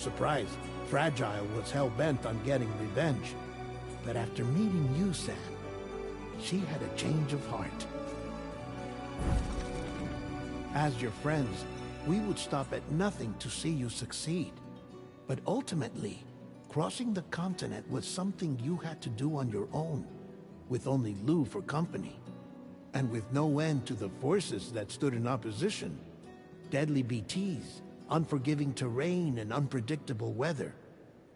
surprise, Fragile was hell-bent on getting revenge. But after meeting you, Sam, she had a change of heart. As your friends, we would stop at nothing to see you succeed. But ultimately, crossing the continent was something you had to do on your own, with only Lou for company. And with no end to the forces that stood in opposition. Deadly BTs, unforgiving terrain and unpredictable weather,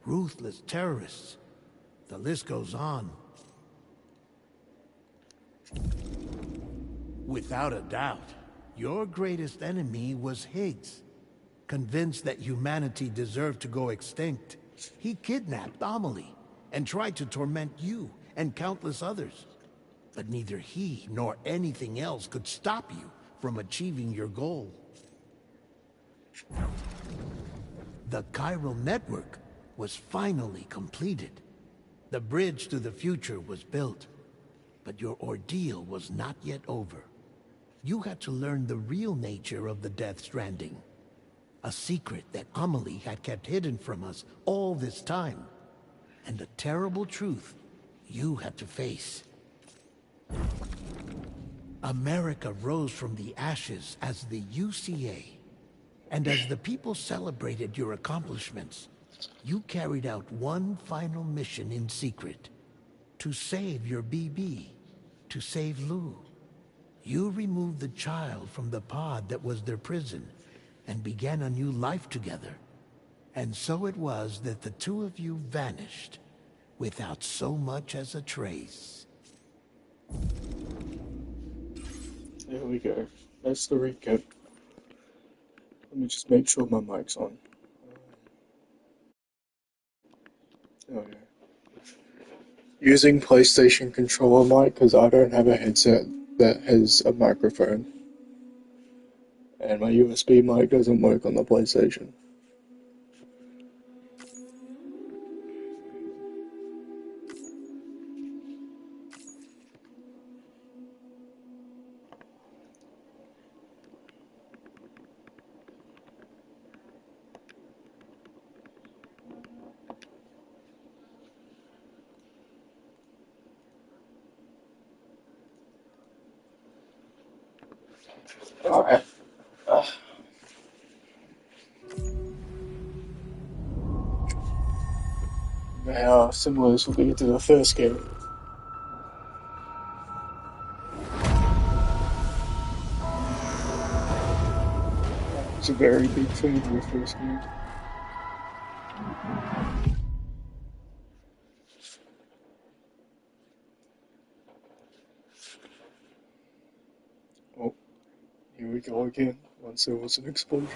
ruthless terrorists. The list goes on. Without a doubt, your greatest enemy was Higgs. Convinced that humanity deserved to go extinct, he kidnapped Amelie and tried to torment you and countless others. But neither he nor anything else could stop you from achieving your goal. The chiral network was finally completed. The bridge to the future was built, but your ordeal was not yet over. You had to learn the real nature of the DeathStranding, a secret that Amelie had kept hidden from us all this time, and a terrible truth you had to face. America rose from the ashes as the UCA, and as the people celebrated your accomplishments, you carried out one final mission in secret. To save your BB. To save Lou. You removed the child from the pod that was their prison, and began a new life together. And so it was that the two of you vanished, without so much as a trace. There we go. That's the recap. Let me just make sure my mic's on. Oh yeah. Using PlayStation controller mic because I don't have a headset that has a microphone. And my USB mic doesn't work on the PlayStation. Alright. How similar this will be to the first game. It's a very big fan of the first game. Oh, here we go again, once there was an explosion.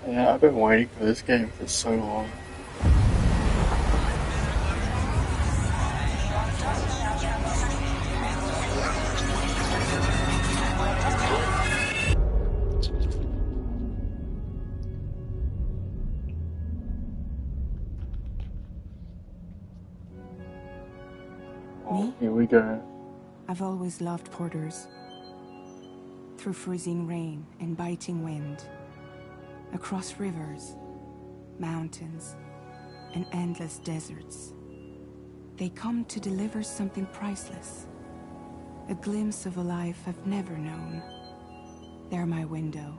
Yeah, I've been waiting for this game for so long. Me? Here we go. I've always loved porters. Through freezing rain and biting wind, across rivers, mountains, and endless deserts, They come to deliver something priceless. A glimpse of a life I've never known. They're my window.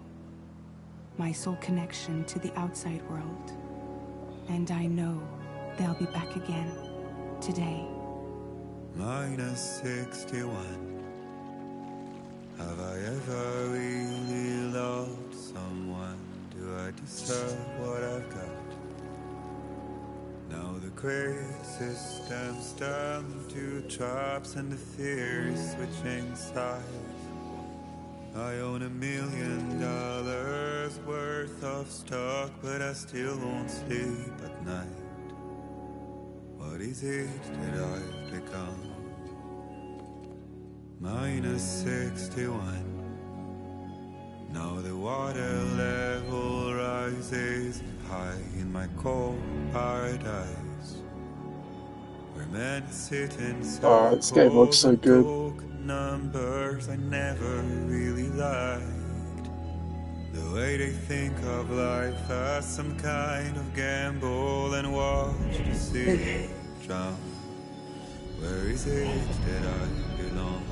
My sole connection to the outside world. And I know they'll be back again. Today. -61. Have I ever really loved someone? Do I deserve what I've got? Now the great systems turn to traps and the fear is switching sides. I own $1 million worth of stock, but I still won't sleep at night. What is it that I've become? -61. Now the water level rises high in my cold paradise. Where men sit in This game looks so good. numbers I never really liked. The way they think of life as some kind of gamble and watch the sea drown. Where is it that I belong?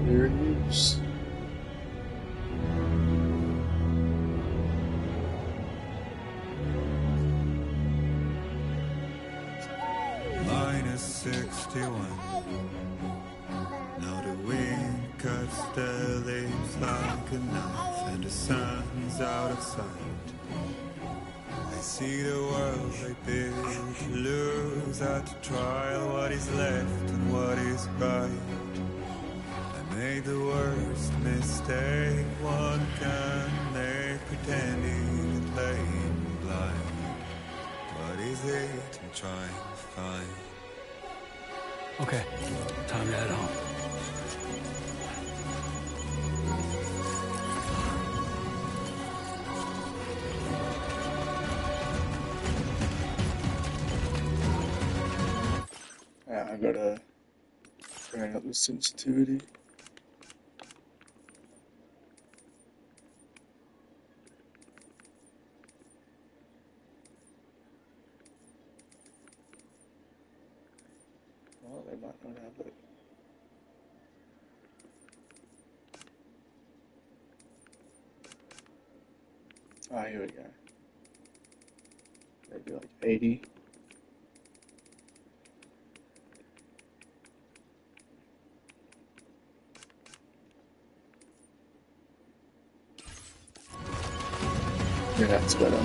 There it is. -61. Now the wind cuts the leaves like a knife, and the sun's out of sight. I see the world I built lose at trial. What is left and what is right? I made the worst mistake one can make, pretending and playing blind. What is it I'm trying to find? Okay, time to head home. I gotta turn up the sensitivity. Well, they might not have it. Ah, here we go. Maybe like 80. Yeah, that's better.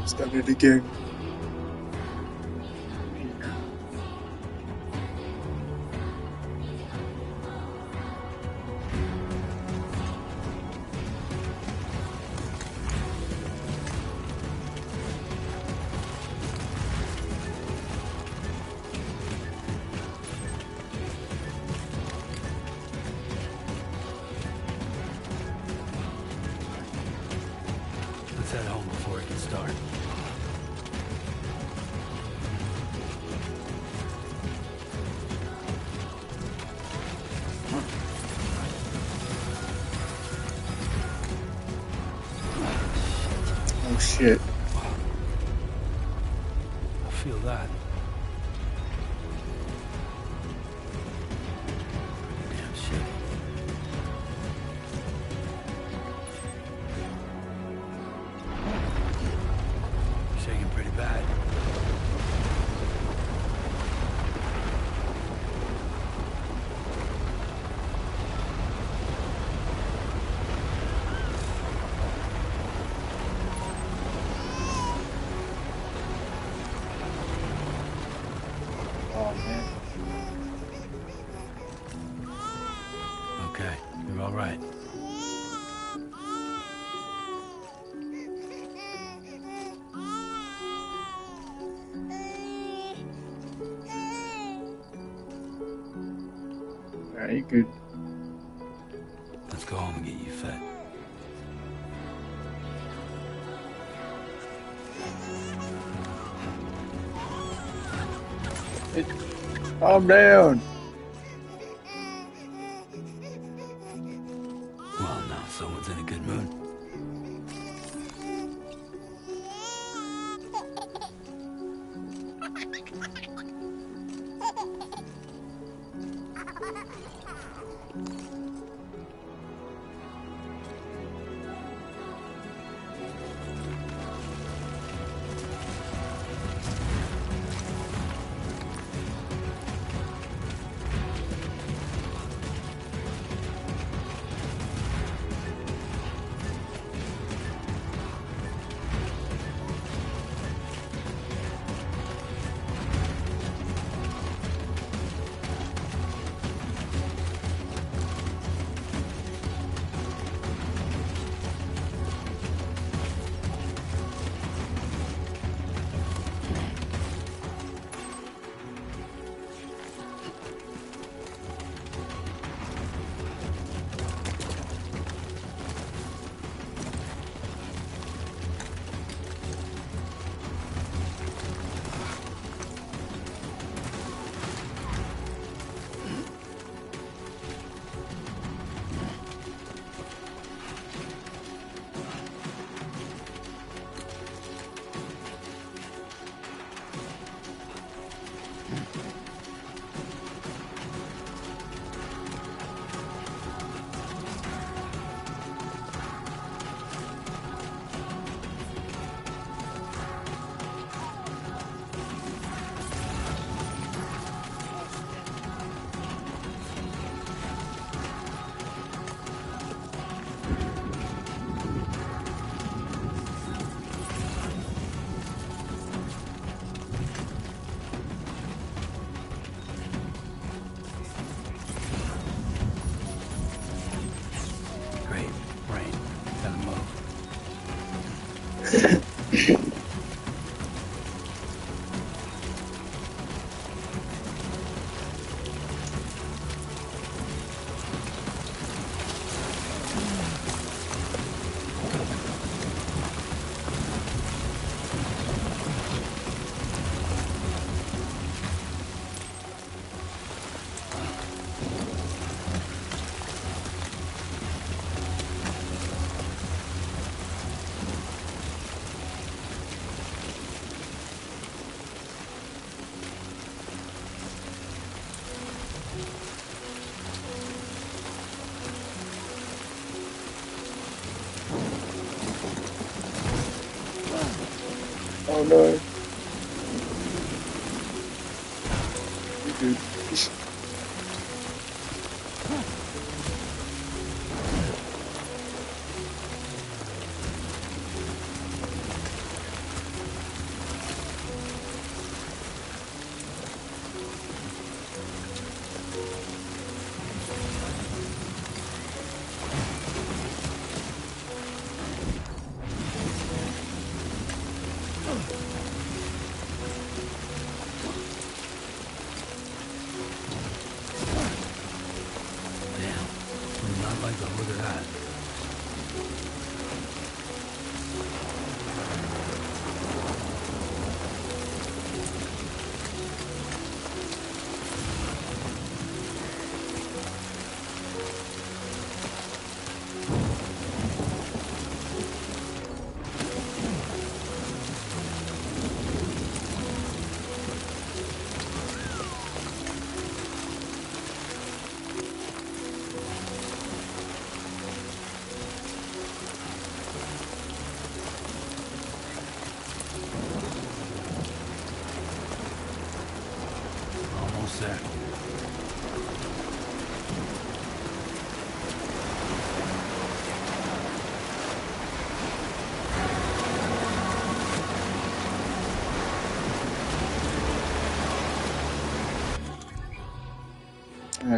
It's done it again. start. Oh shit. I feel that. Damn shit. Shaking pretty bad. Oh man. Okay, you're all right. Alright, you good. Let's go home and get you fed. Calm down. Well, now someone's in a good mood. Great. Brain. Gotta move. Oh no. You good. Damn. Would not like the look of that.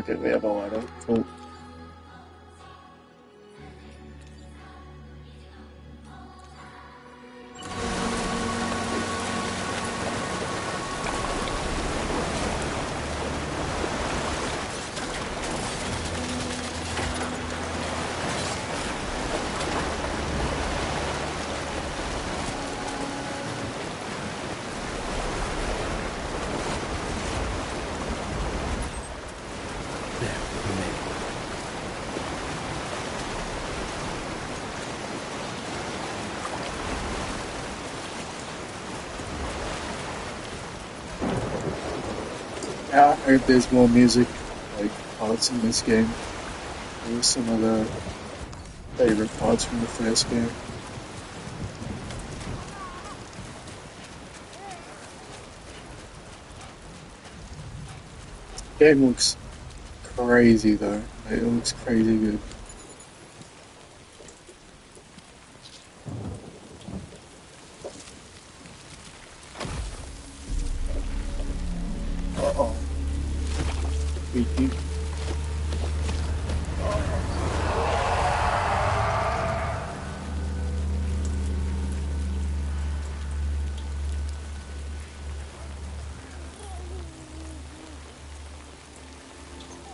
Okay, we have a ladder. Cool. There, we made it. Yeah, I heard there's more music, like, parts in this game. What were some of the favorite parts from the first game? Game looks crazy though. Like, it looks crazy good. Uh-oh. Squeaky.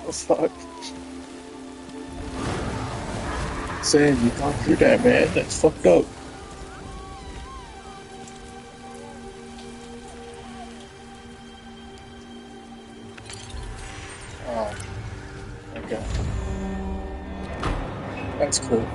Oh fuck. Sam, you can't do that, man. That's fucked up. Oh, okay. That's cool.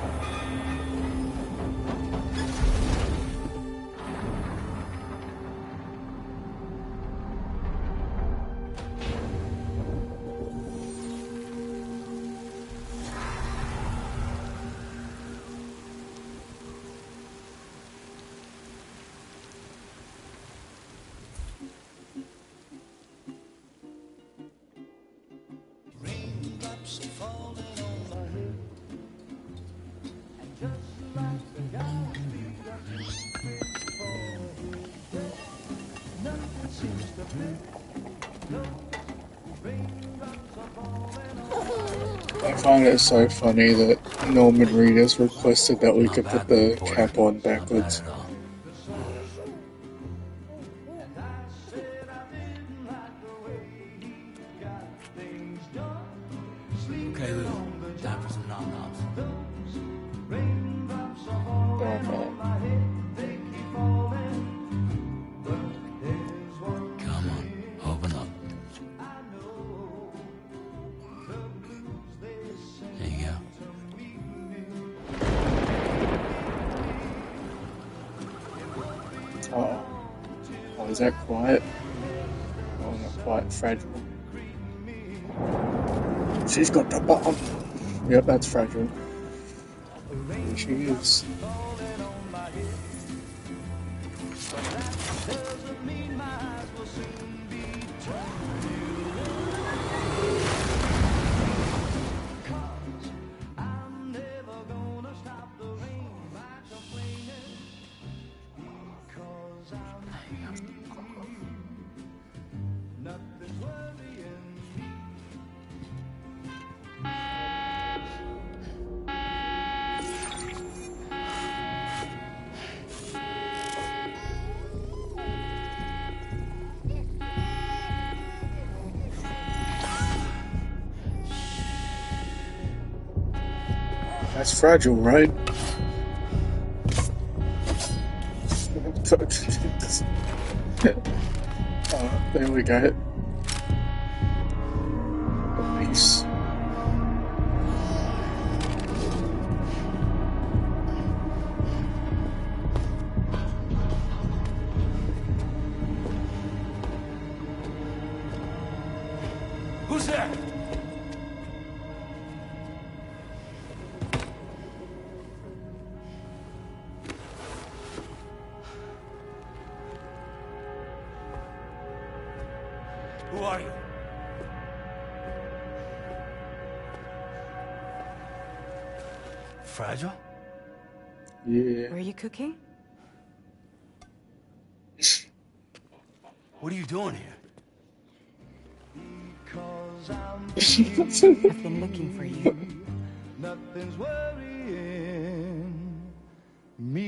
I find it so funny that Norman Reedus requested that we Not could put bad, little the boy. cap on Not bad backwards. at all. Okay, Lou. Time for some nom-noms. Oh man. Come on, open up. There you go. Uh-oh. Oh, is that quiet? Oh, not quite. Fragile. She's got the bomb. Yep, that's Fragile. There she is. That's Fragile, right? There we go. Nice. Who's there? Who are you? Fragile? Yeah. Were you cooking? What are you doing here? Because I'm I've been looking for you. Nothing's worrying me.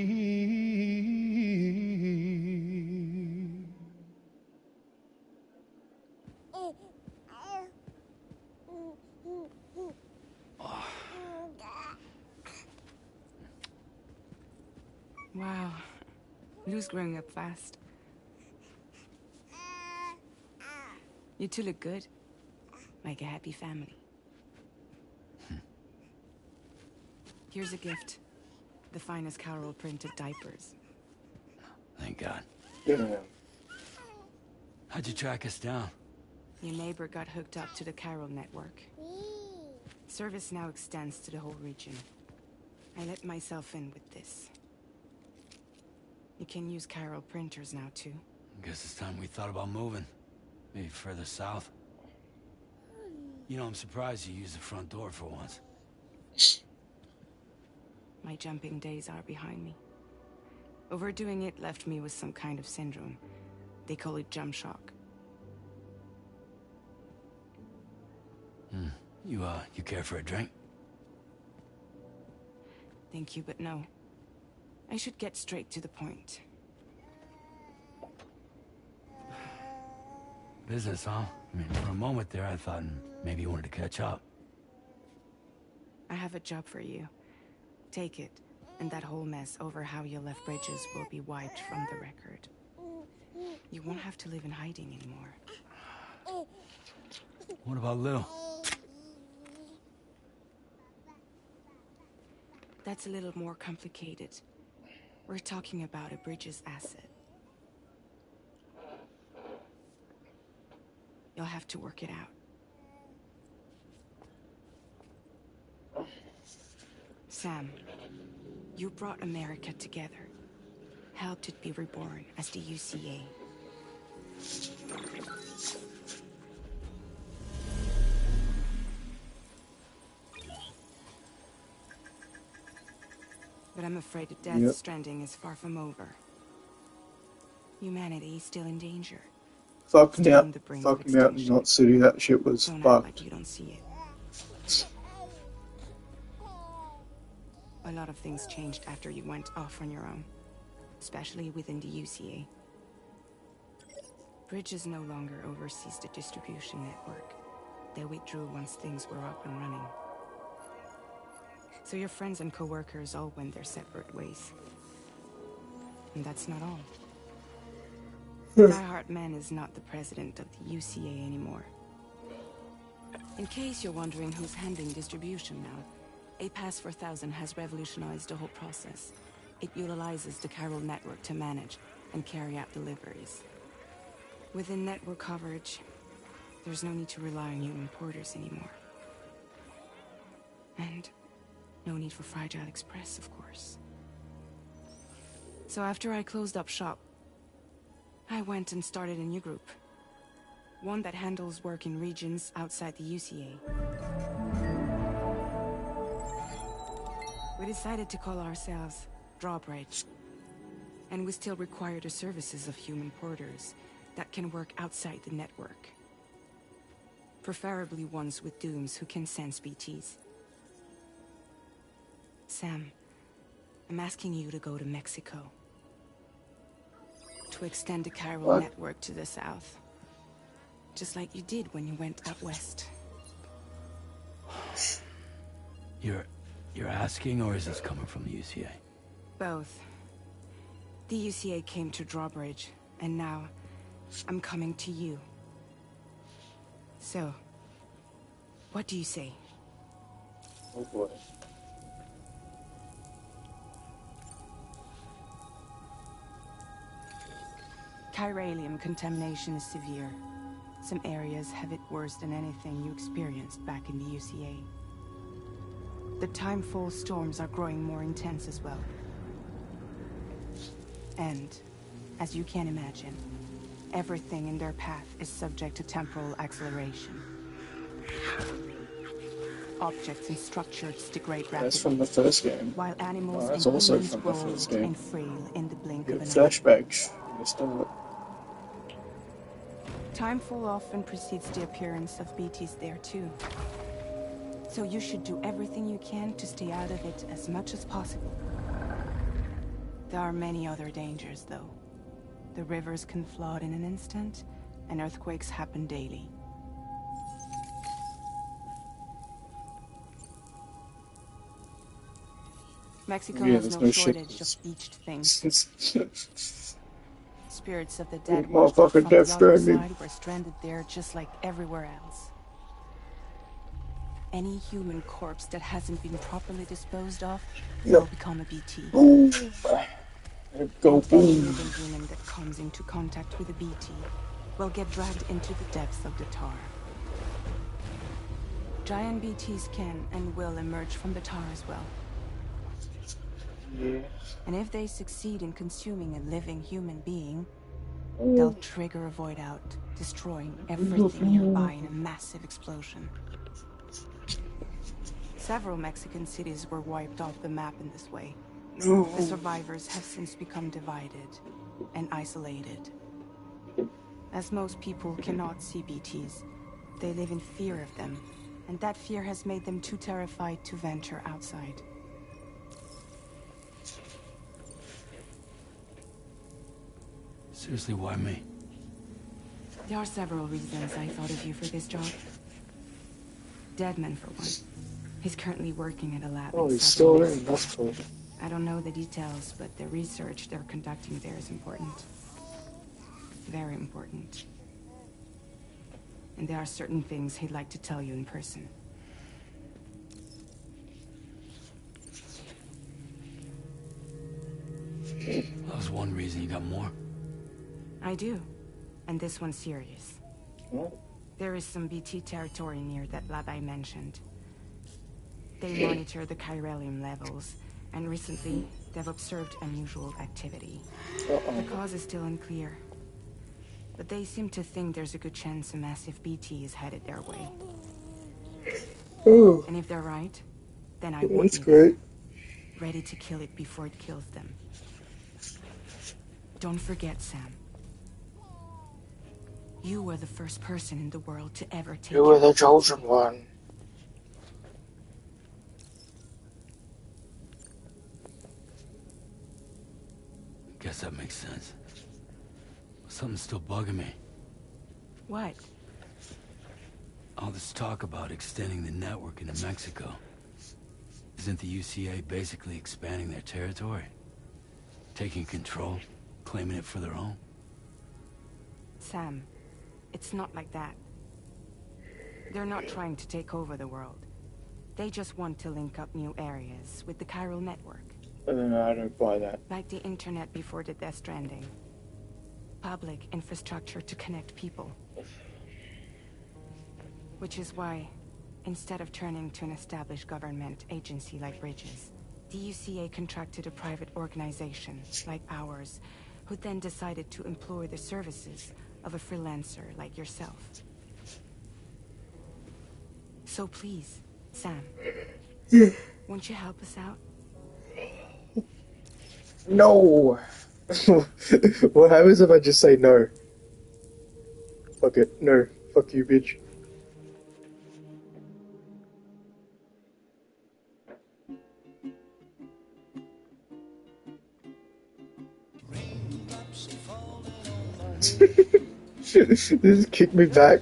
Wow. Lou's growing up fast. You two look good. Like a happy family. Here's a gift. The finest Carol printed diapers. Thank God. Yeah. How'd you track us down? Your neighbor got hooked up to the Carol network. Service now extends to the whole region. I let myself in with this. You can use Carol printers now too. Guess it's time we thought about moving. Maybe further south. You know, I'm surprised you used the front door for once. My jumping days are behind me. Overdoing it left me with some kind of syndrome. They call it jump shock. You care for a drink? Thank you, but no. I should get straight to the point. Business, huh? I mean, for a moment there, I thought maybe you wanted to catch up. I have a job for you. Take it, and that whole mess over how you left Bridges will be wiped from the record. You won't have to live in hiding anymore. What about Lou? That's a little more complicated. We're talking about a Bridges asset. You'll have to work it out. Sam, you brought America together. Helped it be reborn as the UCA. But I'm afraid that DeathStranding is far from over. Humanity is still in danger. Fuck me Still up. on the brink Fuck of me up in extinction. Knot City. That shit was Don't act fucked. like you don't see it. A lot of things changed after you went off on your own, especially within the UCA. Bridges no longer oversees the distribution network. They withdrew once things were up and running. So your friends and co-workers all went their separate ways. And that's not all. Die Man is not the president of the UCA anymore. In case you're wondering who's handling distribution now, A Pass 4000 has revolutionized the whole process. It utilizes the Carol network to manage and carry out deliveries. Within network coverage, there's no need to rely on human porters anymore. And no need for Fragile Express, of course. So after I closed up shop, I went and started a new group. One that handles work in regions outside the UCA. We decided to call ourselves Drawbridge. And we still require the services of human porters that can work outside the network. Preferably ones with dooms who can sense BTs. Sam, I'm asking you to go to Mexico. To extend the Carol network to the south. Just like you did when you went out west. You're asking, or is this coming from the UCA? Both. The UCA came to Drawbridge, and now I'm coming to you. So, what do you say? Oh boy. Chiralium contamination is severe. Some areas have it worse than anything you experienced back in the UCA. The timefall storms are growing more intense as well. And, as you can imagine, everything in their path is subject to temporal acceleration. Objects and structures degrade rapidly. That's from the first game. While animals That's and also humans from the grow first old game. and frail in the blink Get of an eye. flashbacks. From the start. Timefall often precedes the appearance of BTs there too. So you should do everything you can to stay out of it as much as possible. There are many other dangers, though. The rivers can flood in an instant, and earthquakes happen daily. Mexico Yeah, has there's no no shortage of shit. beached things. Spirits of the dead Dude, washed up motherfucking from the Death other Stranding. side were stranded there just like everywhere else. Any human corpse that hasn't been properly disposed of will Yep. become a BT. Boom. Go And any boom. living human that comes into contact with a BT will get dragged into the depths of the tar. Giant BTs can and will emerge from the tar as well. Yeah. And if they succeed in consuming a living human being, they'll trigger a void out, destroying everything nearby in a massive explosion. Several Mexican cities were wiped off the map in this way. The survivors have since become divided and isolated. As most people cannot see BTs, they live in fear of them, and that fear has made them too terrified to venture outside. Seriously, why me? There are several reasons I thought of you for this job. Deadman, for one. He's currently working at a lab Oh, in he's southern still in. Mexico. That's cool. I don't know the details, but the research they're conducting there is important. Very important. And there are certain things he'd like to tell you in person. That was one reason. You got more? I do. And this one's serious. What? There is some BT territory near that lab I mentioned. They monitor the chiralium levels, and recently, they've observed unusual activity. The cause is still unclear. But they seem to think there's a good chance a massive BT is headed their way. Oh, And if they're right, then I that's want you great. there, ready to kill it before it kills them. Don't forget, Sam. You were the first person in the world to ever take You were care the of chosen BT. one. Guess that makes sense. Something's still bugging me. What? All this talk about extending the network into Mexico. Isn't the UCA basically expanding their territory? Taking control, claiming it for their own? Sam, it's not like that. They're not trying to take over the world. They just want to link up new areas with the chiral network. No, I don't buy that. Like the internet before the DeathStranding. Public infrastructure to connect people. Which is why, instead of turning to an established government agency like Bridges, the UCA contracted a private organization, like ours, who then decided to employ the services of a freelancer like yourself. So please, Sam, won't you help us out? No! What happens if I just say no? Fuck it. No. Fuck you, bitch. Just kick me back.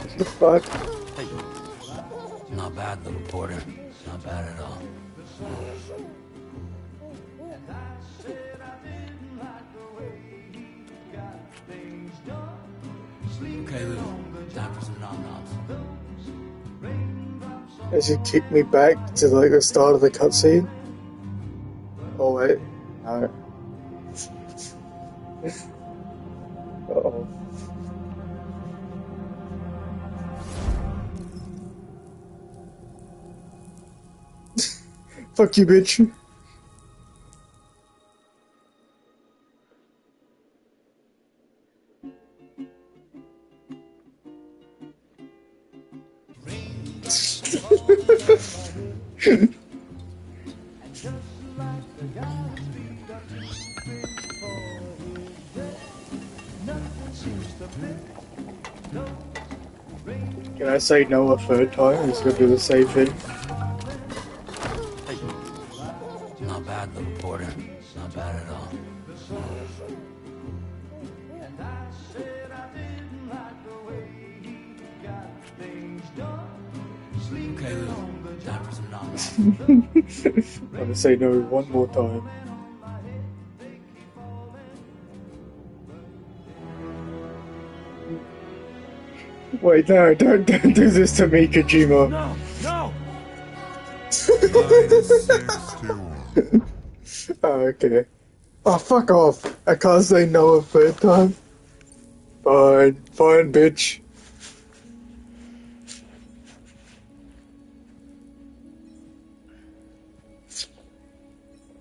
What the fuck? Hey. Not bad, little porter. Not bad at all. Okay, Lou. Time for some nom-noms. As you kick me back to like the start of the cutscene. Oh wait, no. Uh-oh. Fuck you, bitch. Can I say no a third time? It's gonna do the same thing. Hey. Not bad, little porter. Not bad at all. Okay, Lou. Time for some knock-off. I'm gonna say no one more time. Wait, no, don't do this to me, Kojima. No! No! -61. Oh, okay. Oh, fuck off. I can't say no a third time. Fine, fine, bitch.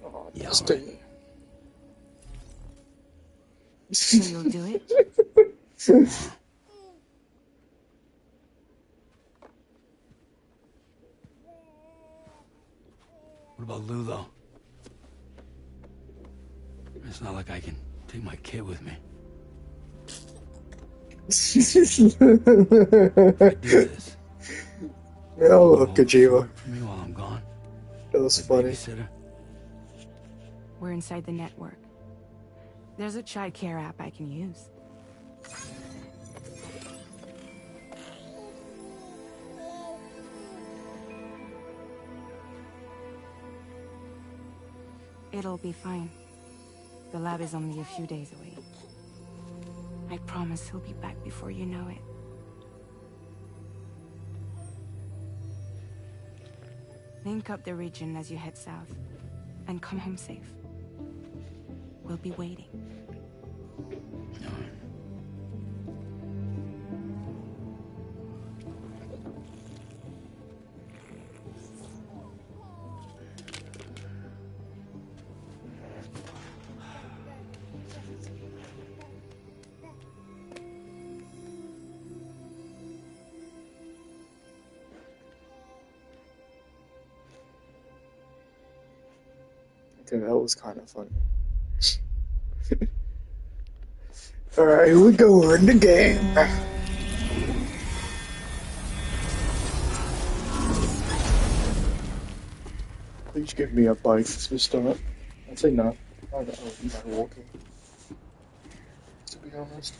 Oh, Yeah, Dusty. So you'll do it? What about Lou, though? It's not like I can take my kid with me. I do this. Yeah, I love Kojima. For me while I'm gone. That was funny. Babysitter. We're inside the network. There's a child care app I can use. It'll be fine. The lab is only a few days away. I promise he'll be back before you know it. Link up the region as you head south, and come home safe. We'll be waiting. Okay, that was kind of funny. Alright, here we go, we're in the game. Please give me a bike to start. I'd say no. I don't know, walking. To be honest.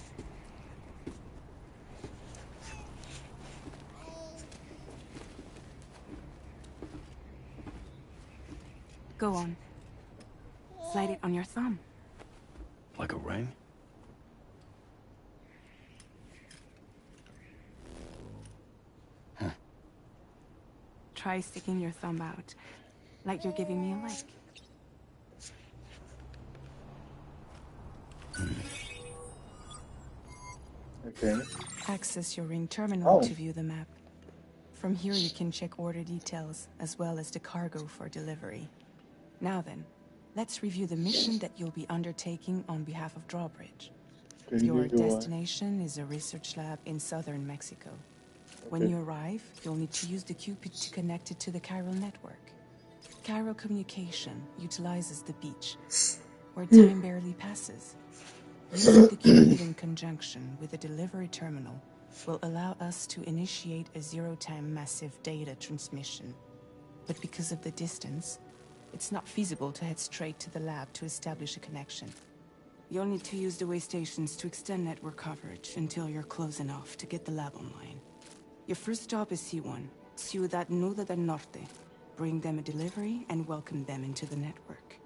Go on. Slide it on your thumb. Like a ring? Huh. Try sticking your thumb out, like you're giving me a like. Okay. Access your ring terminal Oh. to view the map. From here you can check order details, as well as the cargo for delivery. Now then, let's review the mission that you'll be undertaking on behalf of Drawbridge. Your destination is a research lab in southern Mexico. When you arrive, you'll need to use the Cupid to connect it to the chiral network. Chiral communication utilizes the beach, where time barely passes. Using the Cupid in conjunction with the delivery terminal will allow us to initiate a zero-time massive data transmission. But because of the distance, it's not feasible to head straight to the lab to establish a connection. You'll need to use the way stations to extend network coverage until you're close enough to get the lab online. Your first stop is C1, Ciudad Nuda del Norte. Bring them a delivery and welcome them into the network.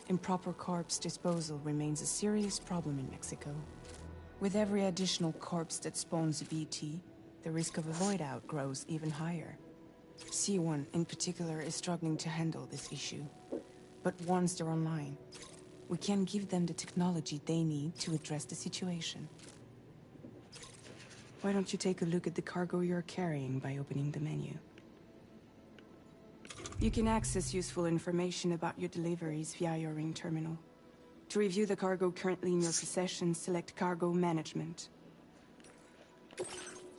Improper corpse disposal remains a serious problem in Mexico. With every additional corpse that spawns a BT, the risk of a void out grows even higher. C1 in particular is struggling to handle this issue. But once they're online, we can give them the technology they need to address the situation. Why don't you take a look at the cargo you're carrying by opening the menu? You can access useful information about your deliveries via your ring terminal. To review the cargo currently in your possession, select Cargo Management.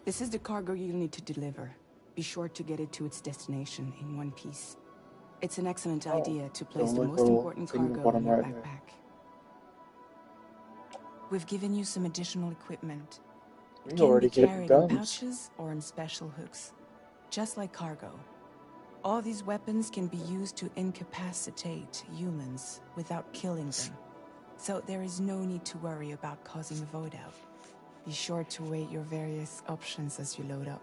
This is the cargo you'll need to deliver. Be sure to get it to its destination in one piece. It's an excellent idea to place Don't the look most all important thing cargo bottom in your right there. backpack. We've given you some additional equipment. We It can already be get carried in guns. pouches or in special hooks, just like cargo. All these weapons can be used to incapacitate humans without killing them. So there is no need to worry about causing a void out. Be sure to weigh your various options as you load up.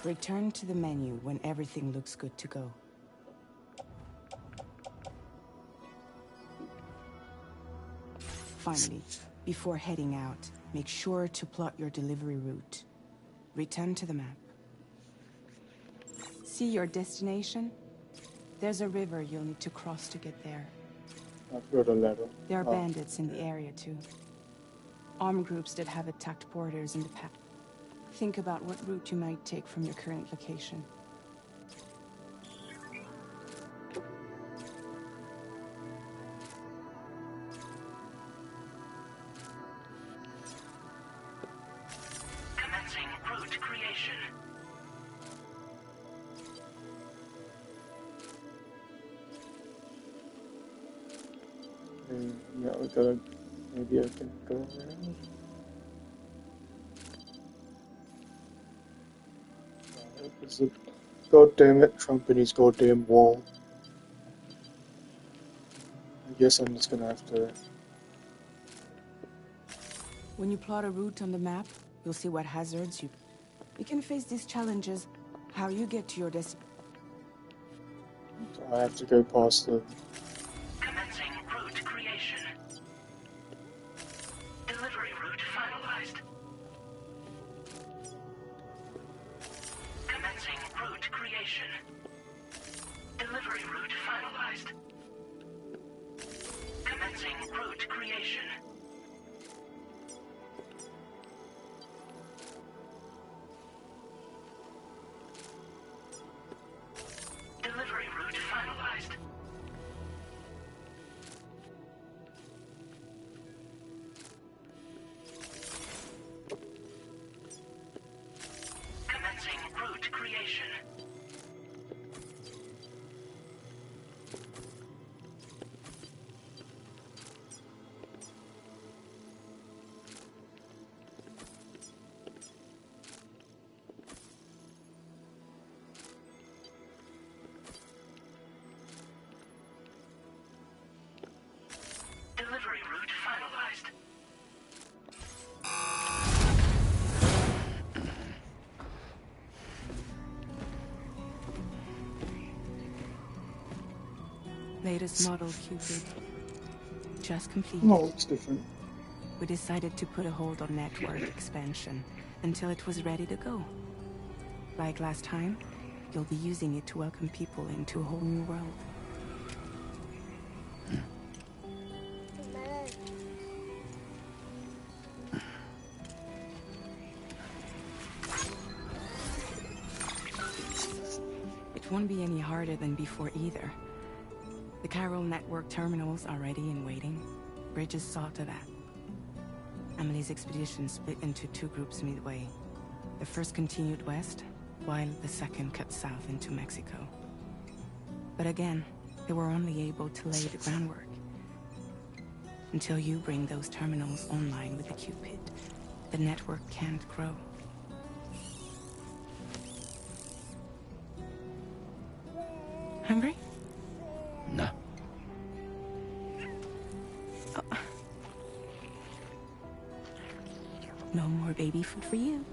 Return to the menu when everything looks good to go. Finally, before heading out, make sure to plot your delivery route. Return to the map. See your destination? There's a river you'll need to cross to get there. I've got a letter. There are bandits in the area too. Armed groups that have attacked borders in the past. Think about what route you might take from your current location. Commencing route creation. Yeah, we gotta. Maybe I can go around. It's a goddamn it, Trump and his goddamn wall. I guess I'm just gonna have to. When you plot a route on the map, you'll see what hazards you can face these challenges. How you get to your destination. I have to go past the. Commencing route creation. Delivery route finalized. Commencing route creation. Delivery route finalized. Commencing route creation. Delivery route finalized. Commencing route creation. Delivery route finalized. Latest model Cupid. Just completed. No, it's different. We decided to put a hold on network expansion until it was ready to go. Like last time, you'll be using it to welcome people into a whole new world. It won't be any harder than before either. The Chiral network terminals are ready and waiting. Bridges saw to that. Emily's expedition split into two groups midway. The first continued west, while the second cut south into Mexico. But again, they were only able to lay the groundwork. Until you bring those terminals online with the Cupid, the network can't grow. Hungry? No. Oh. No more baby food for you.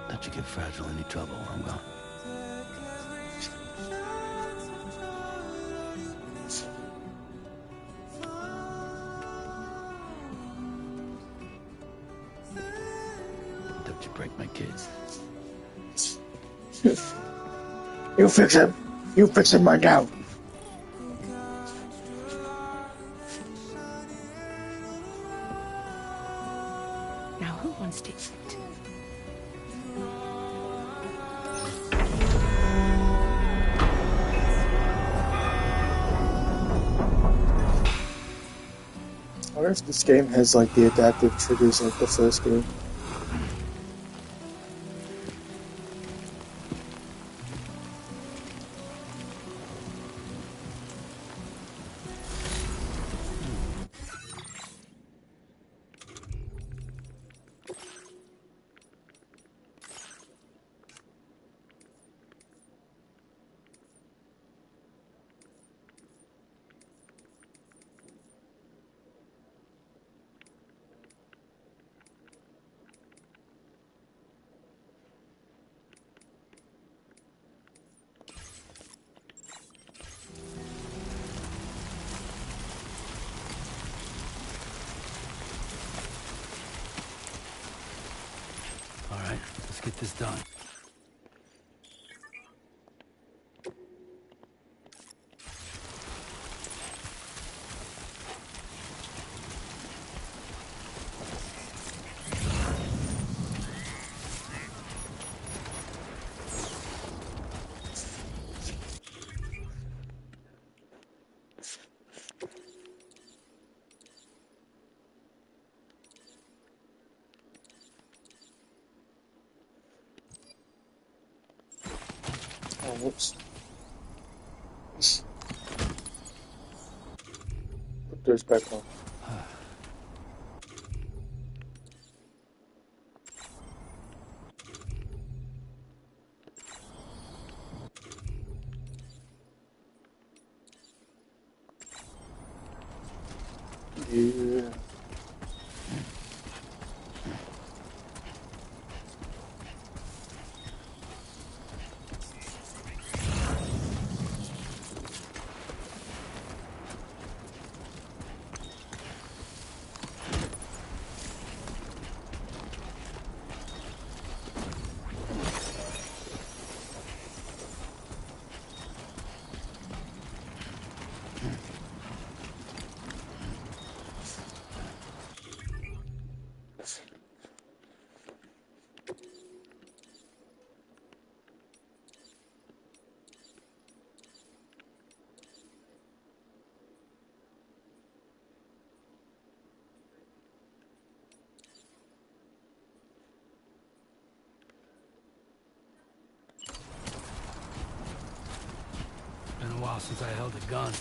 Don't you give Fragile any trouble while I'm gone. Don't you break my kids. You fix him. You fix him right now. Now who wants to eat? I wonder if this game has like the adaptive triggers like the first game. All right, let's get this done. Oh, whoops. Put those back on. Yeah. Been a while since I held a gun.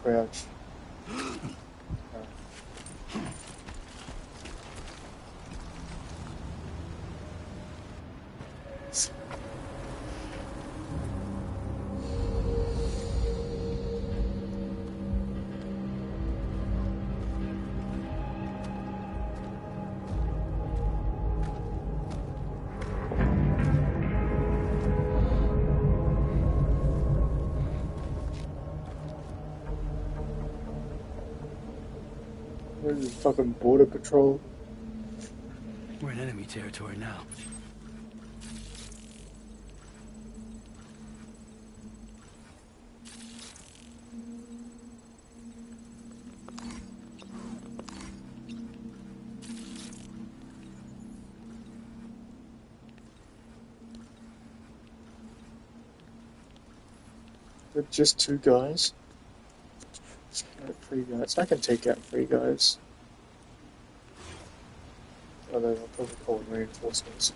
crouch. Where's the fucking border patrol? We're in enemy territory now. They're just 2 guys. No, 3 guys. I can take out 3 guys. Although I'll probably call it reinforcements.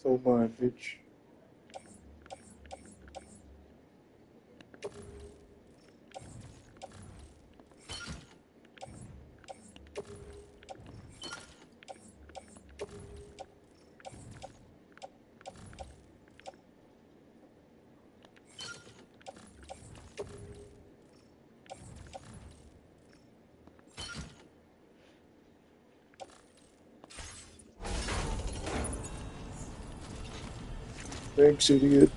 It's all mine, bitch. Thanks, idiot.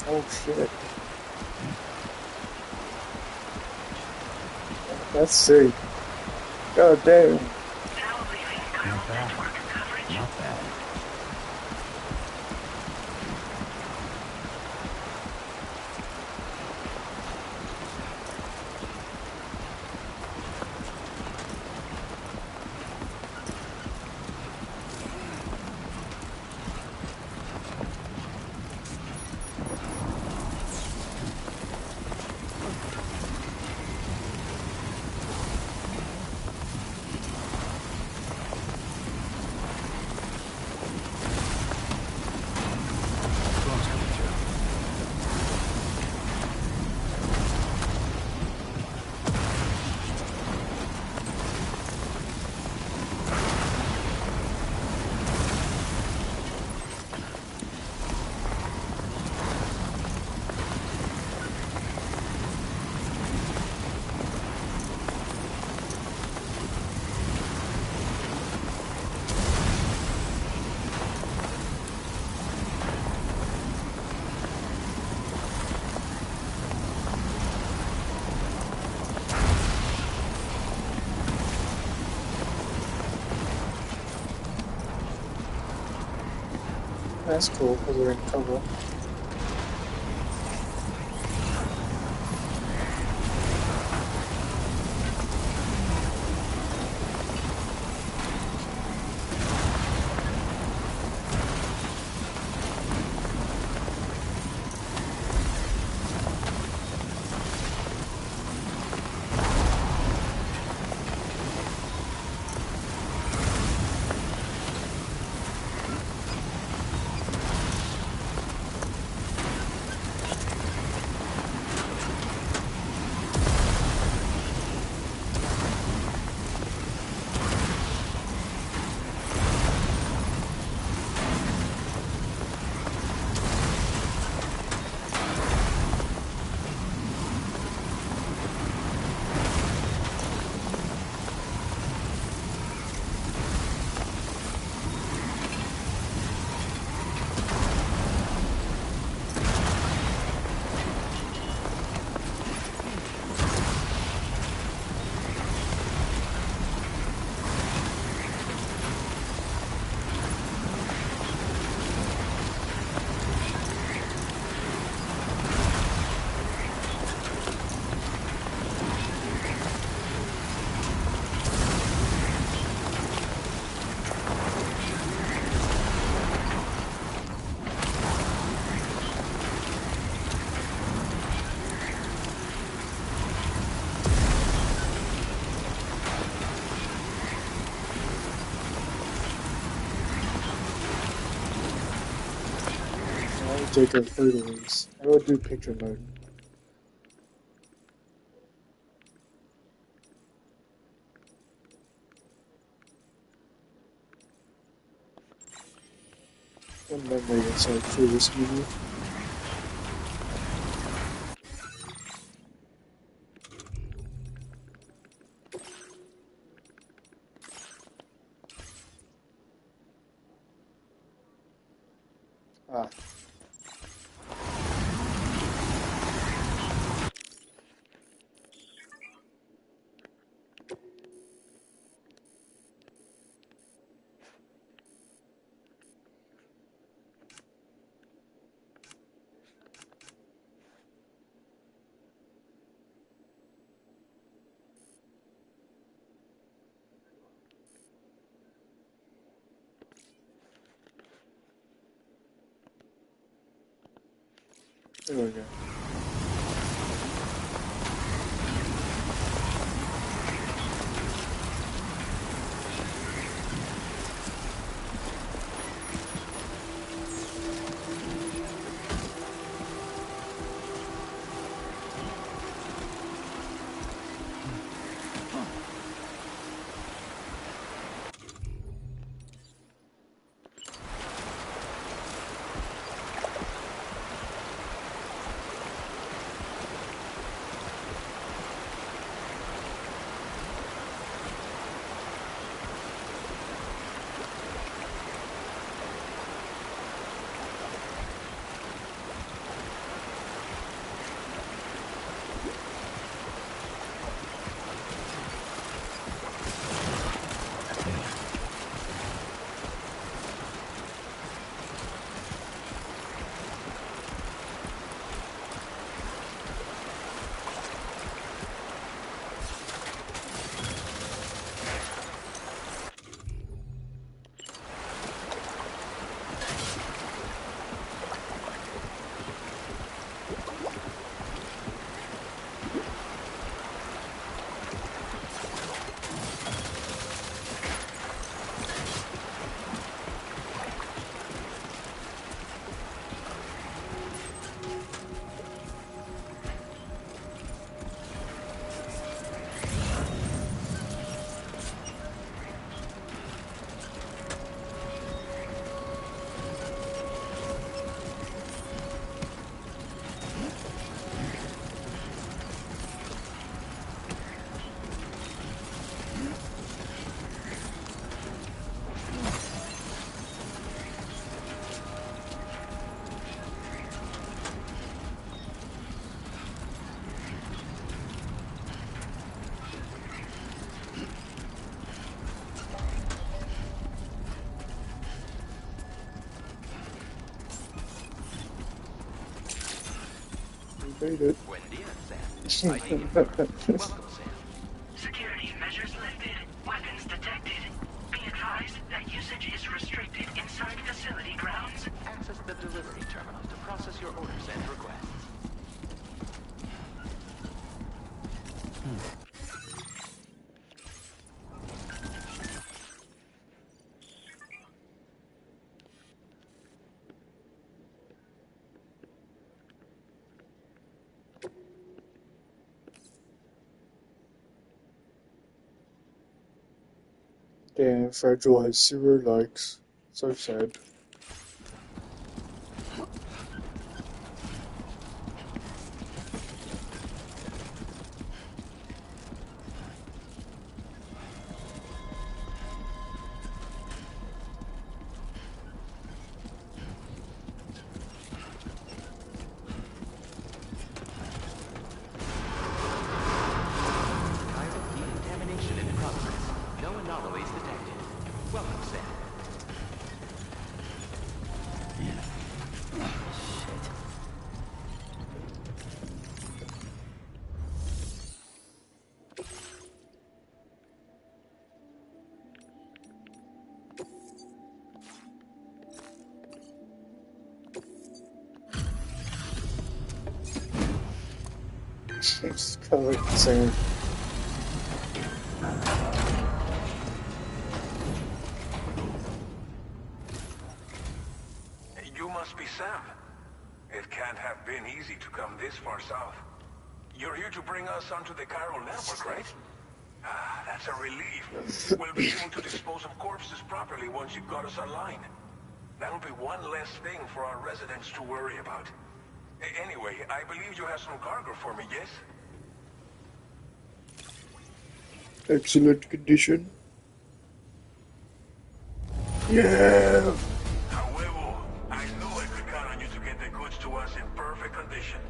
Oh shit. Let's see. God damn. Now leaving Kyle network coverage. Not bad. That's cool because they're in cover. Take our photos. I would do picture mode. One memory inside through this movie. Ah. There we go. defeated. Buen dia, Sam. I need you, Welcome, Sam. Security measures lifted. Weapons detected. Be advised that usage is restricted inside facility grounds. Access the delivery terminal to process your orders and requests. Damn, Fragile has 0 likes. So sad. Decontamination in progress. No anomalies detected. Welcome, Sam. It's kind of like the same. You must be Sam. It can't have been easy to come this far south. You're here to bring us onto the chiral network, right? Ah, that's a relief. We'll be able to dispose of corpses properly once you've got us online. That'll be one less thing for our residents to worry about. Anyway, I believe you have some cargo for me, yes? Excellent condition. Yeah! However, I knew I could count on you to get the goods to us in perfect condition.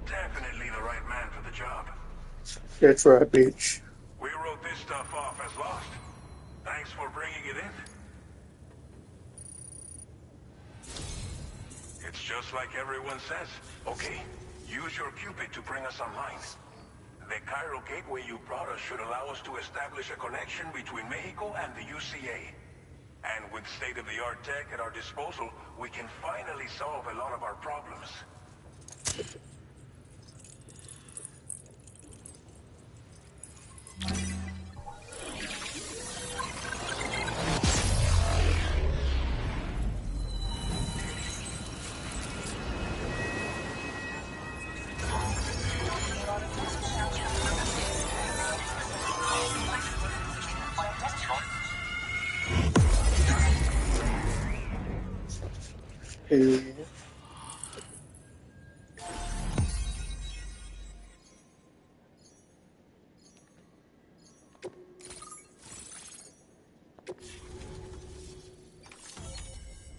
Definitely the right man for the job. That's right, bitch. We wrote this stuff off as lost. Thanks for bringing it in. It's just like everyone says. Okay, use your Cupid to bring us online. The chiral gateway you brought us should allow us to establish a connection between Mexico and the UCA. And with state-of-the-art tech at our disposal, we can finally solve a lot of our problems. Hell yeah.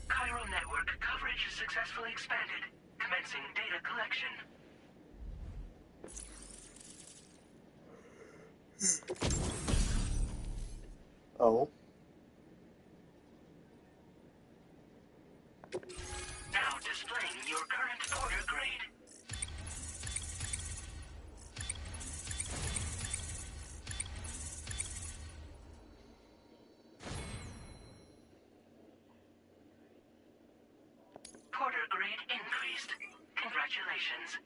Chiral network coverage successfully expanded. Commencing data collection. Oh. Now displaying your current order grade. Porter grade increased. Congratulations.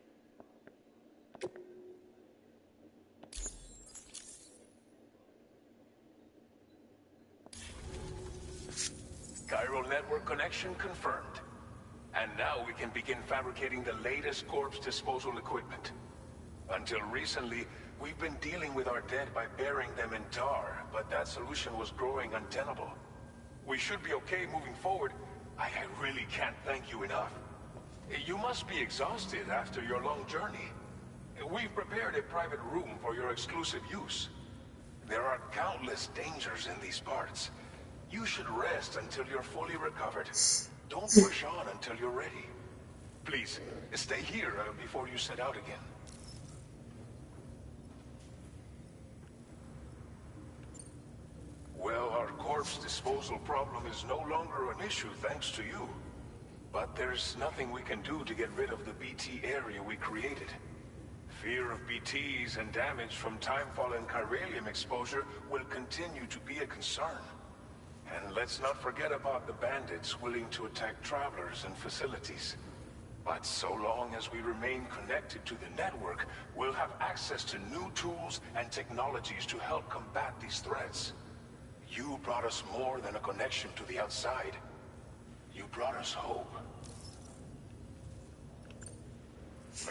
Chiral network connection confirmed. And now we can begin fabricating the latest corpse disposal equipment. Until recently, we've been dealing with our dead by burying them in tar, but that solution was growing untenable. We should be okay moving forward. I really can't thank you enough. You must be exhausted after your long journey. We've prepared a private room for your exclusive use. There are countless dangers in these parts. You should rest until you're fully recovered. Don't push on until you're ready. Please, stay here before you set out again. Well, our corpse disposal problem is no longer an issue thanks to you. But there's nothing we can do to get rid of the BT area we created. Fear of BTs and damage from timefall and chiralium exposure will continue to be a concern. And let's not forget about the bandits willing to attack travelers and facilities. But so long as we remain connected to the network, we'll have access to new tools and technologies to help combat these threats. You brought us more than a connection to the outside. You brought us hope.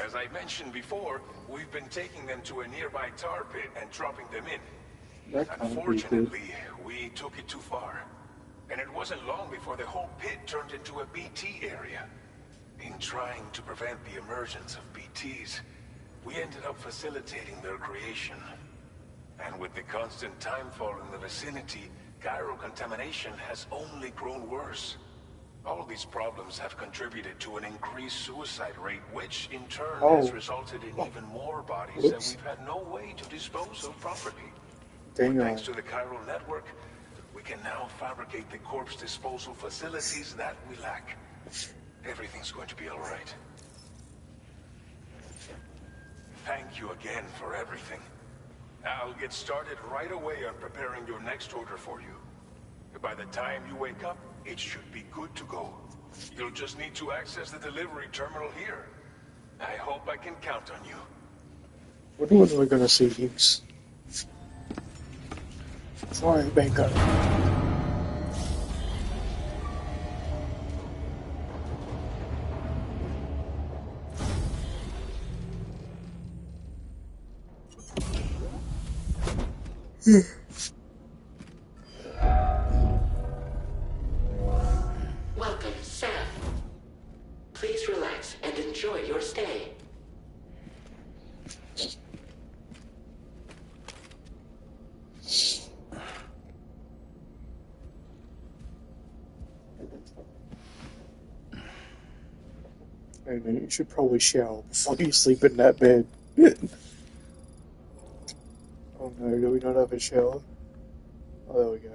As I mentioned before, we've been taking them to a nearby tar pit and dropping them in. Unfortunately, we took it too far. And it wasn't long before the whole pit turned into a BT area. In trying to prevent the emergence of BTs, we ended up facilitating their creation. And with the constant timefall in the vicinity, gyro contamination has only grown worse. All these problems have contributed to an increased suicide rate, which in turn has resulted in even more bodies that we've had no way to dispose of properly. Thanks to the chiral network, we can now fabricate the corpse disposal facilities that we lack. Everything's going to be all right. Thank you again for everything. I'll get started right away on preparing your next order for you. By the time you wake up, it should be good to go. You'll just need to access the delivery terminal here. I hope I can count on you. When was we gonna see these? Sorry, Baker. Welcome, Sam. Please relax and enjoy your stay. Wait a minute, you should probably shower before you sleep in that bed. Oh no, do we not have a shower? Oh, there we go.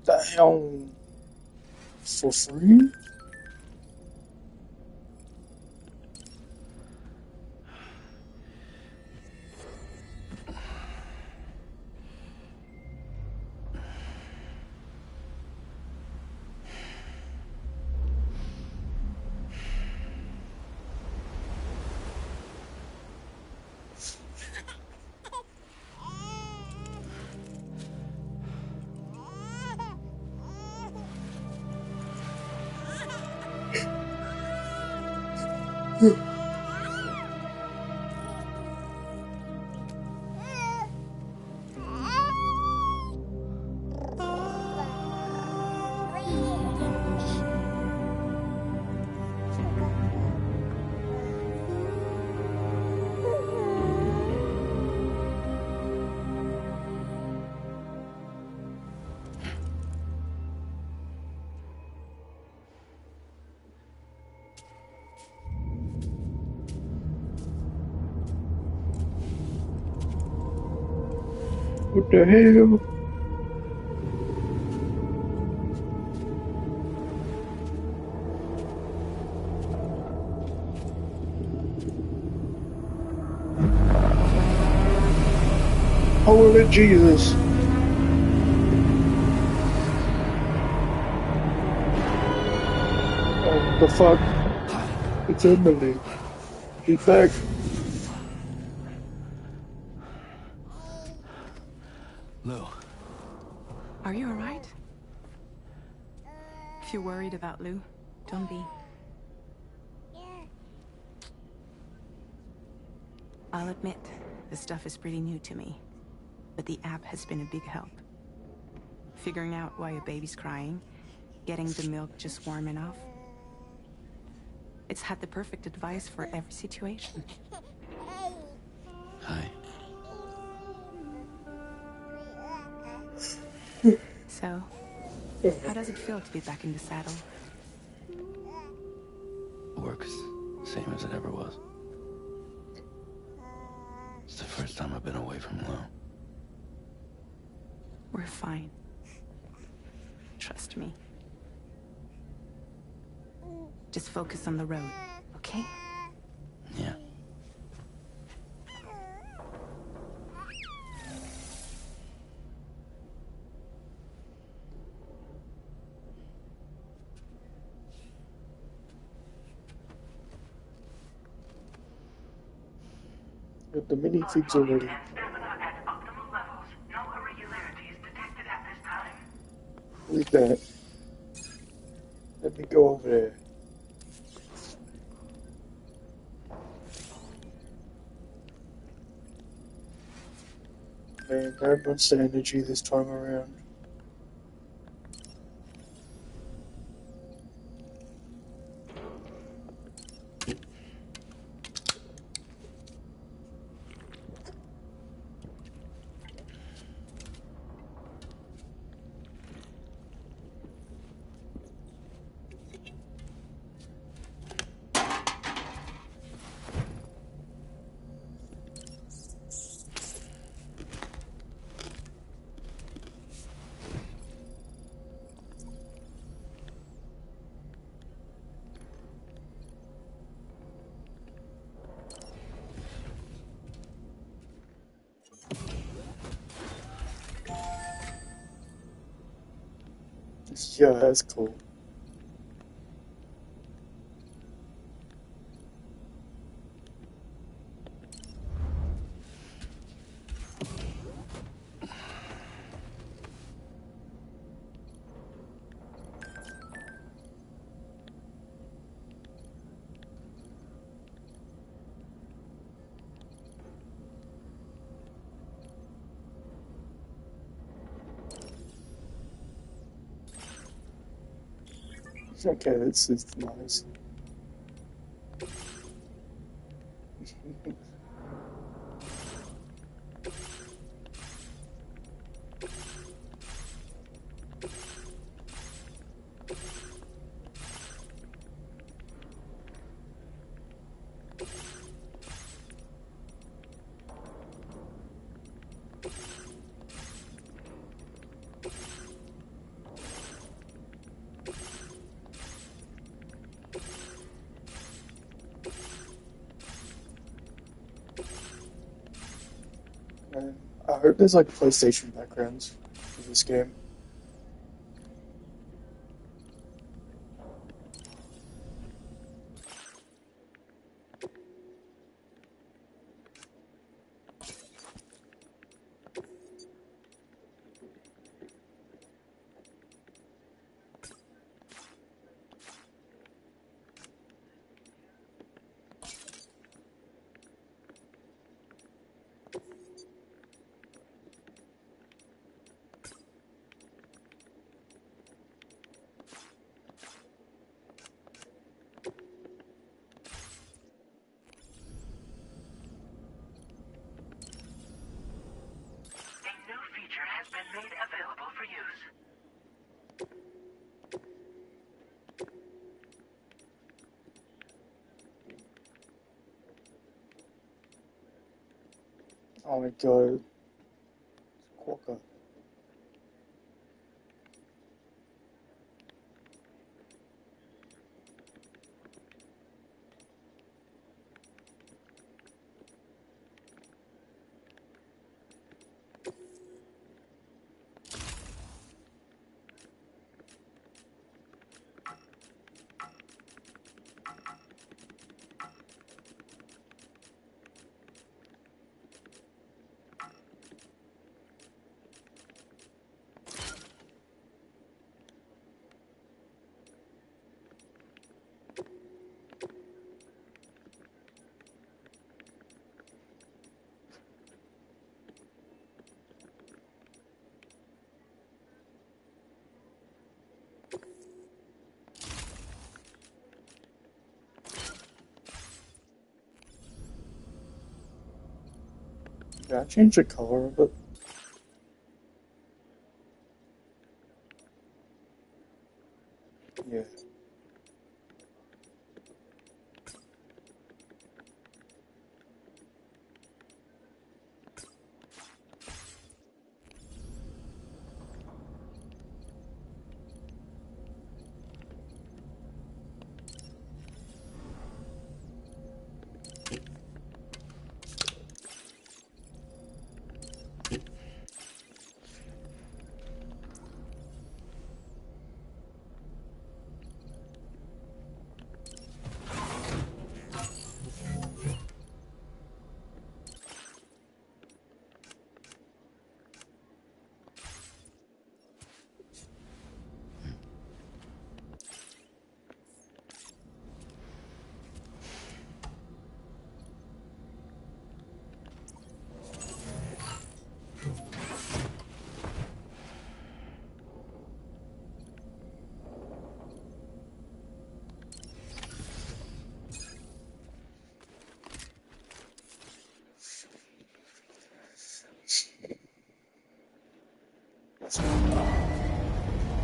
The hell? For free? What the hell? Holy Jesus. Oh, the fuck? It's Emily. She's back. Lou. Are you alright? If you're worried about Lou, don't be. I'll admit, this stuff is pretty new to me, but the app has been a big help. Figuring out why a baby's crying, getting the milk just warm enough. It's had the perfect advice for every situation. Hi. So, how does it feel to be back in the saddle? Works same as it ever was. It's the first time I've been away from Lou. We're fine. Trust me. Just focus on the road, okay? Yeah. Got the minifigs already. And stamina at optimal levels. No irregularities detected at this time. With that, let me go over there. Man, very much the energy this time around. Yeah, that's cool. Okay, this is nice. I heard there's like PlayStation backgrounds for this game. A new feature has been made available for use. Oh my god. Quokka. Can I change the color of it? Yeah.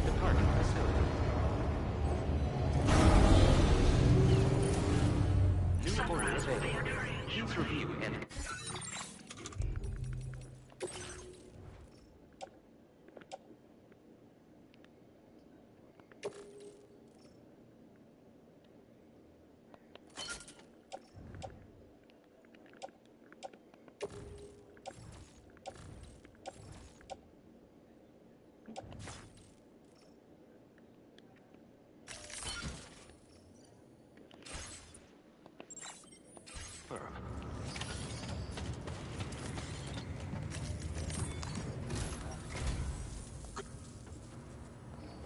Departing facility. New order available. Please review and...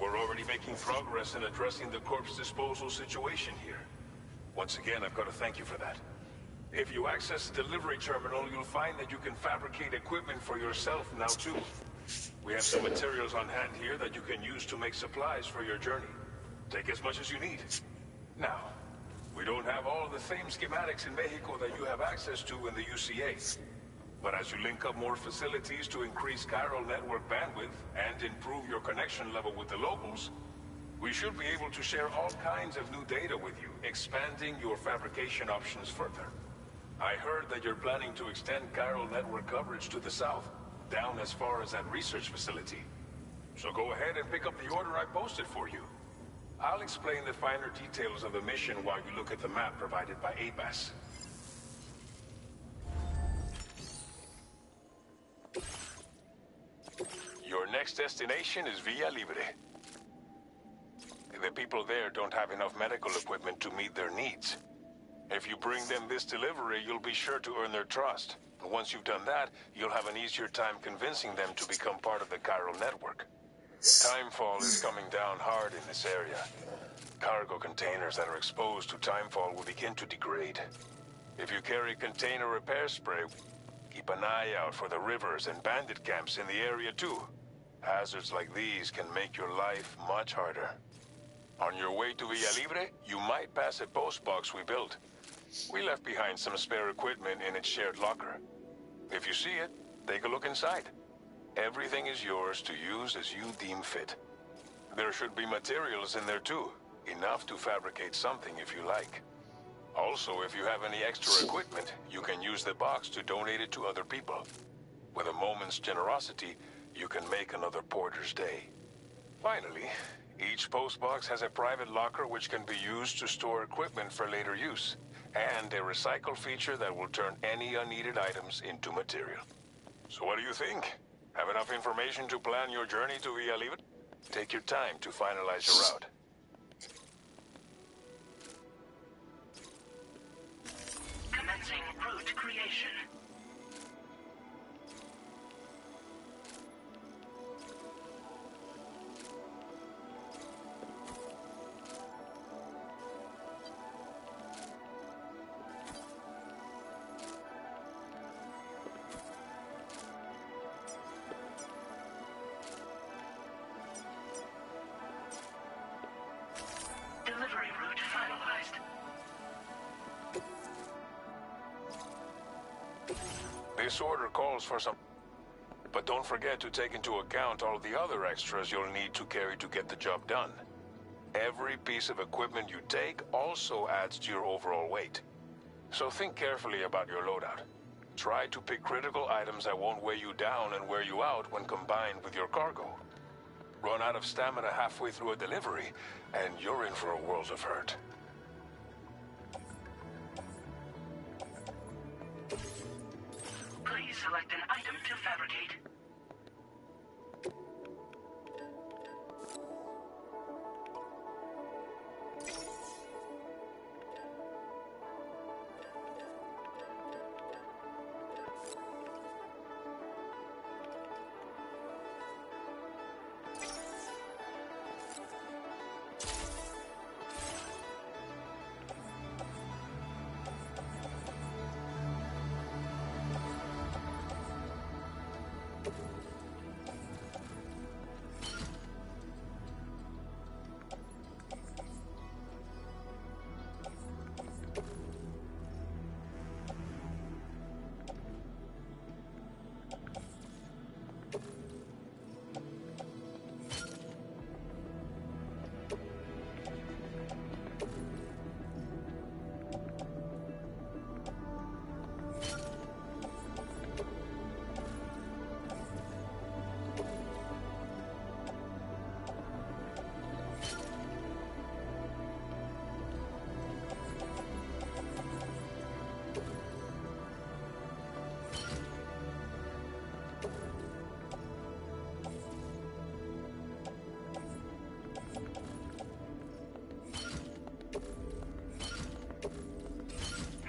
We're already making progress in addressing the corpse disposal situation here. Once again, I've got to thank you for that. If you access the delivery terminal, you'll find that you can fabricate equipment for yourself now too. We have some materials on hand here that you can use to make supplies for your journey. Take as much as you need. Now, we don't have all the same schematics in Mexico that you have access to in the UCA. But as you link up more facilities to increase chiral network bandwidth and improve your connection level with the locals, we should be able to share all kinds of new data with you, expanding your fabrication options further. I heard that you're planning to extend chiral network coverage to the south, down as far as that research facility. So go ahead and pick up the order I posted for you. I'll explain the finer details of the mission while you look at the map provided by ABAS. Your next destination is Villa Libre. The people there don't have enough medical equipment to meet their needs. If you bring them this delivery, you'll be sure to earn their trust. Once you've done that, you'll have an easier time convincing them to become part of the chiral network. Timefall is coming down hard in this area. Cargo containers that are exposed to timefall will begin to degrade. If you carry container repair spray, keep an eye out for the rivers and bandit camps in the area too. Hazards like these can make your life much harder. On your way to Villa Libre, you might pass a post box we built. We left behind some spare equipment in its shared locker. If you see it, take a look inside. Everything is yours to use as you deem fit. There should be materials in there too, enough to fabricate something if you like. Also, if you have any extra equipment, you can use the box to donate it to other people. With a moment's generosity, you can make another porter's day. Finally, each postbox has a private locker which can be used to store equipment for later use, and a recycle feature that will turn any unneeded items into material. So what do you think? Have enough information to plan your journey to Villa Libre? Take your time to finalize your route. Commencing route creation. Delivery route finalized. This order calls for some... But don't forget to take into account all the other extras you'll need to carry to get the job done. Every piece of equipment you take also adds to your overall weight. So think carefully about your loadout. Try to pick critical items that won't weigh you down and wear you out when combined with your cargo. Run out of stamina halfway through a delivery, and you're in for a world of hurt. Please select an item to fabricate.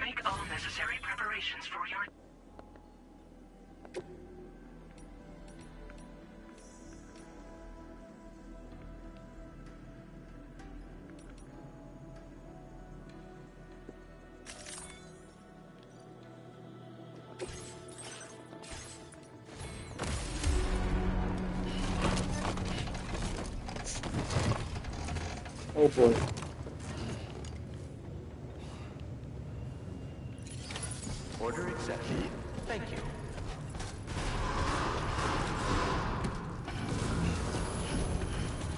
Make all necessary preparations for your... Oh boy. Order accepted. Thank you.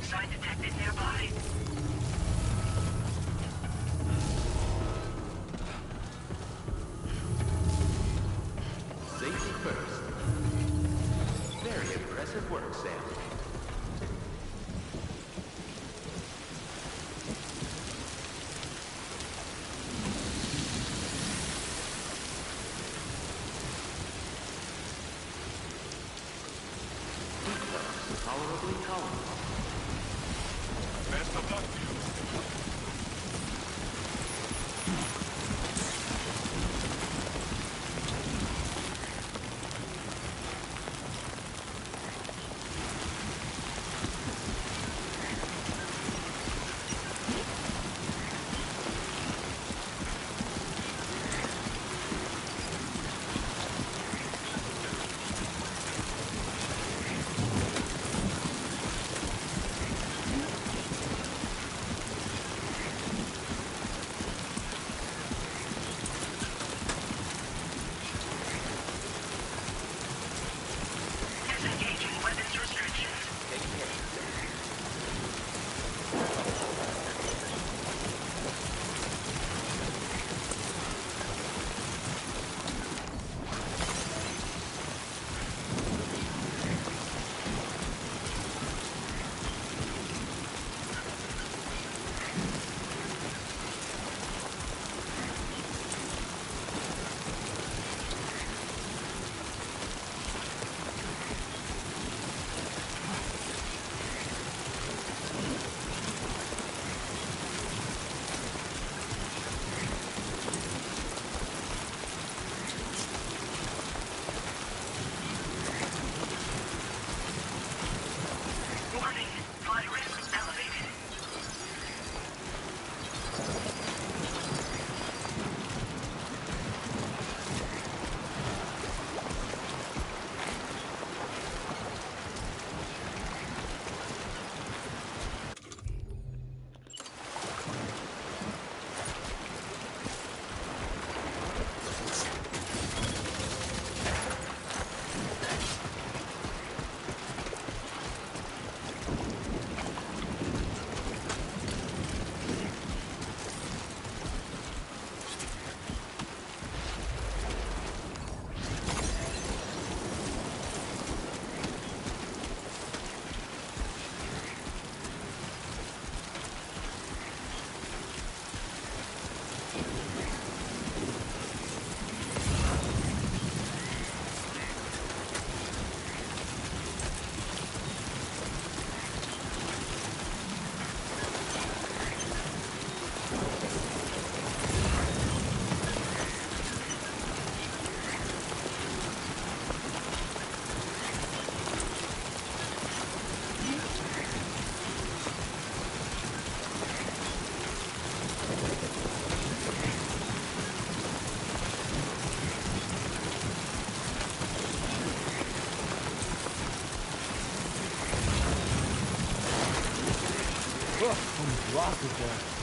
Sign detected nearby. Safety first. Very impressive work, Sam. Tolerably calm. Best of luck to you. Almost lost it there.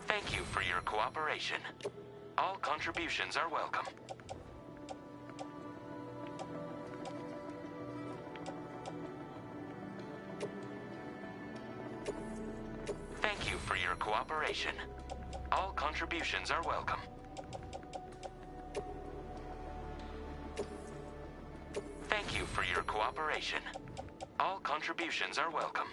Thank you for your cooperation. All contributions are welcome. Thank you for your cooperation. All contributions are welcome. Thank you for your cooperation. All contributions are welcome.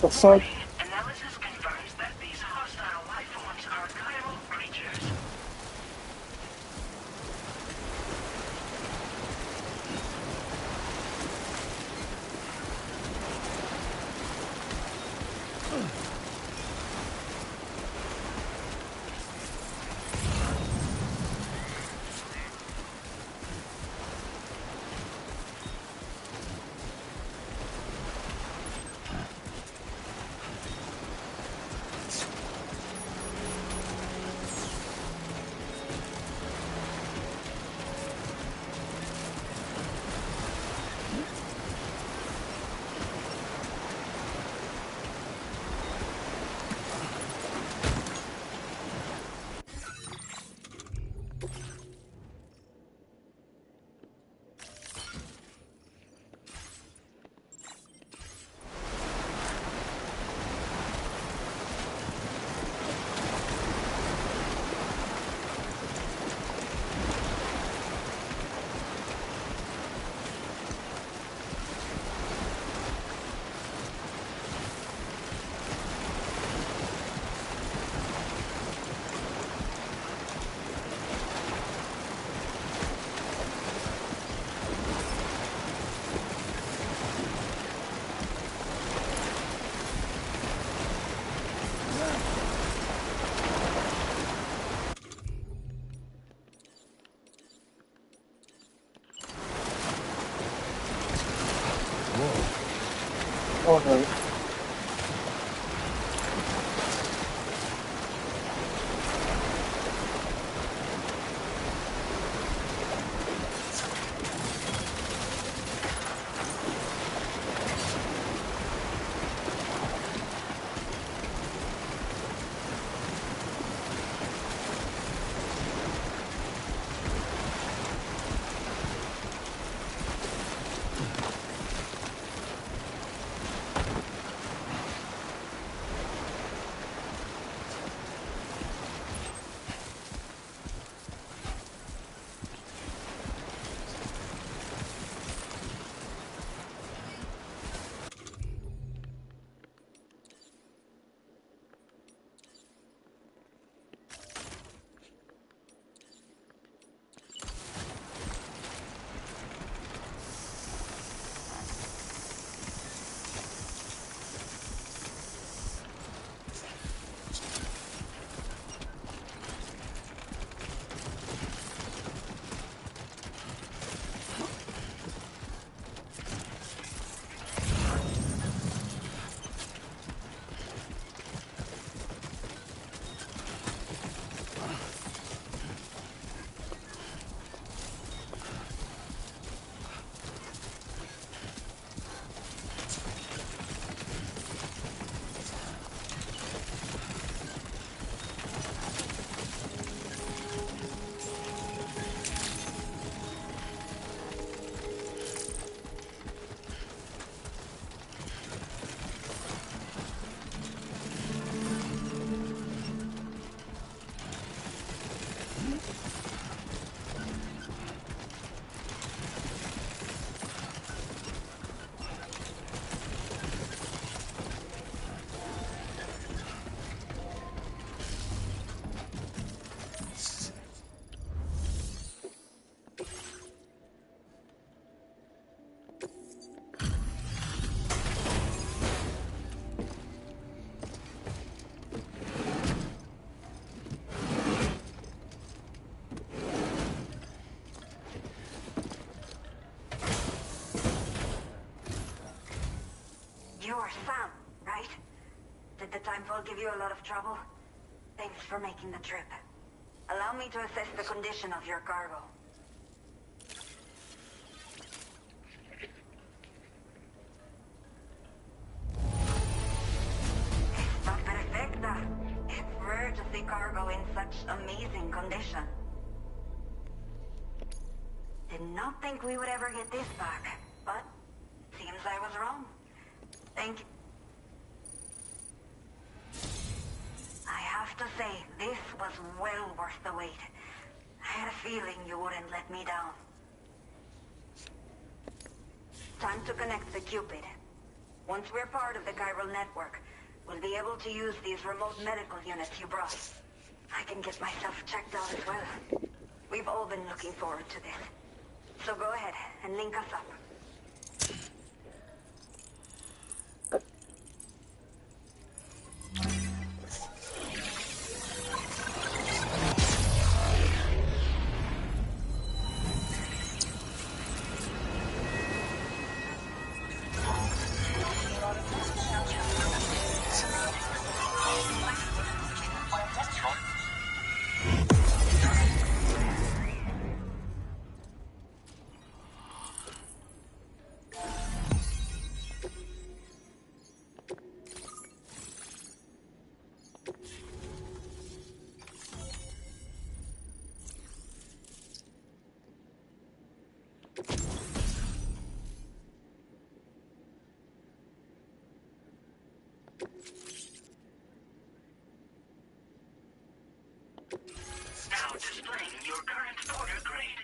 The fuck? Analysis confirms that these hostiles Oh no. You're Sam, right? Did the Timefall give you a lot of trouble? Thanks for making the trip. Allow me to assess the condition of your cargo. Está perfecta. It's rare to see cargo in such amazing condition. Did not think we would ever get this back, but seems I was wrong. Thank you. I have to say, this was well worth the wait. I had a feeling you wouldn't let me down. Time to connect the Cupid. Once we're part of the chiral network, we'll be able to use these remote medical units you brought. I can get myself checked out as well. We've all been looking forward to this. So go ahead and link us up. Now displaying your current order grade.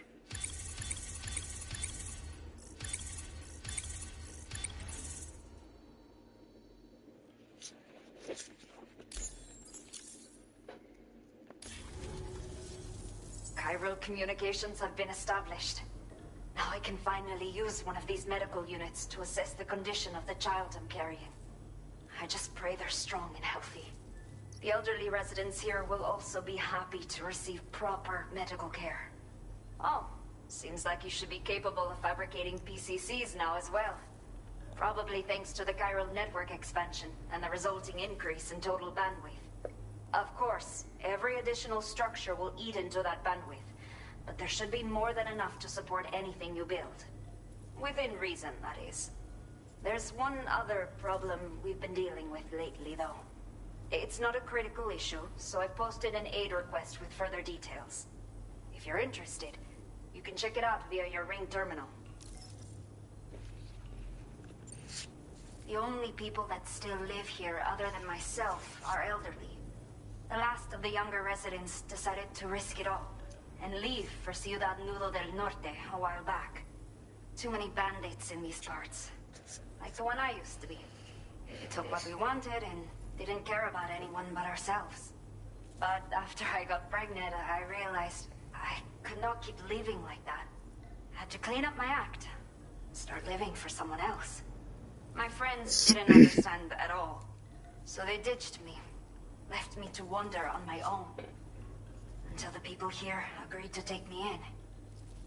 Chiral communications have been established. Now I can finally use one of these medical units to assess the condition of the child I'm carrying. I just pray they're strong and healthy. The elderly residents here will also be happy to receive proper medical care. Oh, seems like you should be capable of fabricating PCCs now as well. Probably thanks to the chiral network expansion and the resulting increase in total bandwidth. Of course, every additional structure will eat into that bandwidth, but there should be more than enough to support anything you build. Within reason, that is. There's one other problem we've been dealing with lately, though. It's not a critical issue, so I've posted an aid request with further details. If you're interested, you can check it out via your ring terminal. The only people that still live here other than myself are elderly. The last of the younger residents decided to risk it all and leave for Ciudad Nudo del Norte a while back. Too many bandits in these parts. Like the one I used to be. They took what we wanted and didn't care about anyone but ourselves. But after I got pregnant, I realized I could not keep living like that. I had to clean up my act. Start living for someone else. My friends didn't understand at all. So they ditched me. Left me to wander on my own. Until the people here agreed to take me in.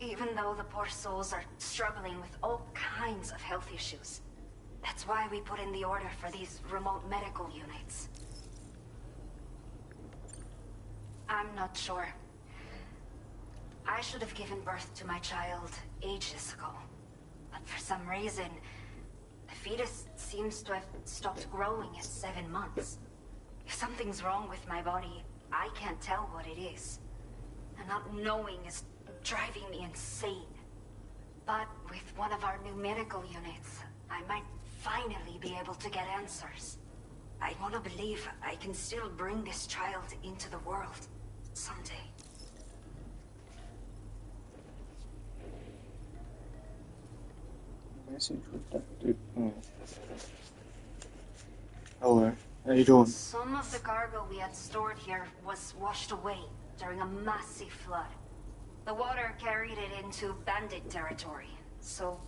Even though the poor souls are struggling with all kinds of health issues. That's why we put in the order for these remote medical units. I'm not sure. I should have given birth to my child ages ago. But for some reason, the fetus seems to have stopped growing at 7 months. If something's wrong with my body, I can't tell what it is. And not knowing is driving me insane. But with one of our new medical units, I might finally be able to get answers. I want to believe I can still bring this child into the world someday. Message redacted. Oh. Hello, how you doing? Some of the cargo we had stored here was washed away during a massive flood. The water carried it into bandit territory, so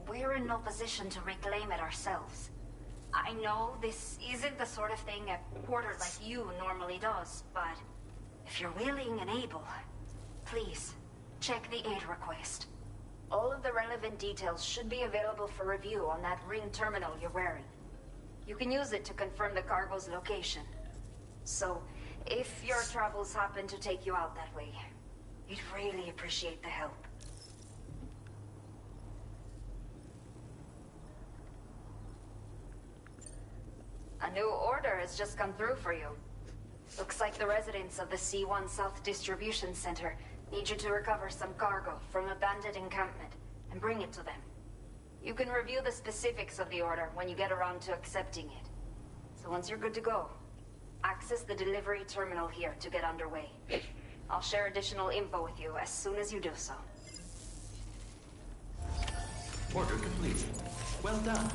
we're in no position to reclaim it ourselves. I know this isn't the sort of thing a porter like you normally does, but if you're willing and able, please, check the aid request. All of the relevant details should be available for review on that ring terminal you're wearing. You can use it to confirm the cargo's location. So, if your travels happen to take you out that way, we'd really appreciate the help. A new order has just come through for you. Looks like the residents of the C1 South Distribution Center need you to recover some cargo from a bandit encampment and bring it to them. You can review the specifics of the order when you get around to accepting it. So once you're good to go, access the delivery terminal here to get underway. I'll share additional info with you as soon as you do so. Order complete. Well done.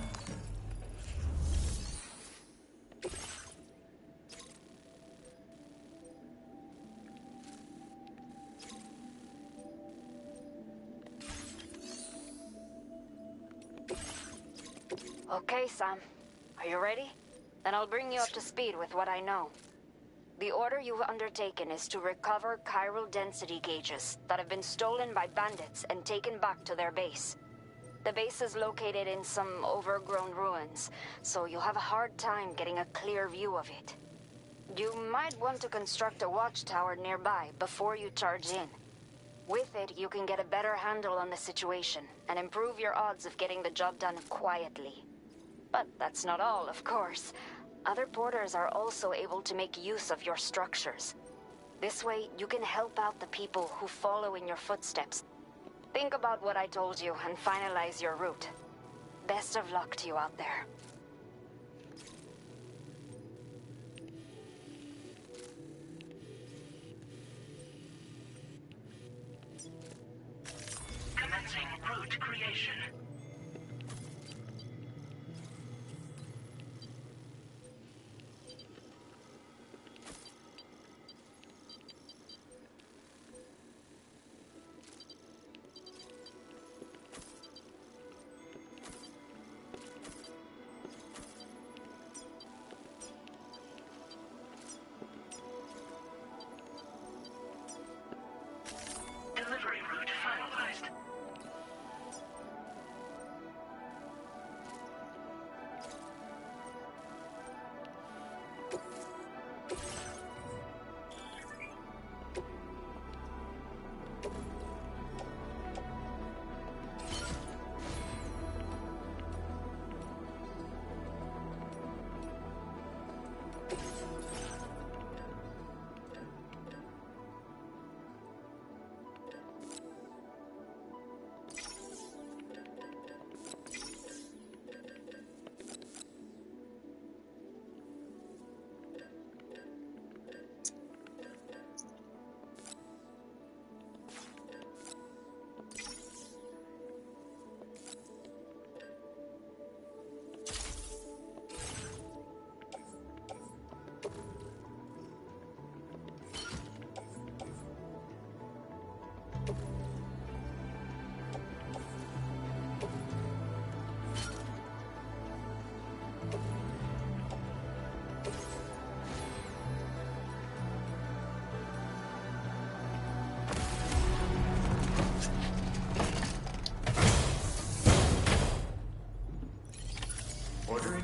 Okay, Sam. Are you ready? Then I'll bring you up to speed with what I know. The order you've undertaken is to recover chiral density gauges that have been stolen by bandits and taken back to their base. The base is located in some overgrown ruins, so you'll have a hard time getting a clear view of it. You might want to construct a watchtower nearby before you charge in. With it, you can get a better handle on the situation and improve your odds of getting the job done quietly. But that's not all, of course. Other porters are also able to make use of your structures. This way, you can help out the people who follow in your footsteps. Think about what I told you and finalize your route. Best of luck to you out there. Commencing route creation. Delivery route finalized.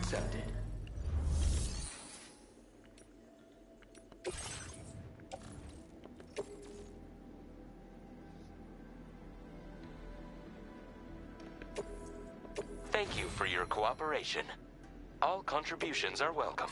accepted. Thank you for your cooperation. All contributions are welcome.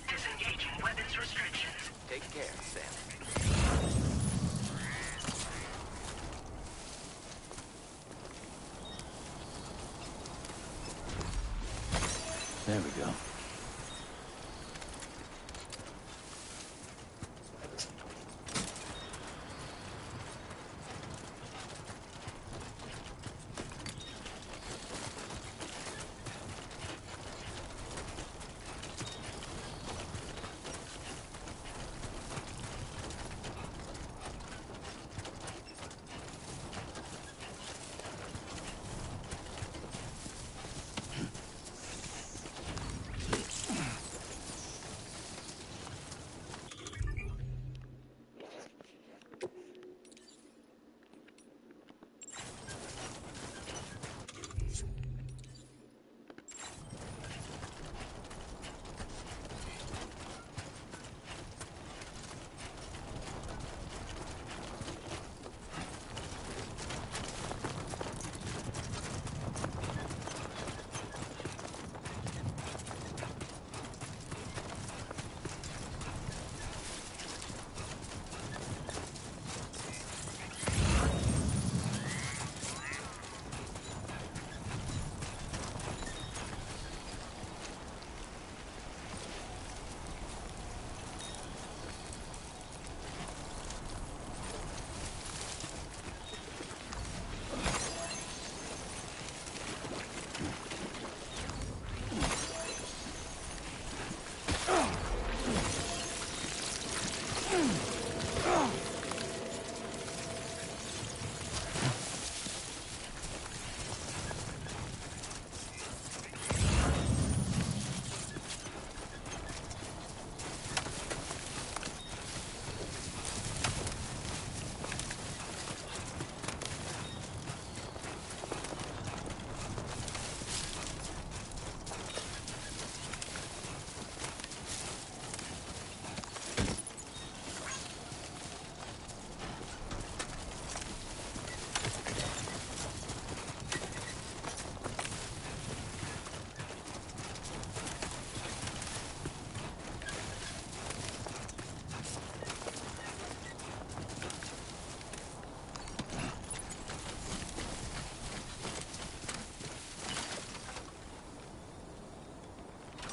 Disengaging weapons restrictions. Take care, Sam. There we go.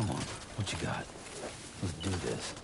Come on, what you got? Let's do this.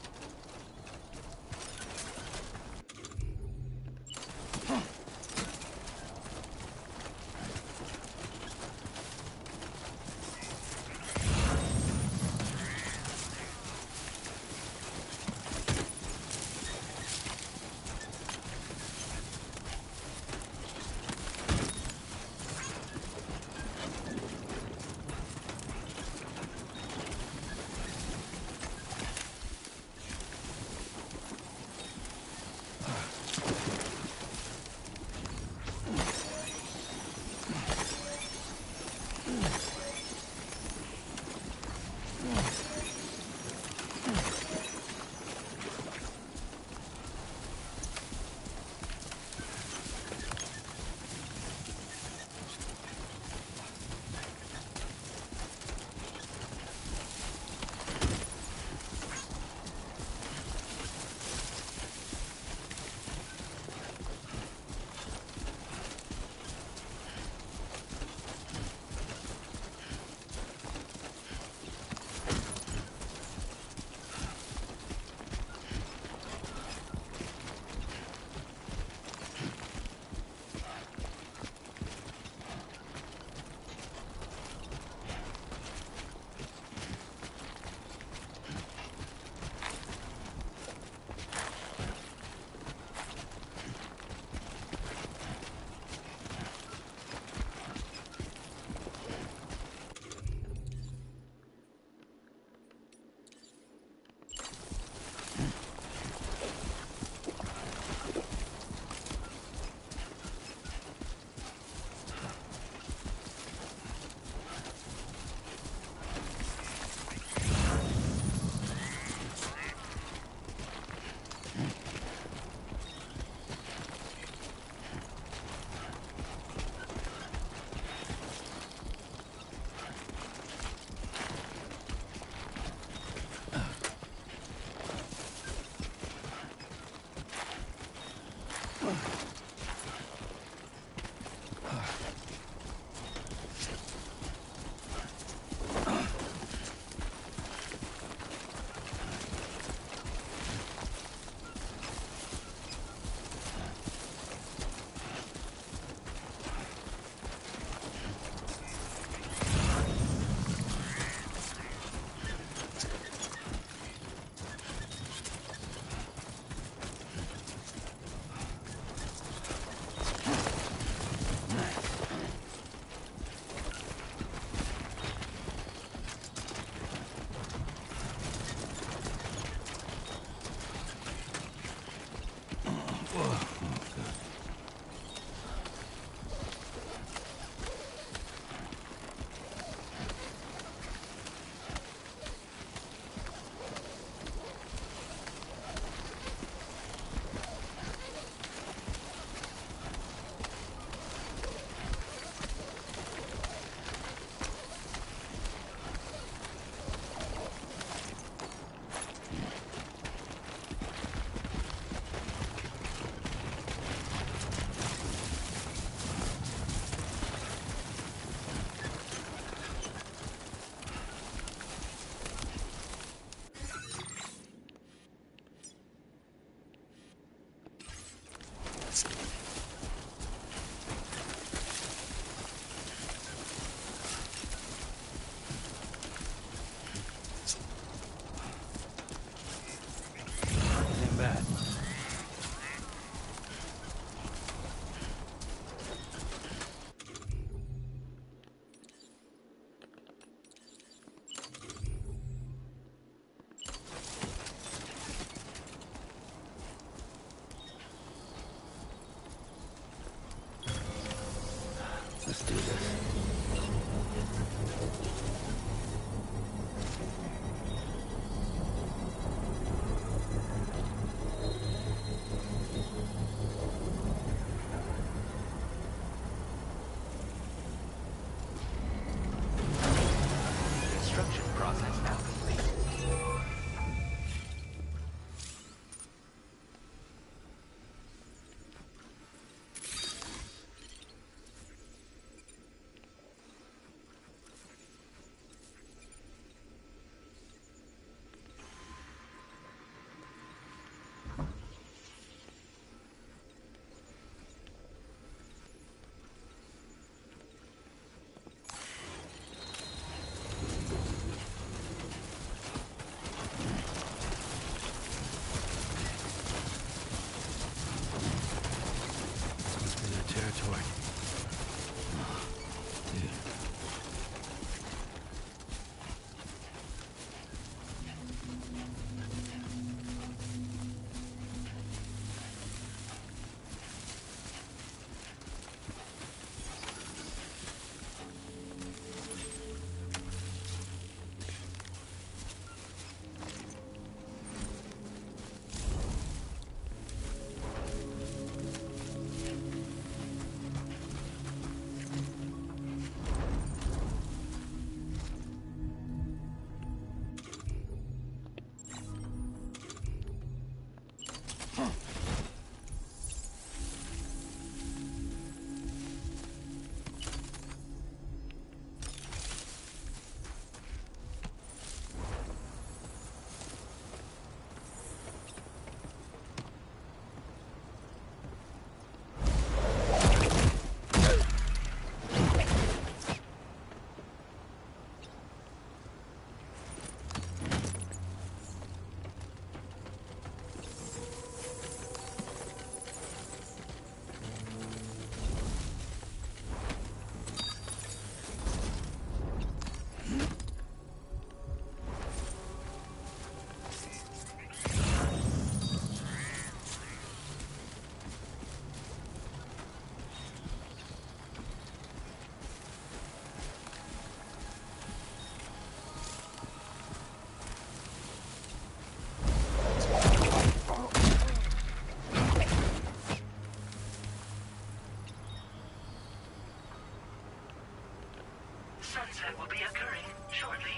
That will be occurring shortly.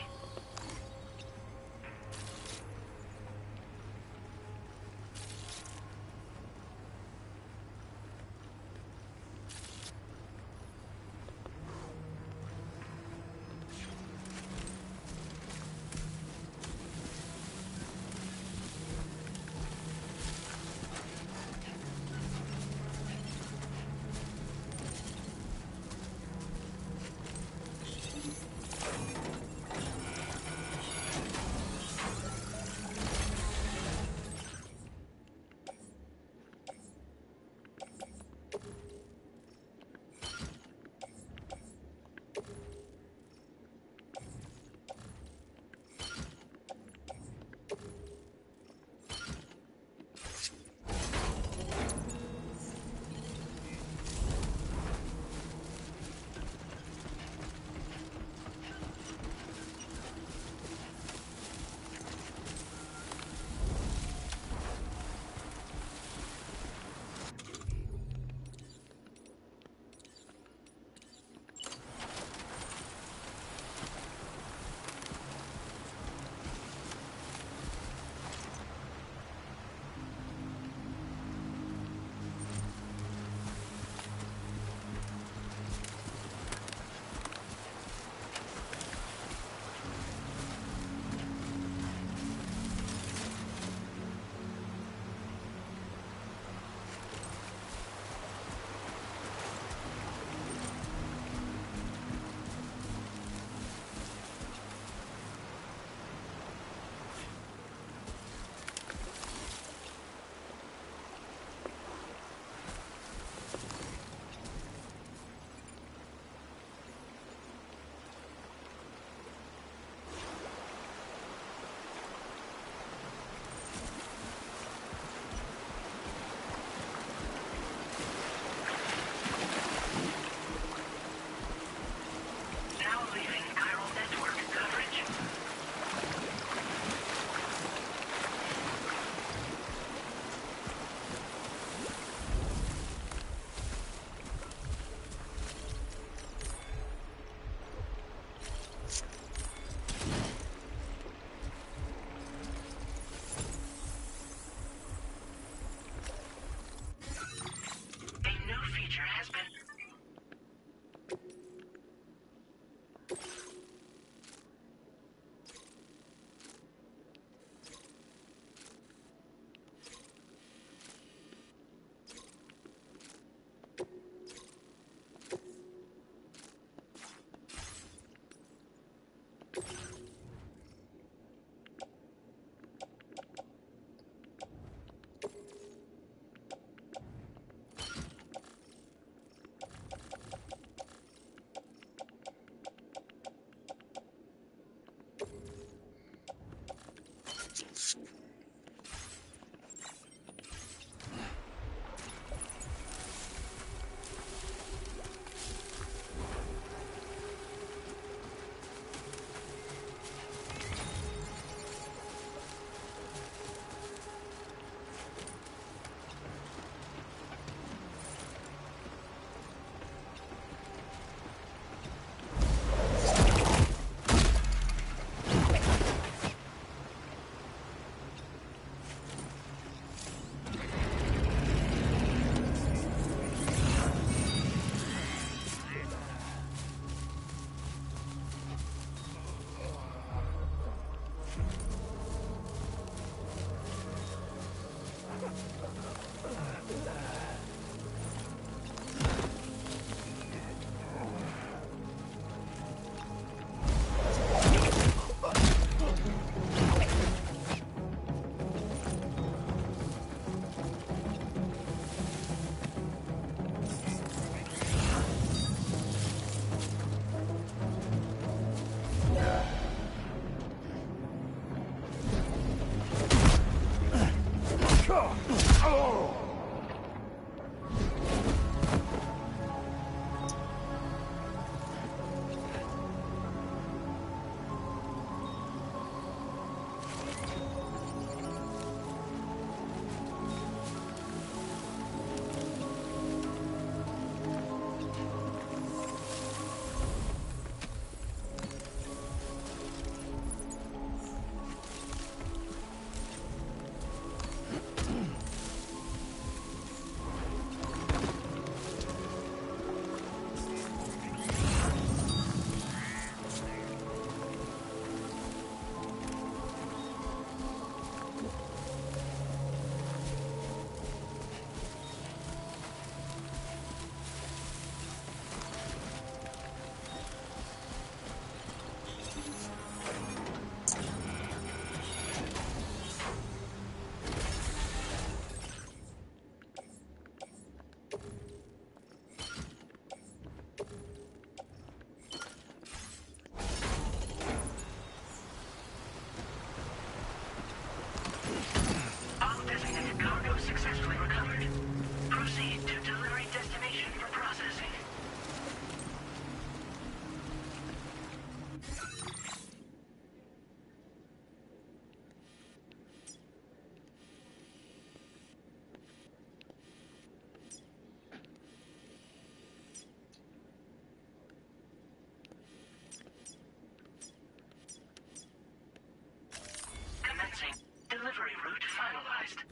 finalized.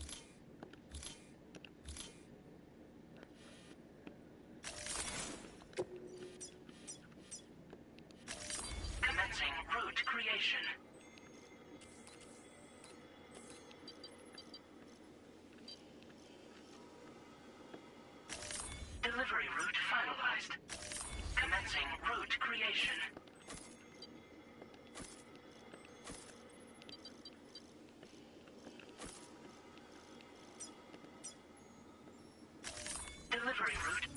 Commencing route creation. Delivery route finalized. Commencing route creation. Delivery route.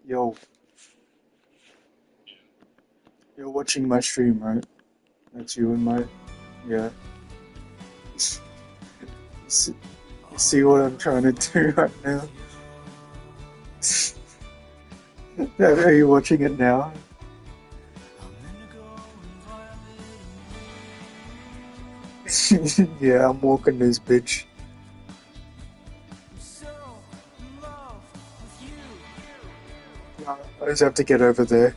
Yo, you're watching my stream, right? That's you and my... Yeah. You see what I'm trying to do right now? Are you watching it now? Yeah, I'm walking this bitch. I just have to get over there.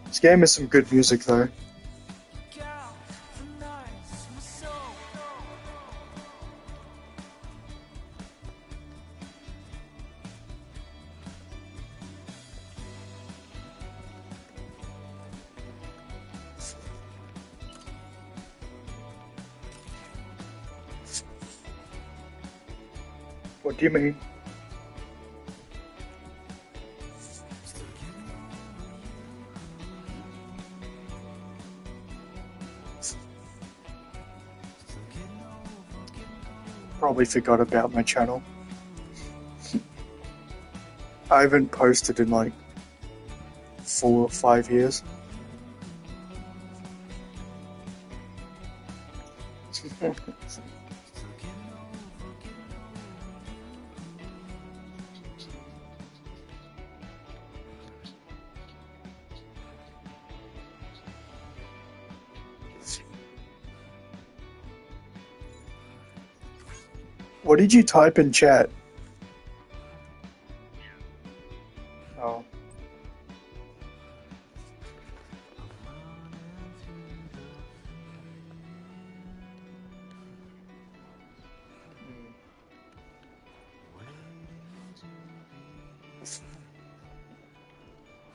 This game has some good music though. What do you mean? Probably forgot about my channel. I haven't posted in like 4 or 5 years. What did you type in chat? Oh.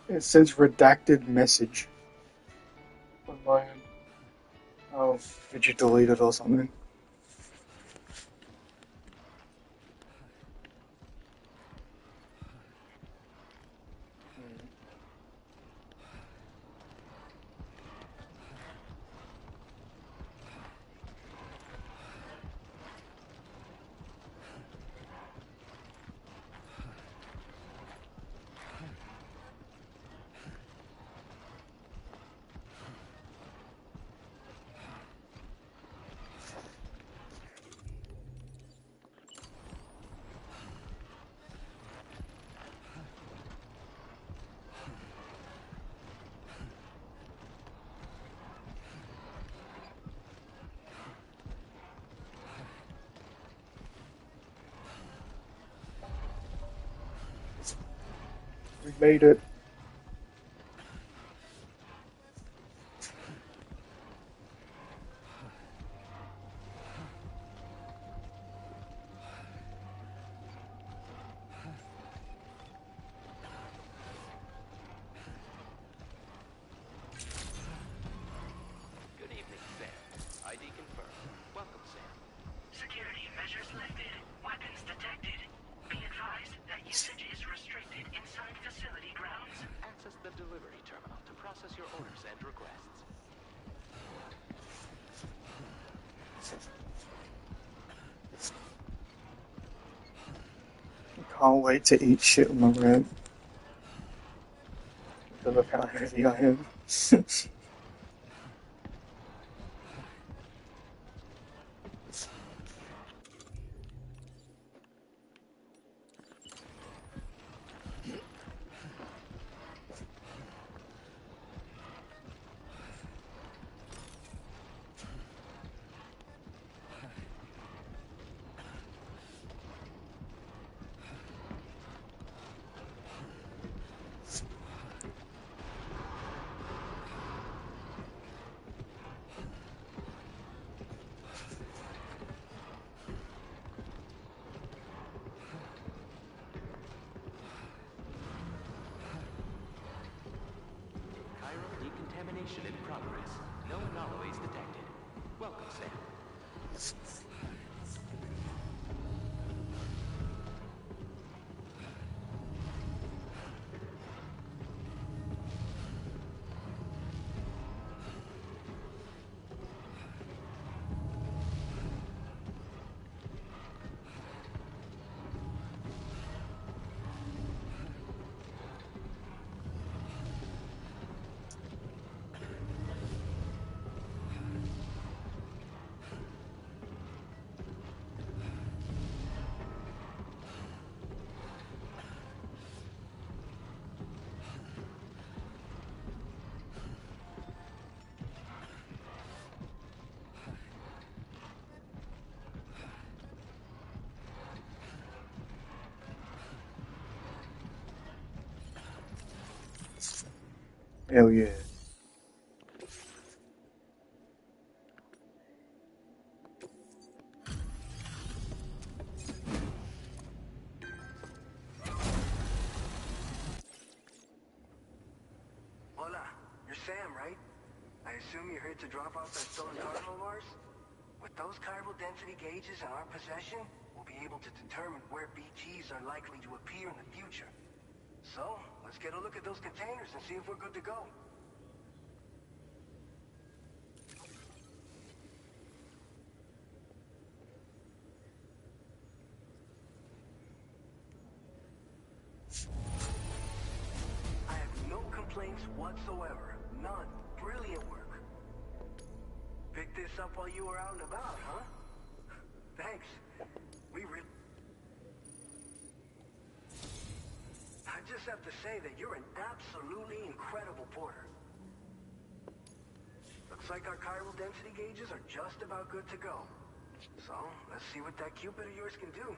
It says redacted message on my end. Oh, did you delete it or something? We made it. Good evening, Sam. ID confirmed. Welcome, Sam. Security measures lifted. Weapons detected. Be advised that usage is restricted inside facility grounds. Access the delivery terminal to process your orders and requests. Can't wait to eat shit on my rant. Look how heavy I am. Chiral decontamination in progress. No anomalies detected. Welcome, Sam. Hell yeah. Hola, you're Sam, right? I assume you're here to drop off that stolen cargo of ours? With those chiral density gauges in our possession, we'll be able to determine where BTs are likely to appear in the future. So, let's get a look at those containers and see if we're good to go. I have no complaints whatsoever. None. Brilliant work. Picked this up while you were out and about, huh? Thanks. I just have to say that you're an absolutely incredible porter. Looks like our chiral density gauges are just about good to go. So, let's see what that Cupid of yours can do.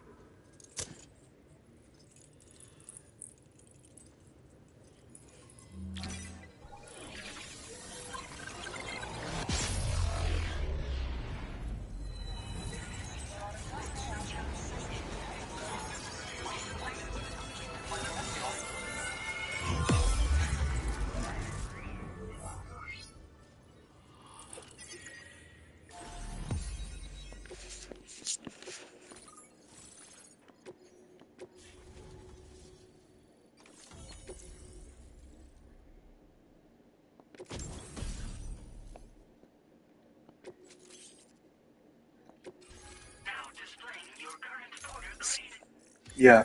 Yeah,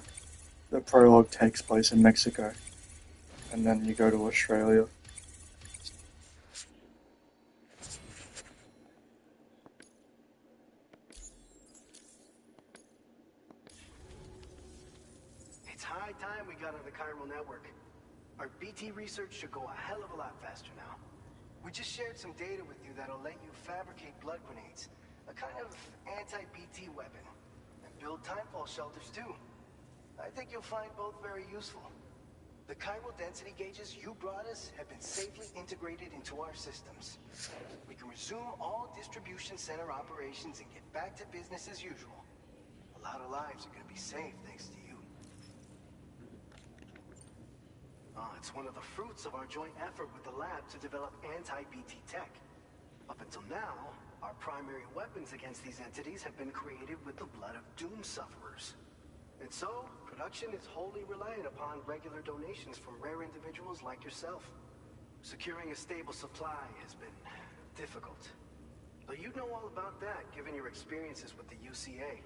the prologue takes place in Mexico, and then you go to Australia. It's high time we got on the chiral network. Our BT research should go a hell of a lot faster now. We just shared some data with you that'll let you fabricate blood grenades, a kind of anti-BT weapon, and build timefall shelters too. I think you'll find both very useful. The chiral density gauges you brought us have been safely integrated into our systems. We can resume all distribution center operations and get back to business as usual. A lot of lives are going to be saved thanks to you. It's one of the fruits of our joint effort with the lab to develop anti-BT tech. Up until now, our primary weapons against these entities have been created with the blood of doom sufferers. And so, production is wholly reliant upon regular donations from rare individuals like yourself. Securing a stable supply has been difficult. But you know all about that, given your experiences with the UCA.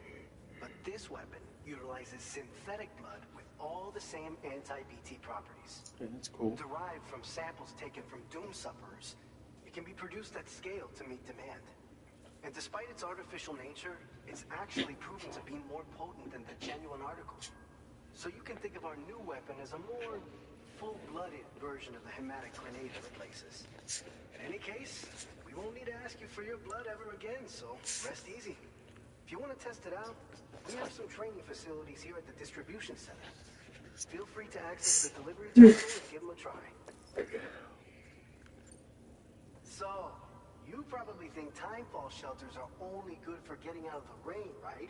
But this weapon utilizes synthetic blood with all the same anti-BT properties. Yeah, that's cool. Derived from samples taken from doom sufferers, it can be produced at scale to meet demand. And despite its artificial nature, it's actually proven to be more potent than the genuine article. So you can think of our new weapon as a more full-blooded version of the hematic grenade it replaces. In any case, we won't need to ask you for your blood ever again, so rest easy. If you want to test it out, we have some training facilities here at the distribution center. Feel free to access the delivery terminal and give them a try. So, you probably think timefall shelters are only good for getting out of the rain, right?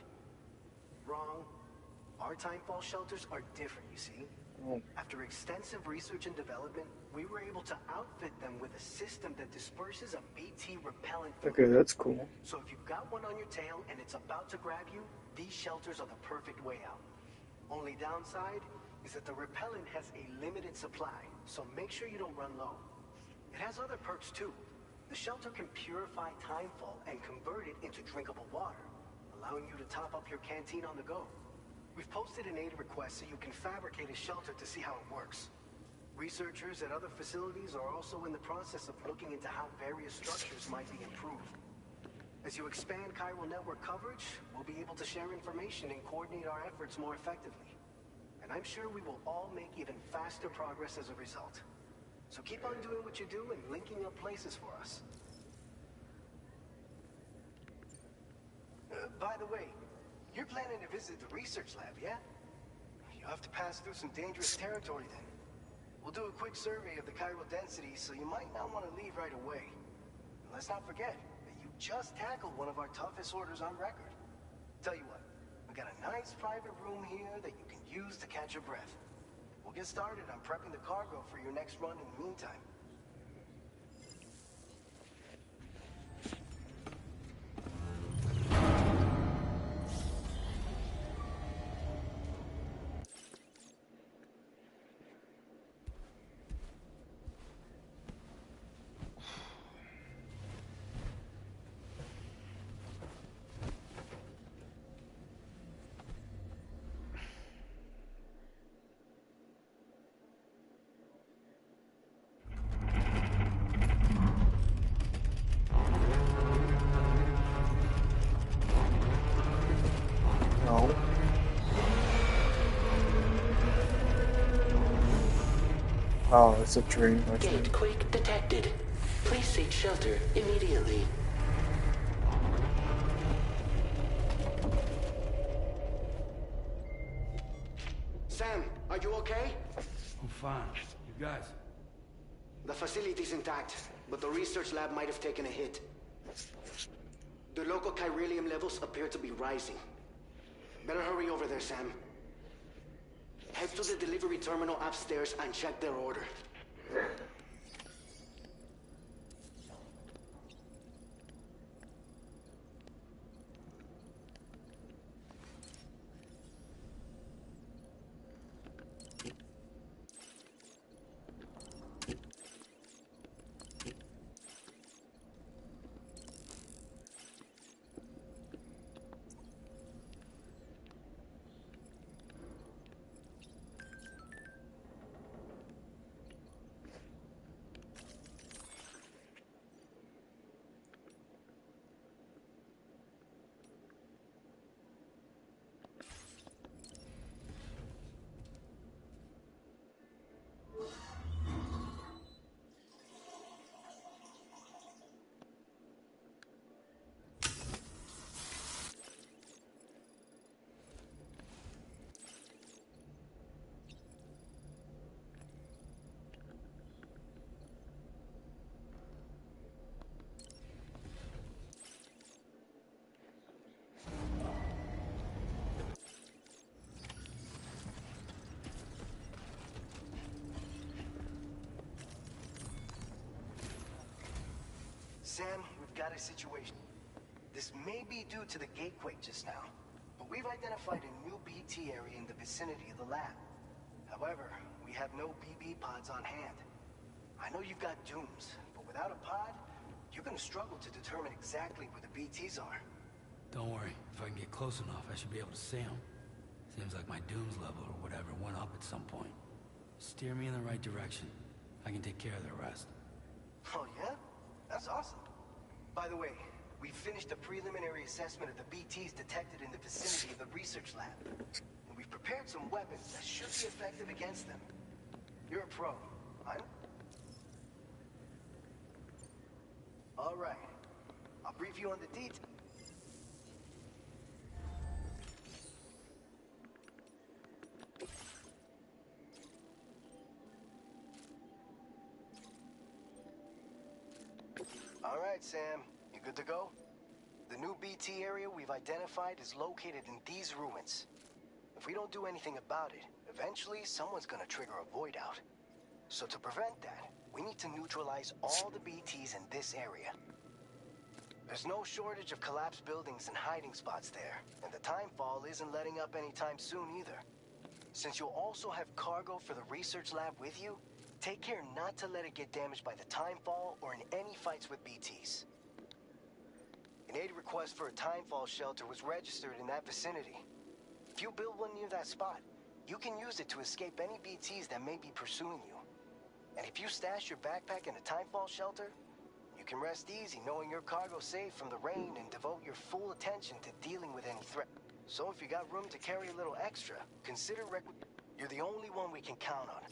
Wrong. Our timefall shelters are different, you see. After extensive research and development, we were able to outfit them with a system that disperses a BT repellent fluid. Okay, that's cool. So if you've got one on your tail and it's about to grab you, these shelters are the perfect way out. Only downside is that the repellent has a limited supply, so make sure you don't run low. It has other perks too. The shelter can purify timefall and convert it into drinkable water, allowing you to top up your canteen on the go. We've posted an aid request so you can fabricate a shelter to see how it works. Researchers at other facilities are also in the process of looking into how various structures might be improved. As you expand chiral network coverage, we'll be able to share information and coordinate our efforts more effectively. And I'm sure we will all make even faster progress as a result. So keep on doing what you do and linking up places for us. By the way, you're planning to visit the research lab, yeah? You'll have to pass through some dangerous territory then. We'll do a quick survey of the chiral density, so you might not want to leave right away. And let's not forget that you just tackled one of our toughest orders on record. Tell you what, we got a nice private room here that you can use to catch your breath. We'll get started on prepping the cargo for your next run in the meantime. No. Oh, it's a dream. Gate quake detected. Please seek shelter immediately. Sam, are you okay? I'm fine. You guys? The facility's intact, but the research lab might have taken a hit. The local chiralium levels appear to be rising. Better hurry over there, Sam. Head to the delivery terminal upstairs and check their order. Sam, we've got a situation. This may be due to the gatequake just now, but we've identified a new BT area in the vicinity of the lab. However, we have no BB pods on hand. I know you've got dooms, but without a pod, you're gonna struggle to determine exactly where the BTs are. Don't worry. If I can get close enough, I should be able to see them. Seems like my dooms level or whatever went up at some point. Steer me in the right direction. I can take care of the rest. Oh yeah? That's awesome. By the way, we finished a preliminary assessment of the BTs detected in the vicinity of the research lab. And we've prepared some weapons that should be effective against them. You're a pro, huh? All right. I'll brief you on the details. All right, Sam. You good to go? The new BT area we've identified is located in these ruins. If we don't do anything about it, eventually someone's gonna trigger a void out. So to prevent that, we need to neutralize all the BTs in this area. There's no shortage of collapsed buildings and hiding spots there, and the timefall isn't letting up anytime soon either. Since you'll also have cargo for the research lab with you, take care not to let it get damaged by the timefall or in any fights with BTs. An aid request for a timefall shelter was registered in that vicinity. If you build one near that spot, you can use it to escape any BTs that may be pursuing you. And if you stash your backpack in a timefall shelter, you can rest easy knowing your cargo's safe from the rain and devote your full attention to dealing with any threat. So if you got room to carry a little extra, consider you're the only one we can count on.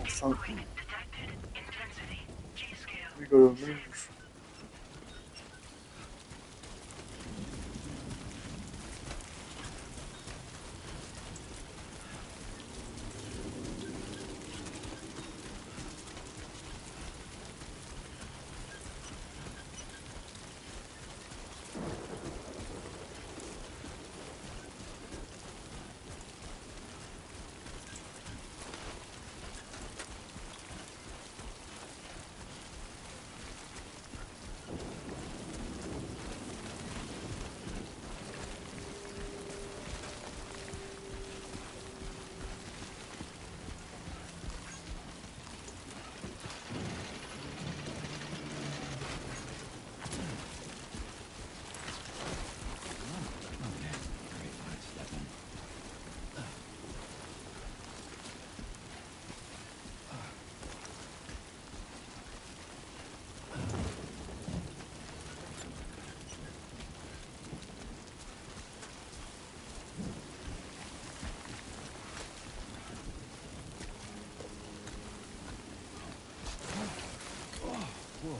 Oh, fuck. Detected. Intensity. G-scale. We gotta move. Whoa,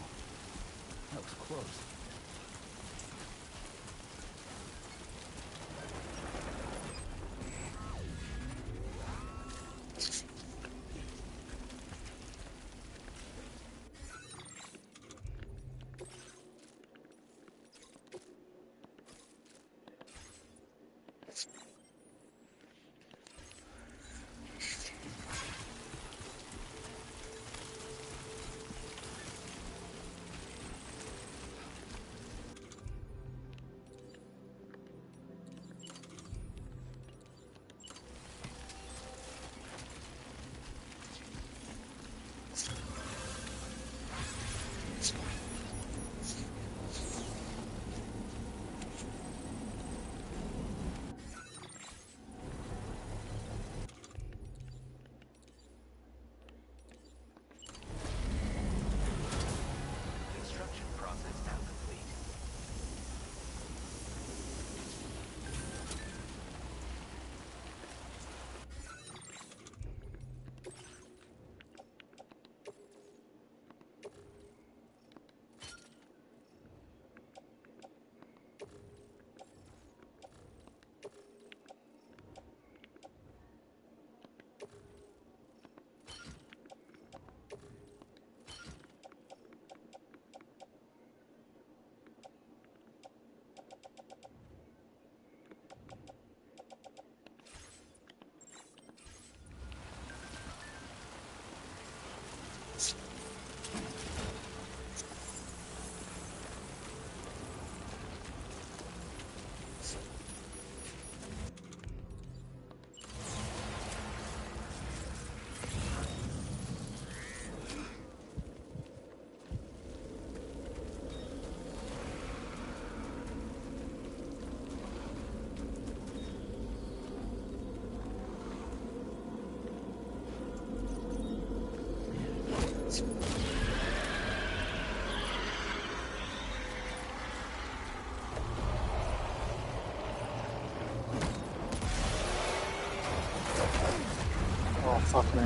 that was close. Construction process now complete. Oh, fuck me.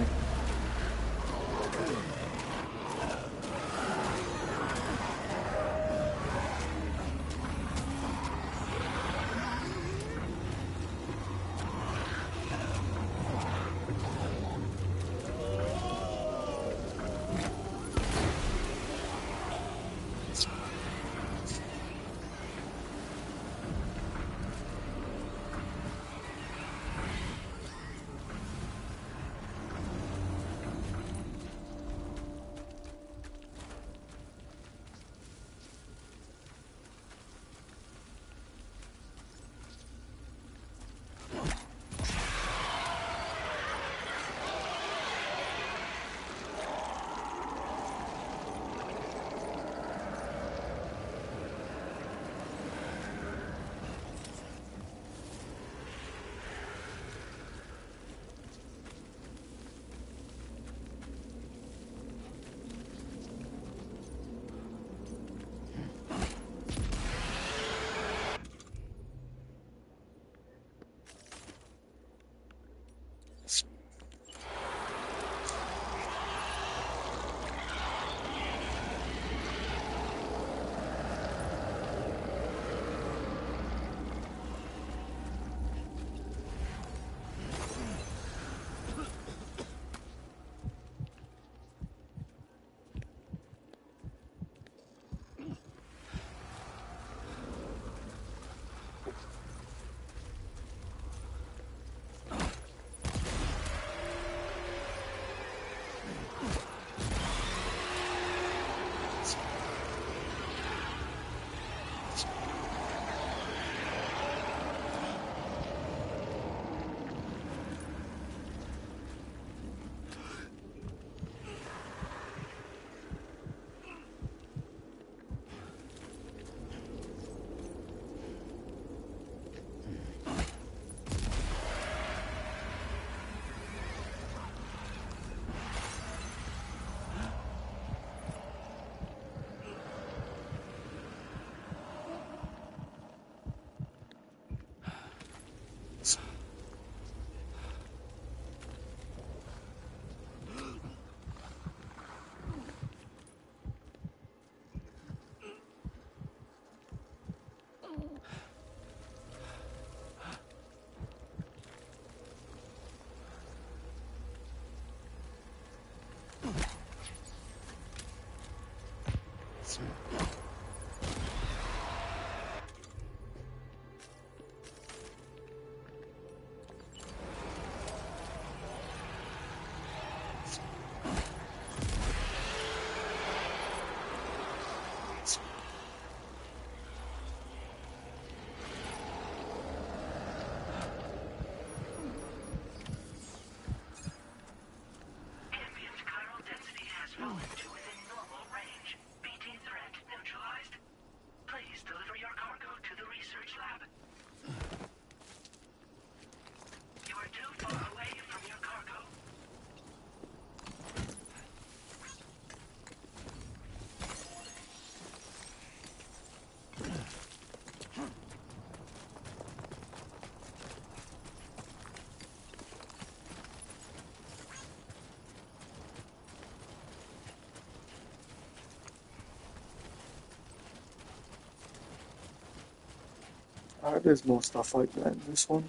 I hope there's more stuff like that in this one.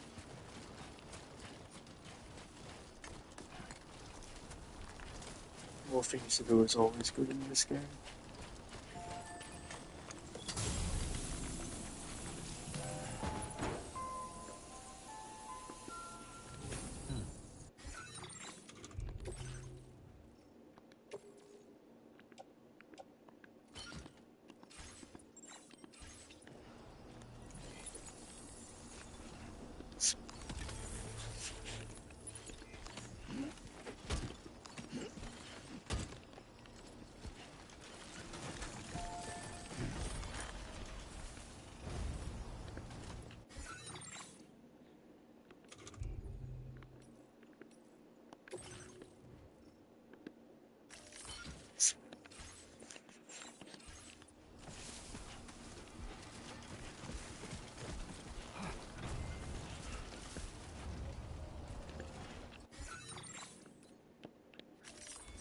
More things to do is always good in this game.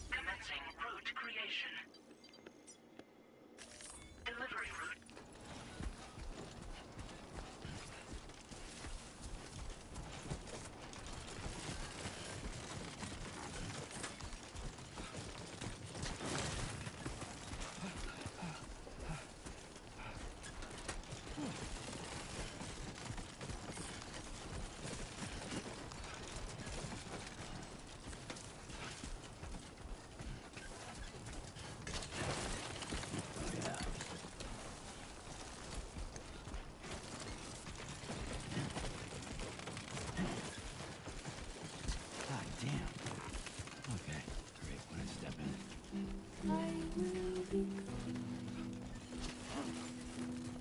Commencing route creation. Delivery route. God damn. Okay, great. When I step in.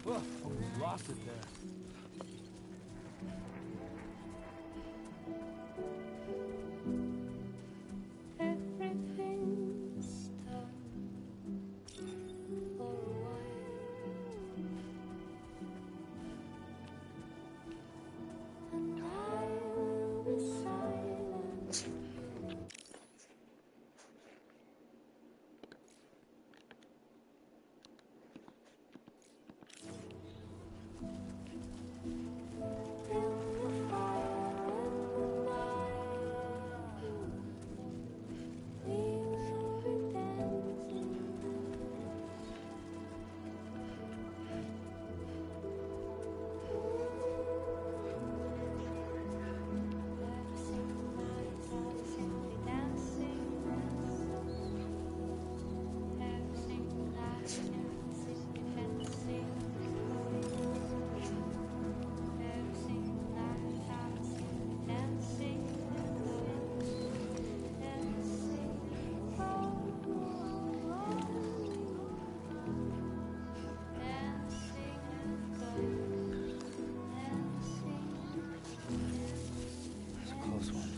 Whoa, almost lost it there. That's a close one.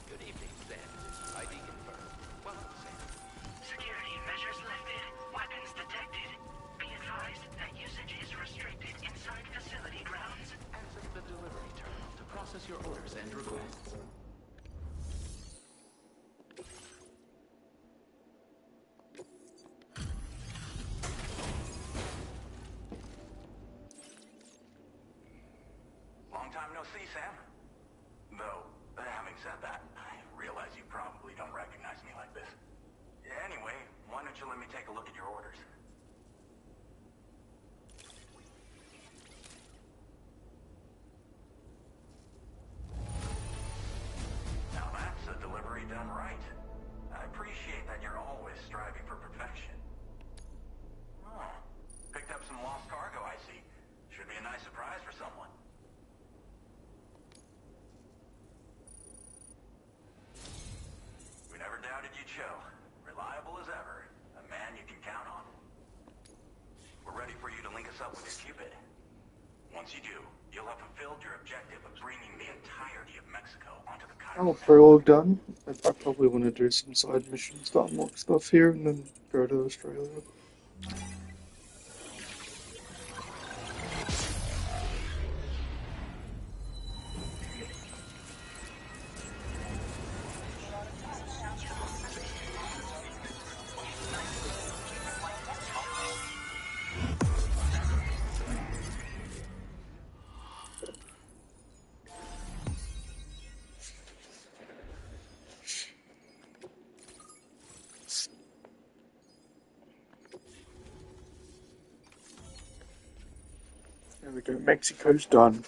Good evening, Sam. ID confirmed. Welcome, Sam. Security measures lifted. Weapons detected. Be advised that usage is restricted inside facility grounds. Access the delivery terminal to process your orders and requests. Long time no see, Sam. Though, having said that, I realize you probably don't recognize me like this. Anyway, why don't you let me take a look at your orders? Now that's a delivery done right. I appreciate that you're always striving for perfection. Oh, picked up some lost cargo, I see. Should be a nice surprise for someone. Cupid. Once you do, you'll have fulfilled your objective of bringing the entirety of Mexico onto the I'm Cairo prologue done. I probably want to do some side missions to unlock stuff here and then go to Australia. There we go, Mexico's done.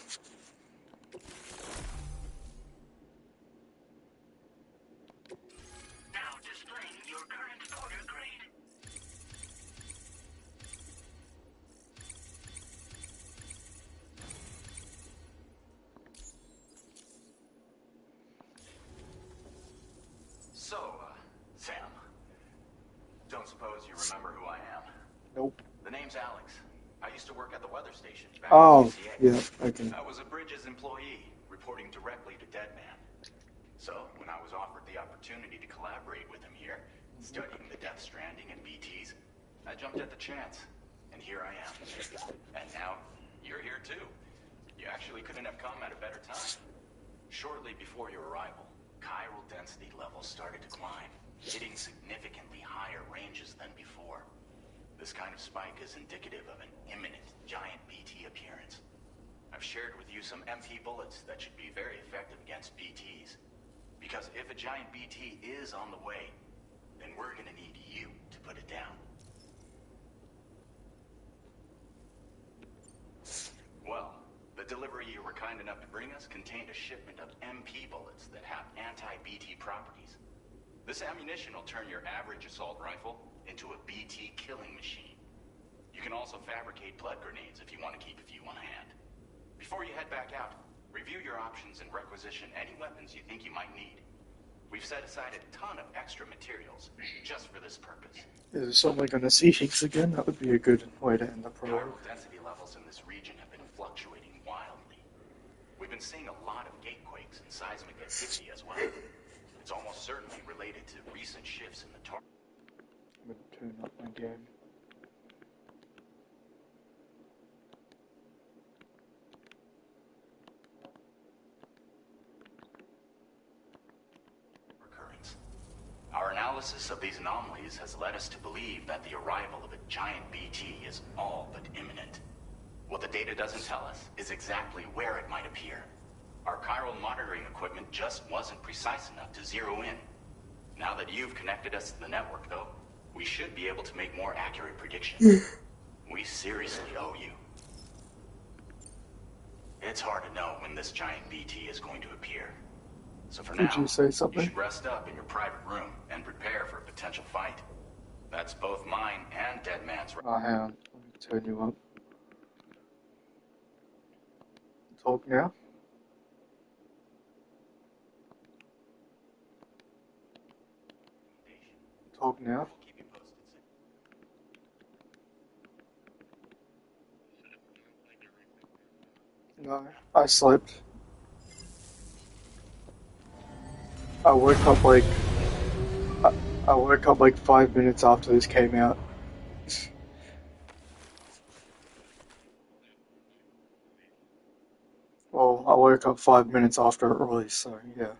Now displaying your current order grade. So, Sam, don't suppose you remember who I am? Nope. The name's Alex. I used to work at the weather station back Oh, at UCA. yeah, okay. I was a Bridges employee, reporting directly to Deadman. So, when I was offered the opportunity to collaborate with him here, studying the DeathStranding and BTs, I jumped at the chance, and here I am. And now, you're here too. You actually couldn't have come at a better time. Shortly before your arrival, chiral density levels started to climb, hitting significantly higher ranges than before. This kind of spike is indicative of an imminent giant BT appearance. I've shared with you some MP bullets that should be very effective against BTs. Because if a giant BT is on the way, then we're gonna need you to put it down. Well, the delivery you were kind enough to bring us contained a shipment of MP bullets that have anti-BT properties. This ammunition will turn your average assault rifle into a BT killing machine. You can also fabricate blood grenades if you want to keep a few on hand. Before you head back out, review your options and requisition any weapons you think you might need. We've set aside a ton of extra materials just for this purpose. Is someone going to see Higgs again? That would be a good way to end the prologue. Chiral density levels in this region have been fluctuating wildly. We've been seeing a lot of gatequakes and seismic activity as well. It's almost certainly related to recent shifts in the target. I'm going to turn up my game. Our analysis of these anomalies has led us to believe that the arrival of a giant BT is all but imminent. What the data doesn't tell us is exactly where it might appear. Our chiral monitoring equipment just wasn't precise enough to zero in. Now that you've connected us to the network, though, we should be able to make more accurate predictions. We seriously owe you. It's hard to know when this giant BT is going to appear. So for now, Did you say something? you should rest up in your private room and prepare for a potential fight. That's both mine and Deadman's right. Oh, hang on. Let me turn you up. Talk now. Talk now. No, I slept. I woke up like I woke up like 5 minutes after this came out. Well, I woke up 5 minutes after it released, so yeah.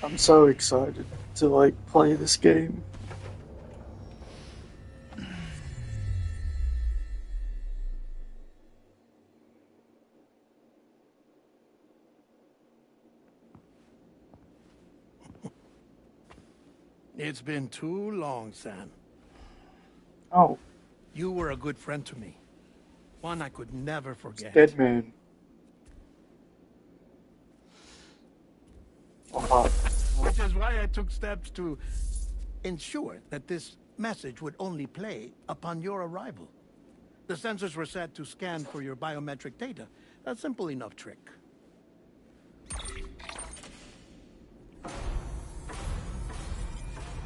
I'm so excited to like play this game. It's been too long, Sam. Oh, You were a good friend to me. One I could never forget. Deadman. Oh, part. Which is why I took steps to ensure that this message would only play upon your arrival. The sensors were set to scan for your biometric data. A simple enough trick.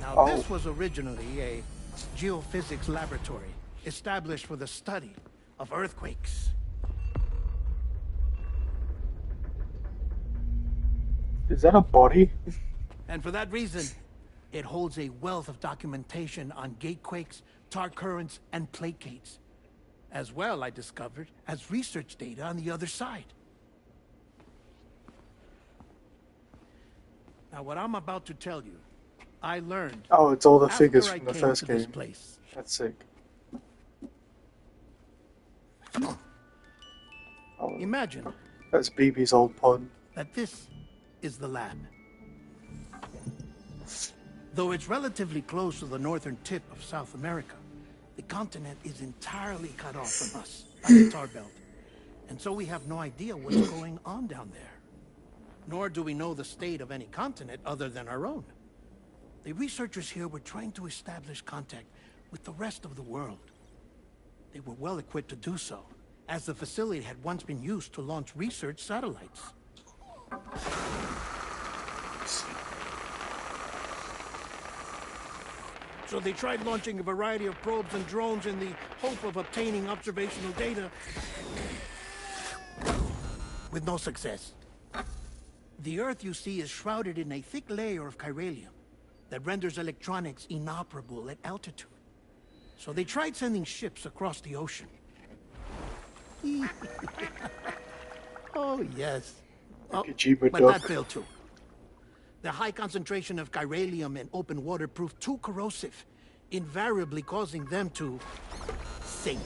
Now, this was originally a geophysics laboratory established for the study of earthquakes. Is that a body? And for that reason, it holds a wealth of documentation on gatequakes, tar currents, and placates. As well, I discovered, as research data on the other side. Now, what I'm about to tell you, I learned. Oh, it's all the after figures I from the came first to this game. place. That's sick. Oh, Imagine that's BB's old pod. that this is the lab. Though it's relatively close to the northern tip of South America, the continent is entirely cut off from us by the tar belt. And so we have no idea what's going on down there. Nor do we know the state of any continent other than our own. The researchers here were trying to establish contact with the rest of the world. They were well equipped to do so, as the facility had once been used to launch research satellites. So they tried launching a variety of probes and drones in the hope of obtaining observational data, with no success. The Earth, you see, is shrouded in a thick layer of chiralium that renders electronics inoperable at altitude. So they tried sending ships across the ocean. Oh, yes. Oh, but that failed too. The high concentration of chiralium in open water proved too corrosive, invariably causing them to sink.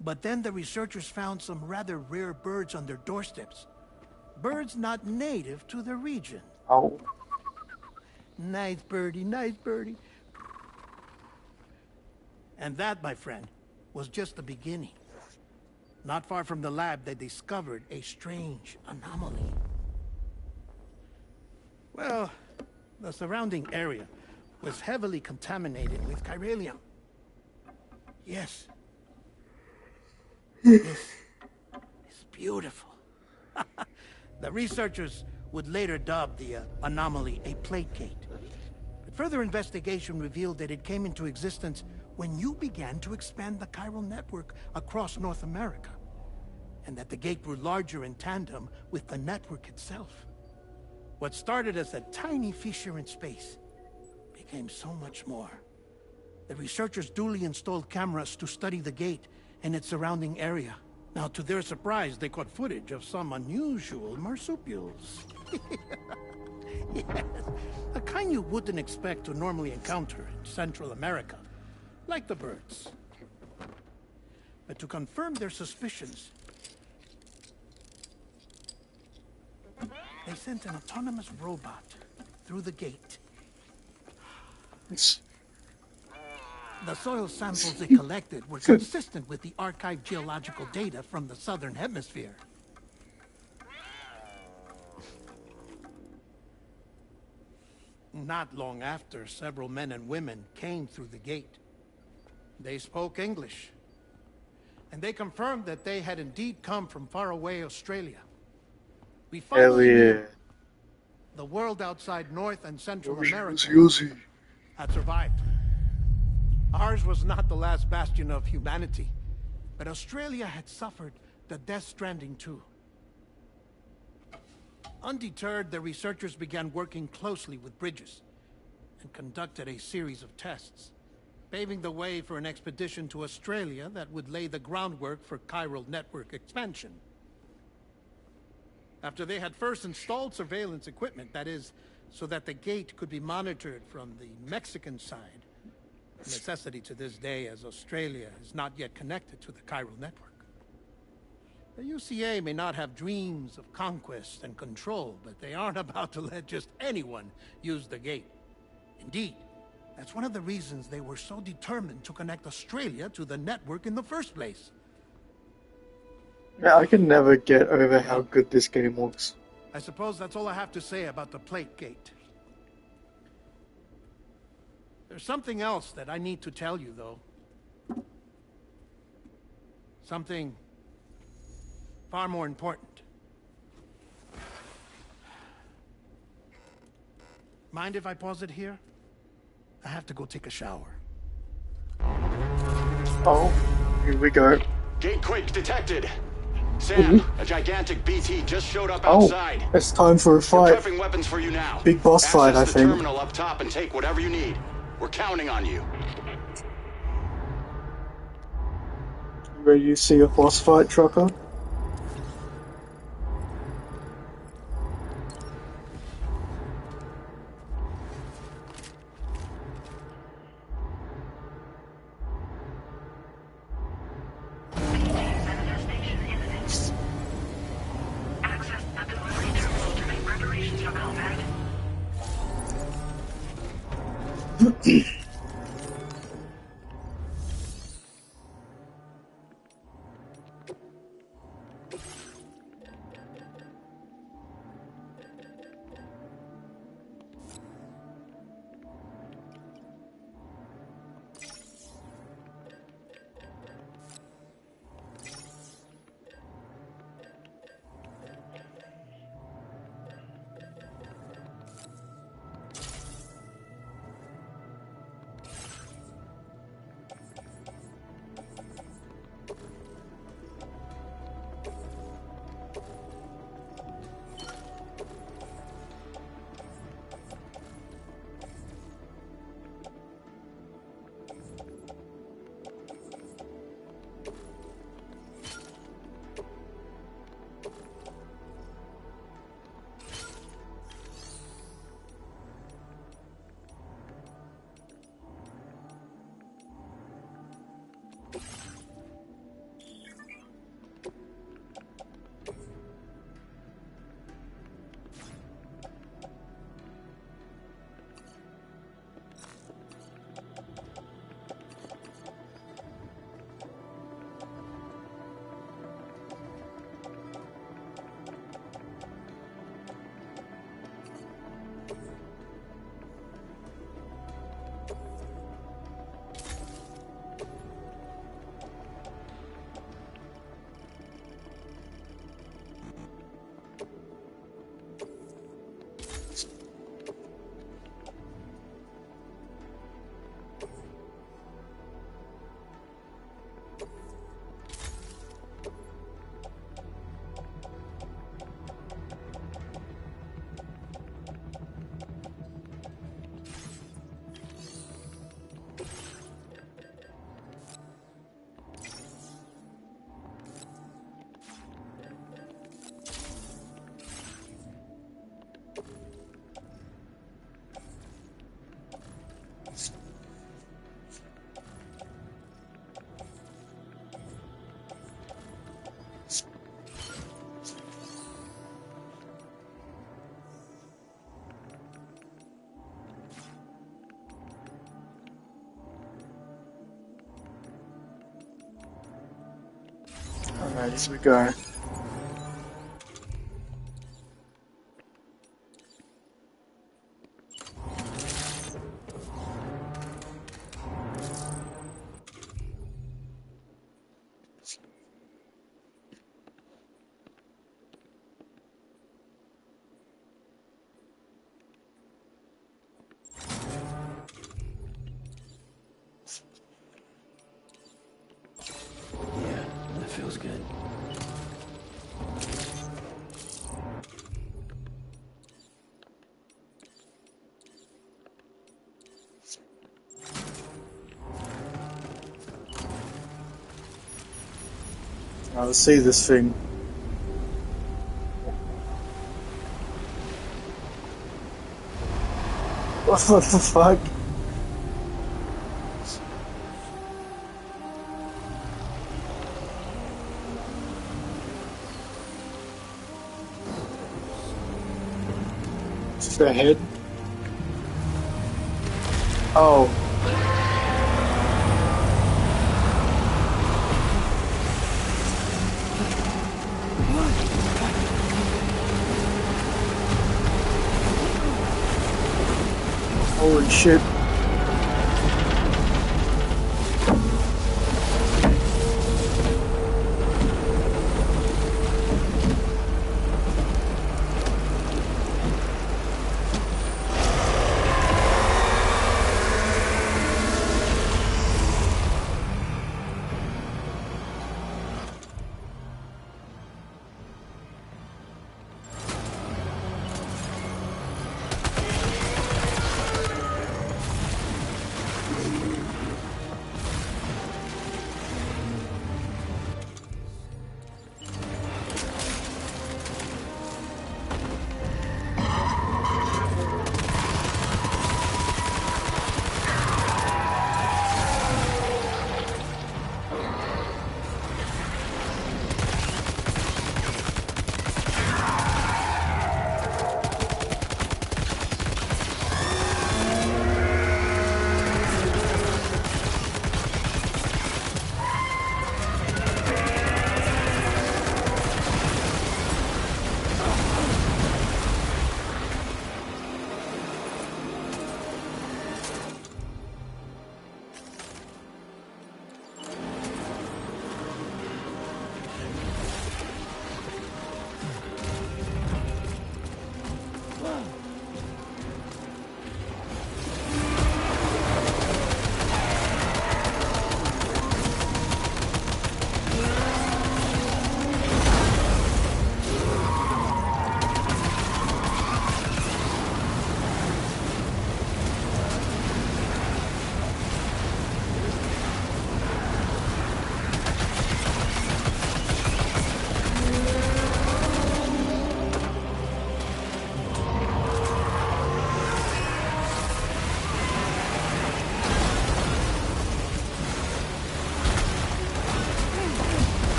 But then the researchers found some rather rare birds on their doorsteps. Birds not native to the region. Oh. Nice birdie, nice birdie. And that, my friend, was just the beginning. Not far from the lab, they discovered a strange anomaly. Well, the surrounding area was heavily contaminated with chiralium. Yes. This is beautiful. The researchers would later dub the anomaly a plate gate. But further investigation revealed that it came into existence when you began to expand the chiral network across North America, and that the gate grew larger in tandem with the network itself. What started as a tiny fissure in space became so much more. The researchers duly installed cameras to study the gate and its surrounding area. Now, to their surprise, they caught footage of some unusual marsupials. Yes, a kind you wouldn't expect to normally encounter in Central America, like the birds. But to confirm their suspicions, they sent an autonomous robot through the gate. The soil samples they collected were consistent with the archived geological data from the southern hemisphere. Not long after, several men and women came through the gate. They spoke English, and they confirmed that they had indeed come from faraway Australia. We finally knew the world outside North and Central America had survived. Ours was not the last bastion of humanity, but Australia had suffered the DeathStranding too. Undeterred, the researchers began working closely with Bridges and conducted a series of tests, paving the way for an expedition to Australia that would lay the groundwork for chiral network expansion. After they had first installed surveillance equipment, that is, so that the gate could be monitored from the Mexican side, a necessity to this day as Australia is not yet connected to the chiral network. The UCA may not have dreams of conquest and control, but they aren't about to let just anyone use the gate. Indeed, that's one of the reasons they were so determined to connect Australia to the network in the first place. Yeah, I can never get over how good this game looks. I suppose that's all I have to say about the plate gate. There's something else that I need to tell you, though. Something far more important. Mind if I pause it here? I have to go take a shower. Oh, here we go. Gate quake detected. Sam, a gigantic BT just showed up Oh, outside. it's time for a We're fight. prepping weapons for you now. Big boss fight, I Access the think. terminal up top and take whatever you need. We're counting on you. You ready to see a boss fight, trucker? Manifestation imminent. Access the delivery terminal to make preparations for combat. Alright, here we go. Yeah, that feels good. I'll see this thing. What the fuck? Just a head? Oh. Holy shit.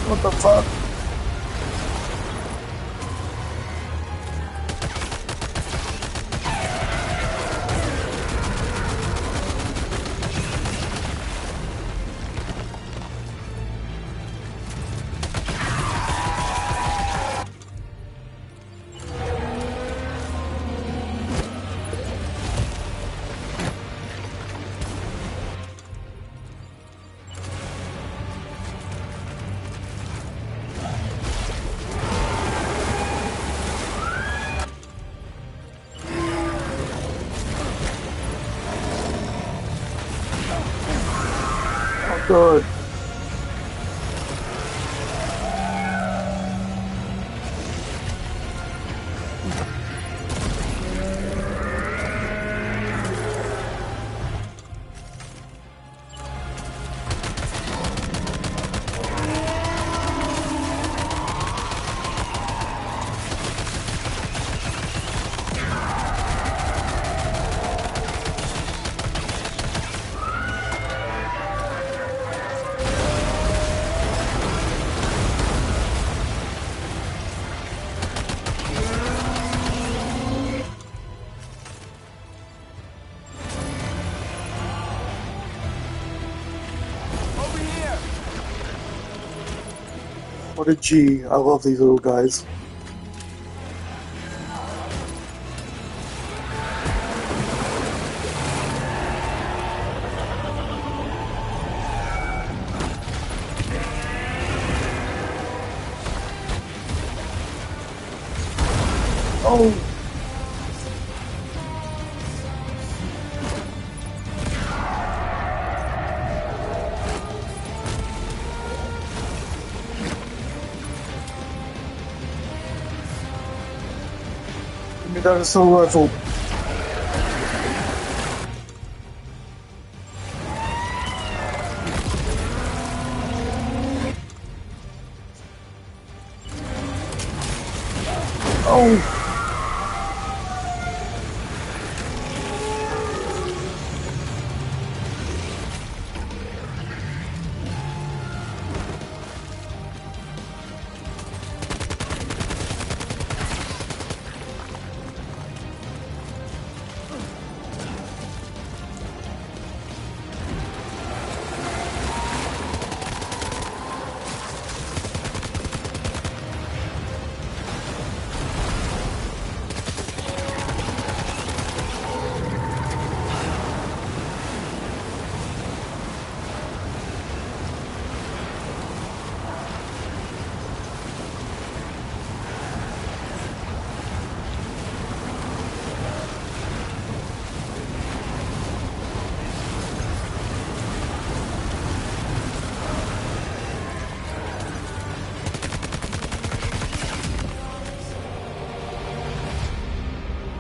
What the fuck? Good. What a G. I love these little guys. Oh! Give me that assault rifle. Oh!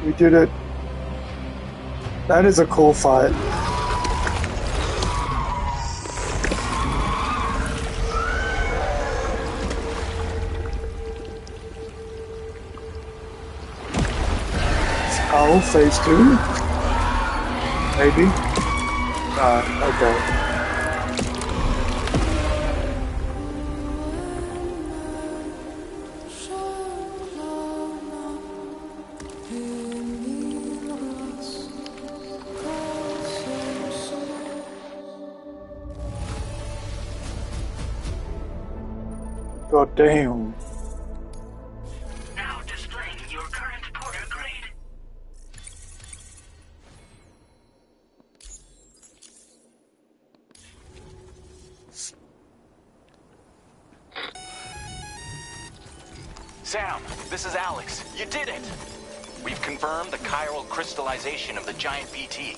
We did it. That is a cool fight. Oh, phase 2? Maybe? Okay. God damn. Now displaying your current porter grade. Sam, this is Alex. You did it! We've confirmed the chiral crystallization of the giant BT.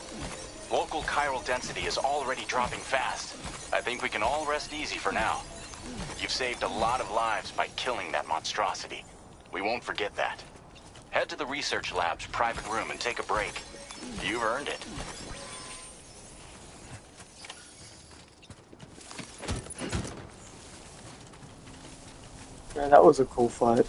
Local chiral density is already dropping fast. I think we can all rest easy for now. You've saved a lot of lives by killing that monstrosity. We won't forget that. Head to the research lab's private room and take a break. You've earned it. Man, that was a cool fight.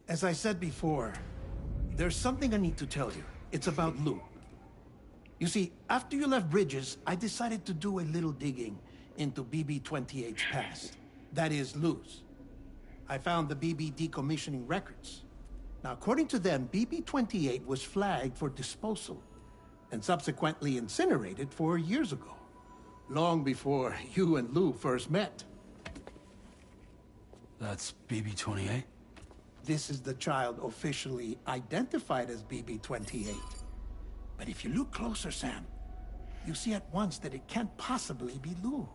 As I said before, there's something I need to tell you. It's about Lou. You see, after you left Bridges, I decided to do a little digging into BB-28's past. That is, Lou's. I found the BB decommissioning records. Now, according to them, BB-28 was flagged for disposal and subsequently incinerated 4 years ago, long before you and Lou first met. That's BB-28? This is the child officially identified as BB-28. But if you look closer, Sam, you see at once that it can't possibly be Lou.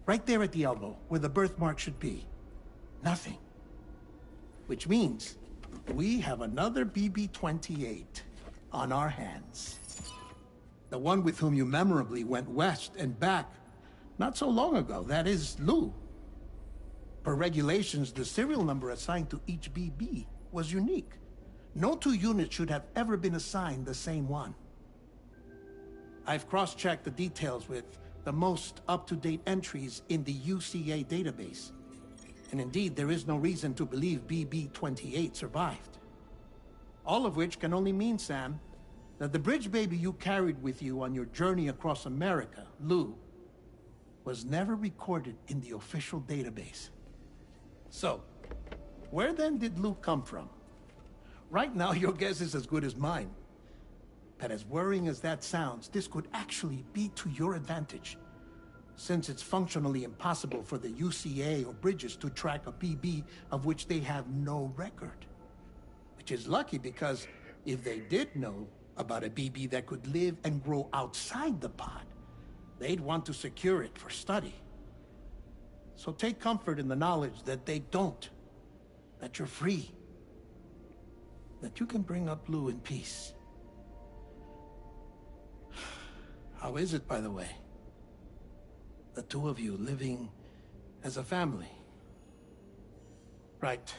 Right there at the elbow, where the birthmark should be. Nothing. Which means we have another BB-28 on our hands. The one with whom you memorably went west and back not so long ago. That is Lou. Per regulations, the serial number assigned to each BB was unique. No two units should have ever been assigned the same one. I've cross-checked the details with the most up-to-date entries in the UCA database. And indeed, there is no reason to believe BB-28 survived. All of which can only mean, Sam, that the bridge baby you carried with you on your journey across America, Lou, was never recorded in the official database. So, where then did Lou come from? Right now, your guess is as good as mine. But as worrying as that sounds, this could actually be to your advantage, since it's functionally impossible for the UCA or Bridges to track a BB of which they have no record. Which is lucky, because if they did know about a BB that could live and grow outside the pod, they'd want to secure it for study. So take comfort in the knowledge that they don't, that you're free, that you can bring up Lou in peace. How is it, by the way? The two of you living as a family. Right.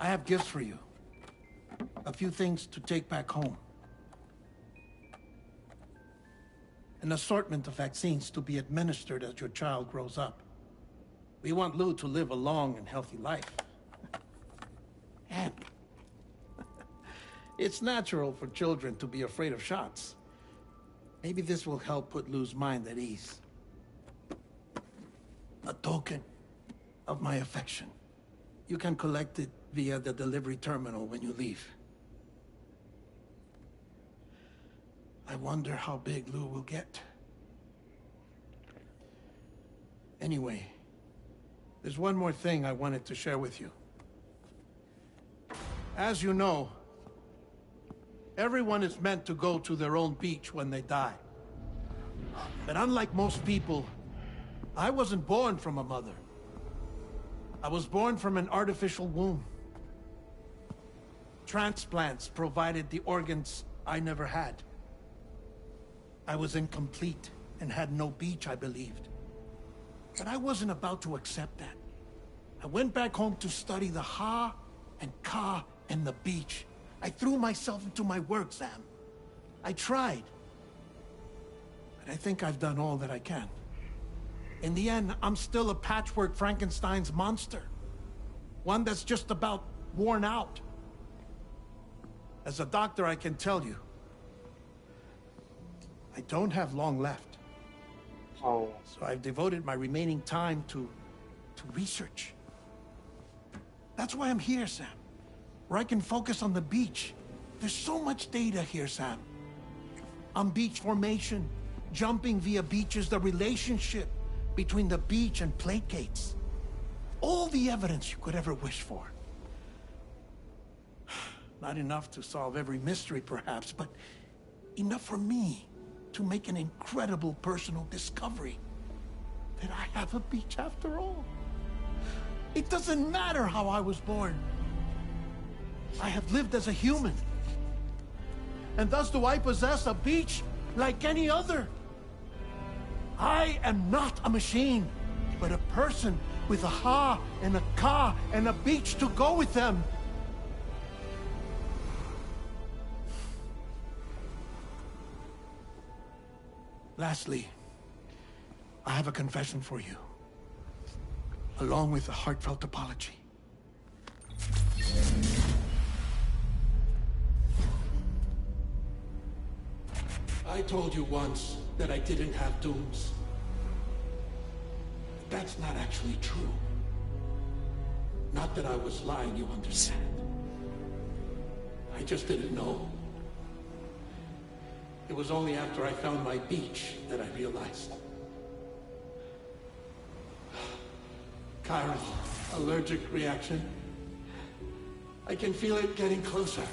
I have gifts for you. A few things to take back home. An assortment of vaccines to be administered as your child grows up. We want Lou to live a long and healthy life. And it's natural for children to be afraid of shots. Maybe this will help put Lou's mind at ease. A token of my affection. You can collect it via the delivery terminal when you leave. I wonder how big Lou will get. Anyway, there's one more thing I wanted to share with you. As you know, everyone is meant to go to their own beach when they die. But unlike most people, I wasn't born from a mother. I was born from an artificial womb. Transplants provided the organs I never had. I was incomplete and had no beach, I believed. But I wasn't about to accept that. I went back home to study the Ha and Ka and the beach. I threw myself into my work, Sam. I tried. But I think I've done all that I can. In the end, I'm still a patchwork Frankenstein's monster. One that's just about worn out. As a doctor, I can tell you, I don't have long left. Oh. So I've devoted my remaining time to research. That's why I'm here, Sam. Where I can focus on the beach. There's so much data here, Sam. On beach formation, jumping via beaches, the relationship between the beach and plate gates. All the evidence you could ever wish for. Not enough to solve every mystery, perhaps, but enough for me to make an incredible personal discovery. That I have a beach after all. It doesn't matter how I was born. I have lived as a human. And thus do I possess a beach like any other. I am not a machine, but a person with a Ha and a Ka and a beach to go with them. Lastly, I have a confession for you, along with a heartfelt apology. I told you once that I didn't have dooms. That's not actually true. Not that I was lying, you understand. I just didn't know. It was only after I found my beach that I realized. Kyra's allergic reaction. I can feel it getting closer.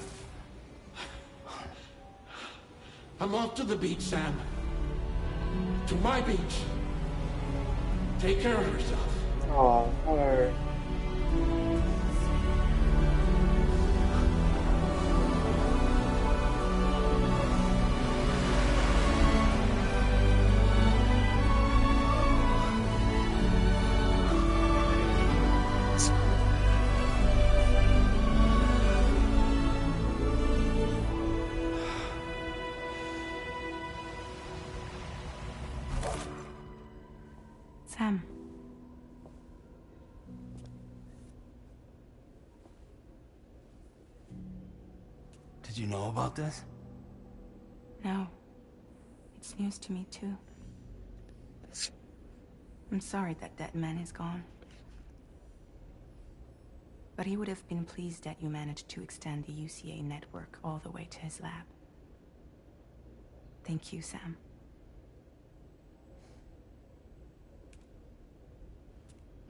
I'm off to the beach, Sam. To my beach. Take care of yourself. Oh, no. Sam. Did you know about this? No. It's news to me, too. I'm sorry that that man is gone. But he would have been pleased that you managed to extend the UCA network all the way to his lab. Thank you, Sam.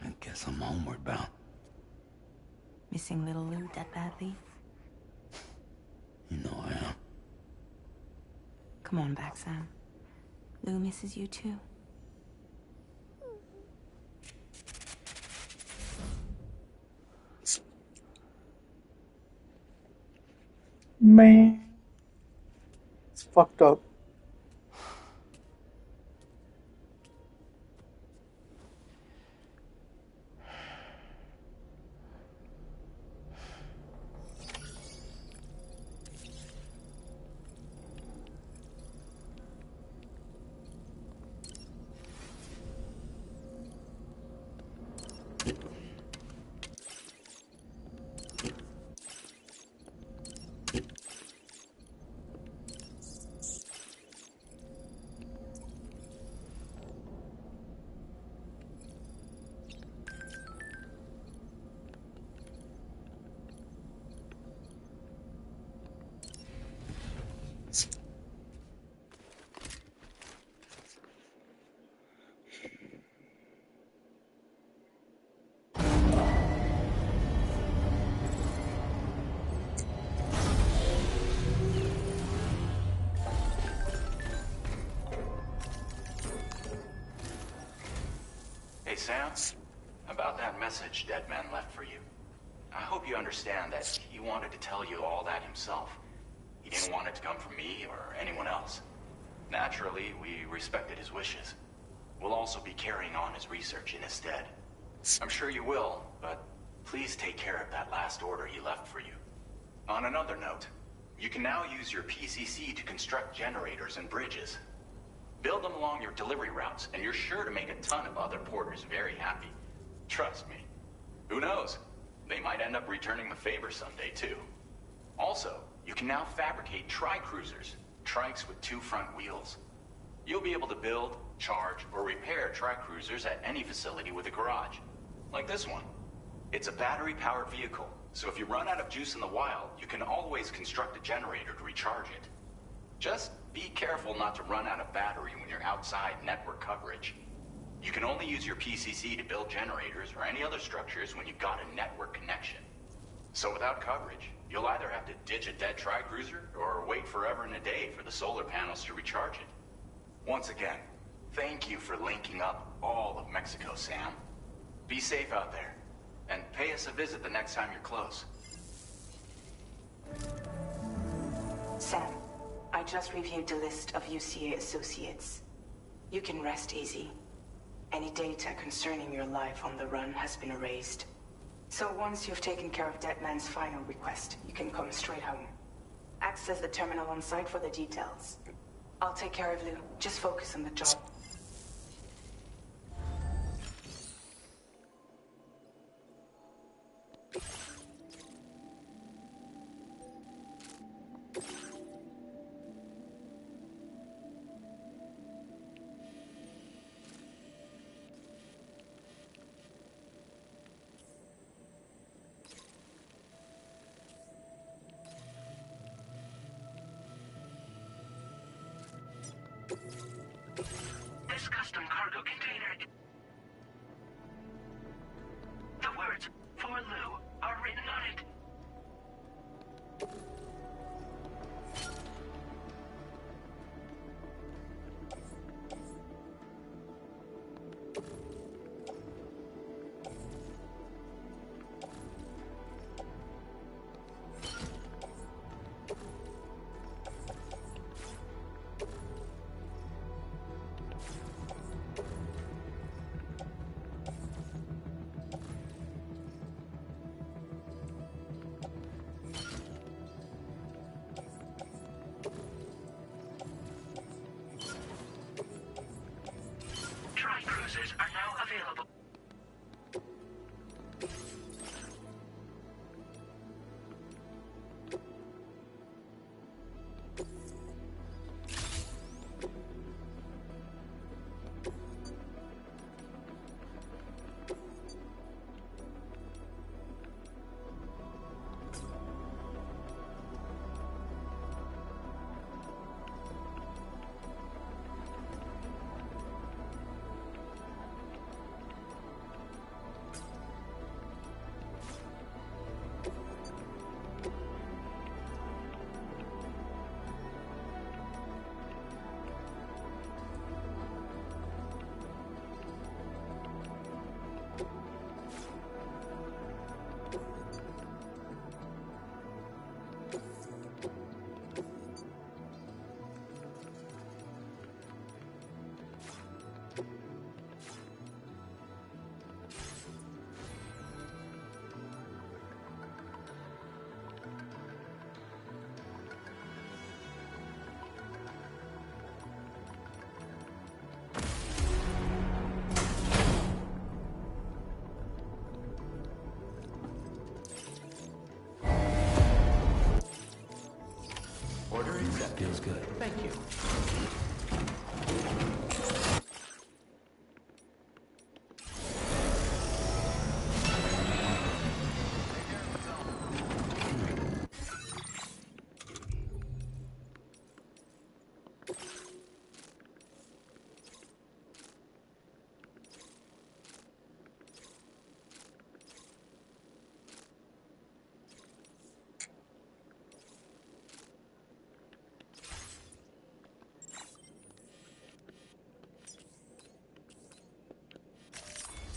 I guess I'm homeward bound. Missing little Lou that badly? You know I am. Come on back, Sam. Lou misses you too. Man. It's fucked up. Hey, Sam. About that message Deadman left for you. I hope you understand that he wanted to tell you all that himself. He didn't want it to come from me or anyone else. Naturally, we respected his wishes. We'll also be carrying on his research in his stead. I'm sure you will, but please take care of that last order he left for you. On another note, you can now use your PCC to construct generators and bridges. Build them along your delivery routes, and you're sure to make a ton of other porters very happy. Trust me. Who knows? They might end up returning the favor someday, too. Also, you can now fabricate tri-cruisers, trikes with 2 front wheels. You'll be able to build, charge, or repair tri-cruisers at any facility with a garage. Like this one. It's a battery-powered vehicle, so if you run out of juice in the wild, you can always construct a generator to recharge it. Just be careful not to run out of battery when you're outside network coverage. You can only use your PCC to build generators or any other structures when you've got a network connection. So without coverage, you'll either have to ditch a dead tri-cruiser or wait forever and a day for the solar panels to recharge it. Once again, thank you for linking up all of Mexico, Sam. Be safe out there, and pay us a visit the next time you're close. Sam, I just reviewed the list of UCA associates. You can rest easy. Any data concerning your life on the run has been erased. So once you've taken care of Deadman's final request, you can come straight home. Access the terminal on site for the details. I'll take care of Lou. Just focus on the job. custom cargo container. The words "for Lou" are written on it. Tri-cruisers are now available. Order accepted. Feels good. Thank you.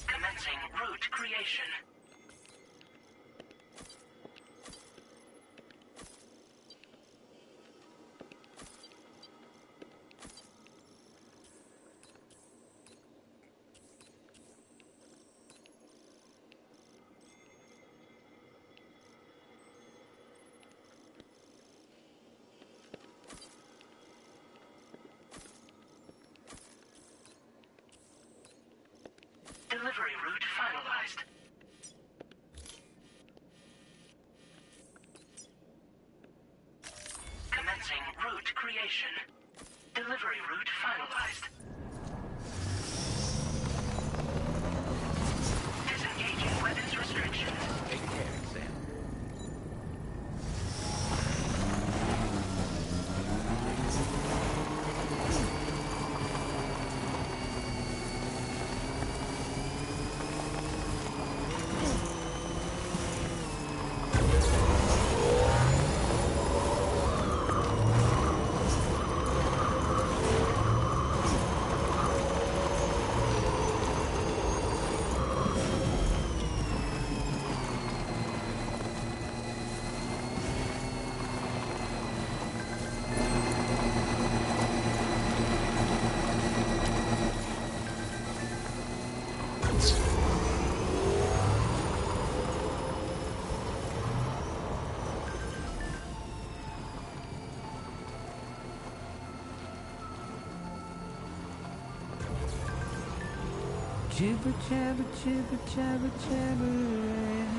Commencing route creation. Delivery route finalized. Commencing route creation. Delivery route finalized. Disengaging weapons restrictions. Take care, Sam. Jibber jabber jibber jabber jabbering.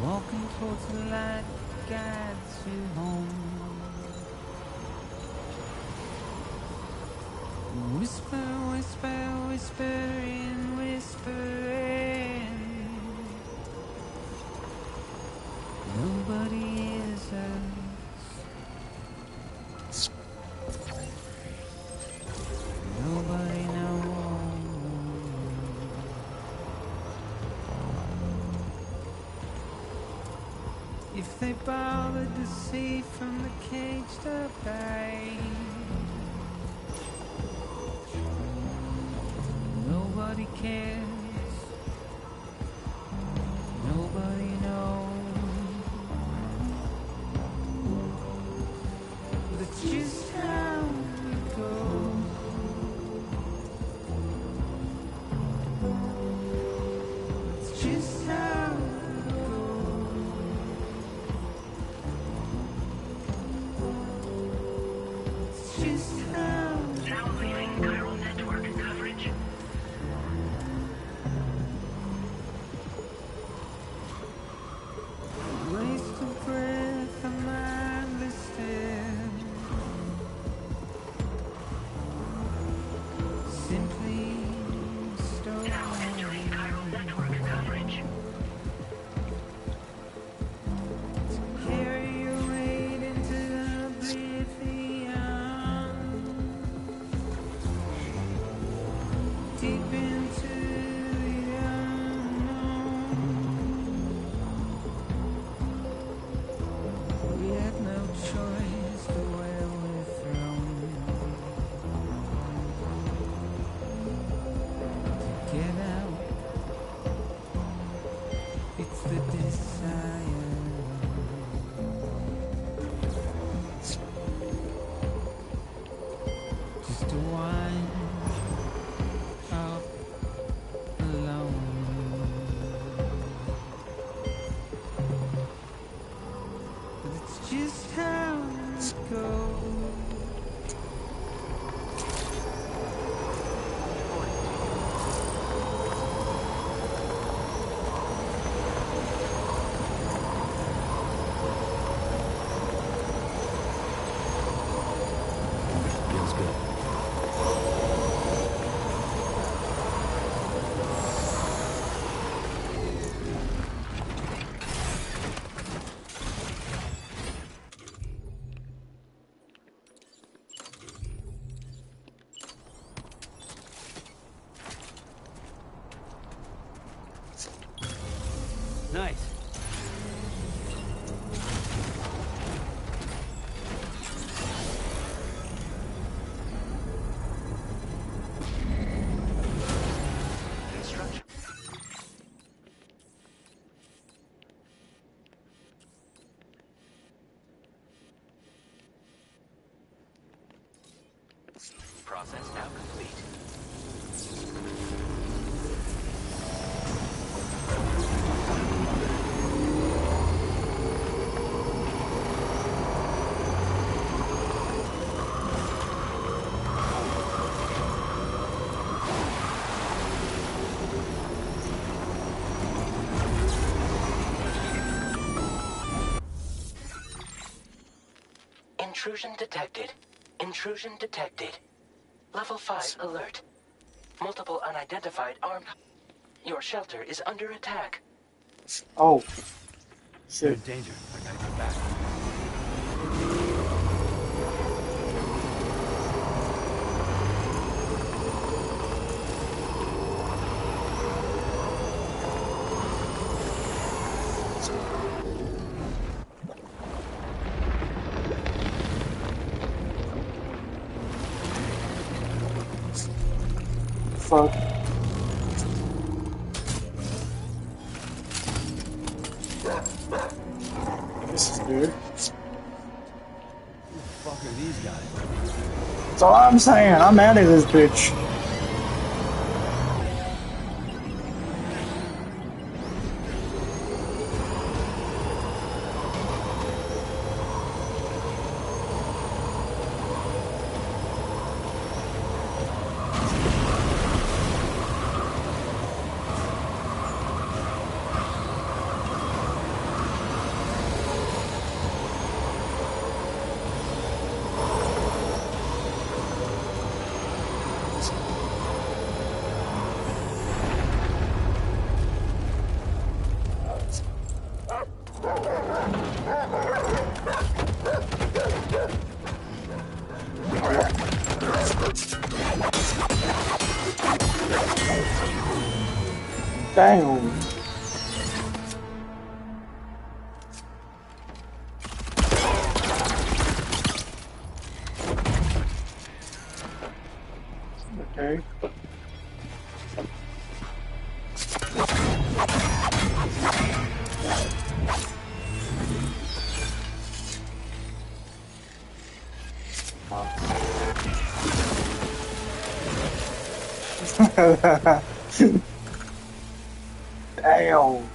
Walking towards the light guides you home. Whisper, whisper, whispering, whispering. Nobody hears us. If they bothered to see from the caged up eye, nobody cares, nobody knows, but it's just how it goes. It's just how it goes. It's just how it Now leaving chiral network coverage. Waste of breath, a mindless stare. Simply Now entering chiral network coverage. carry your weight into the oblivion, deep into the unknown. We had no choice to where we're thrown. To get out, it's the desire. Just to wind up alone. But it's just how it goes. Feels good. Nice. Instruction. Process now complete. Intrusion detected. Intrusion detected. Level 5 alert. Multiple unidentified armed. Your shelter is under attack. Oh. You're Shit. in danger. I gotta get back. Fuck. This is new. Who the fuck are these guys? That's all I'm saying. I'm out of this bitch. Damn. Damn.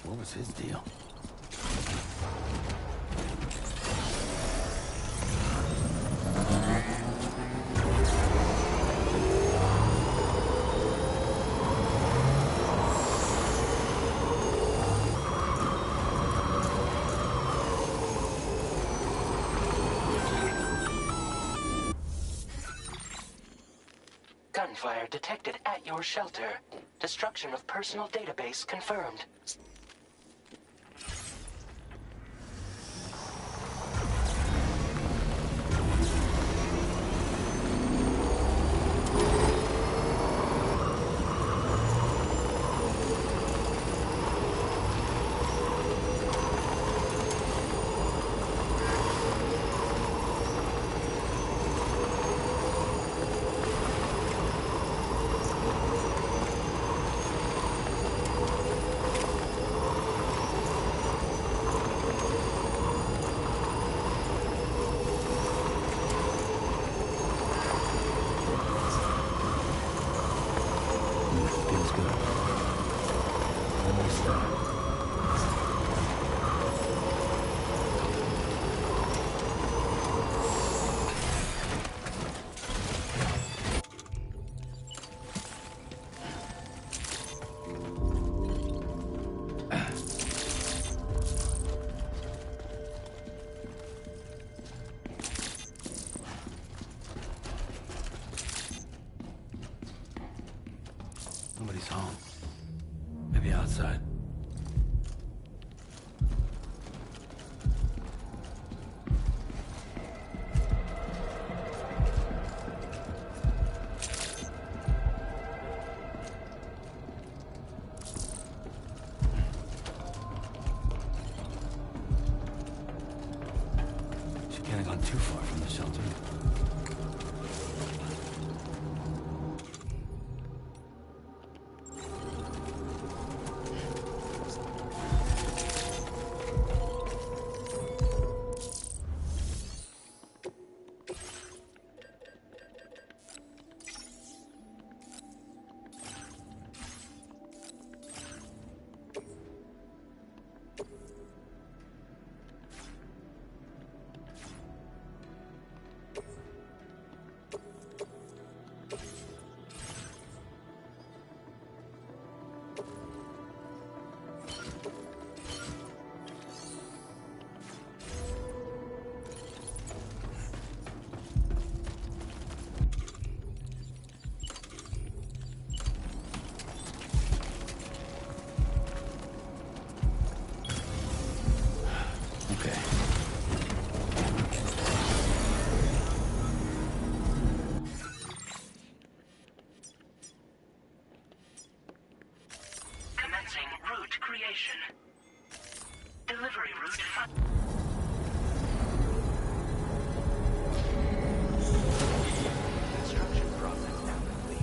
What was his deal? Gunfire detected at your shelter. Destruction of personal database confirmed. Feels good. Almost there. Nobody's home. Maybe outside. She can't have gone too far from the shelter. Okay. Commencing route creation. Delivery route. Construction process now complete.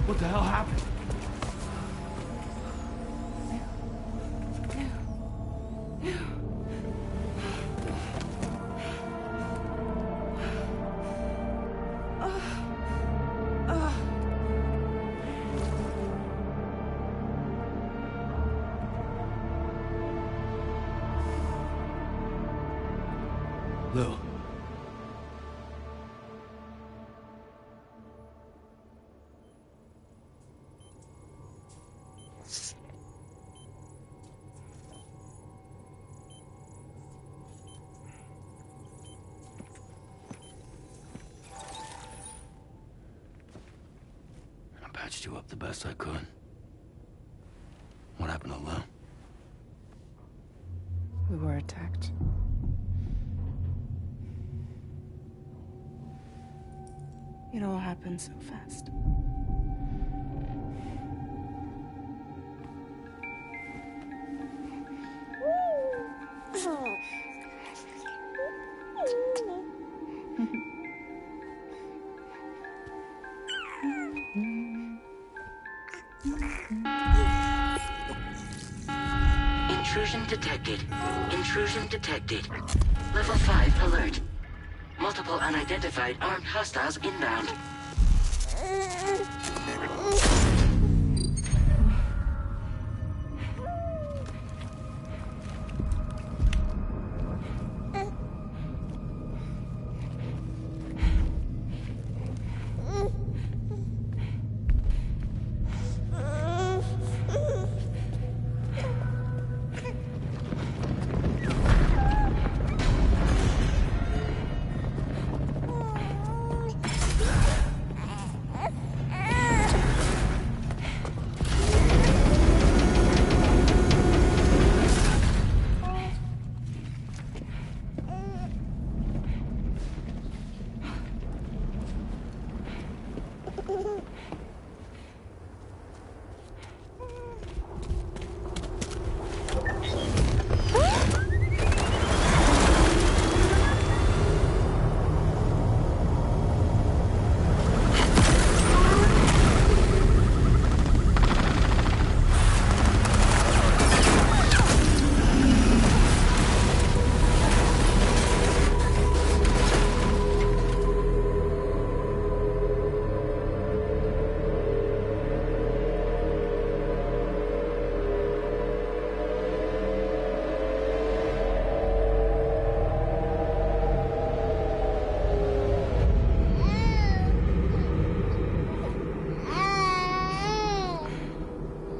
What the hell happened? Lou. I patched you up the best I could. What happened to Lou? We were attacked. It all happened so fast. Intrusion detected. Intrusion detected. Level 5 alert. Multiple unidentified armed hostiles inbound.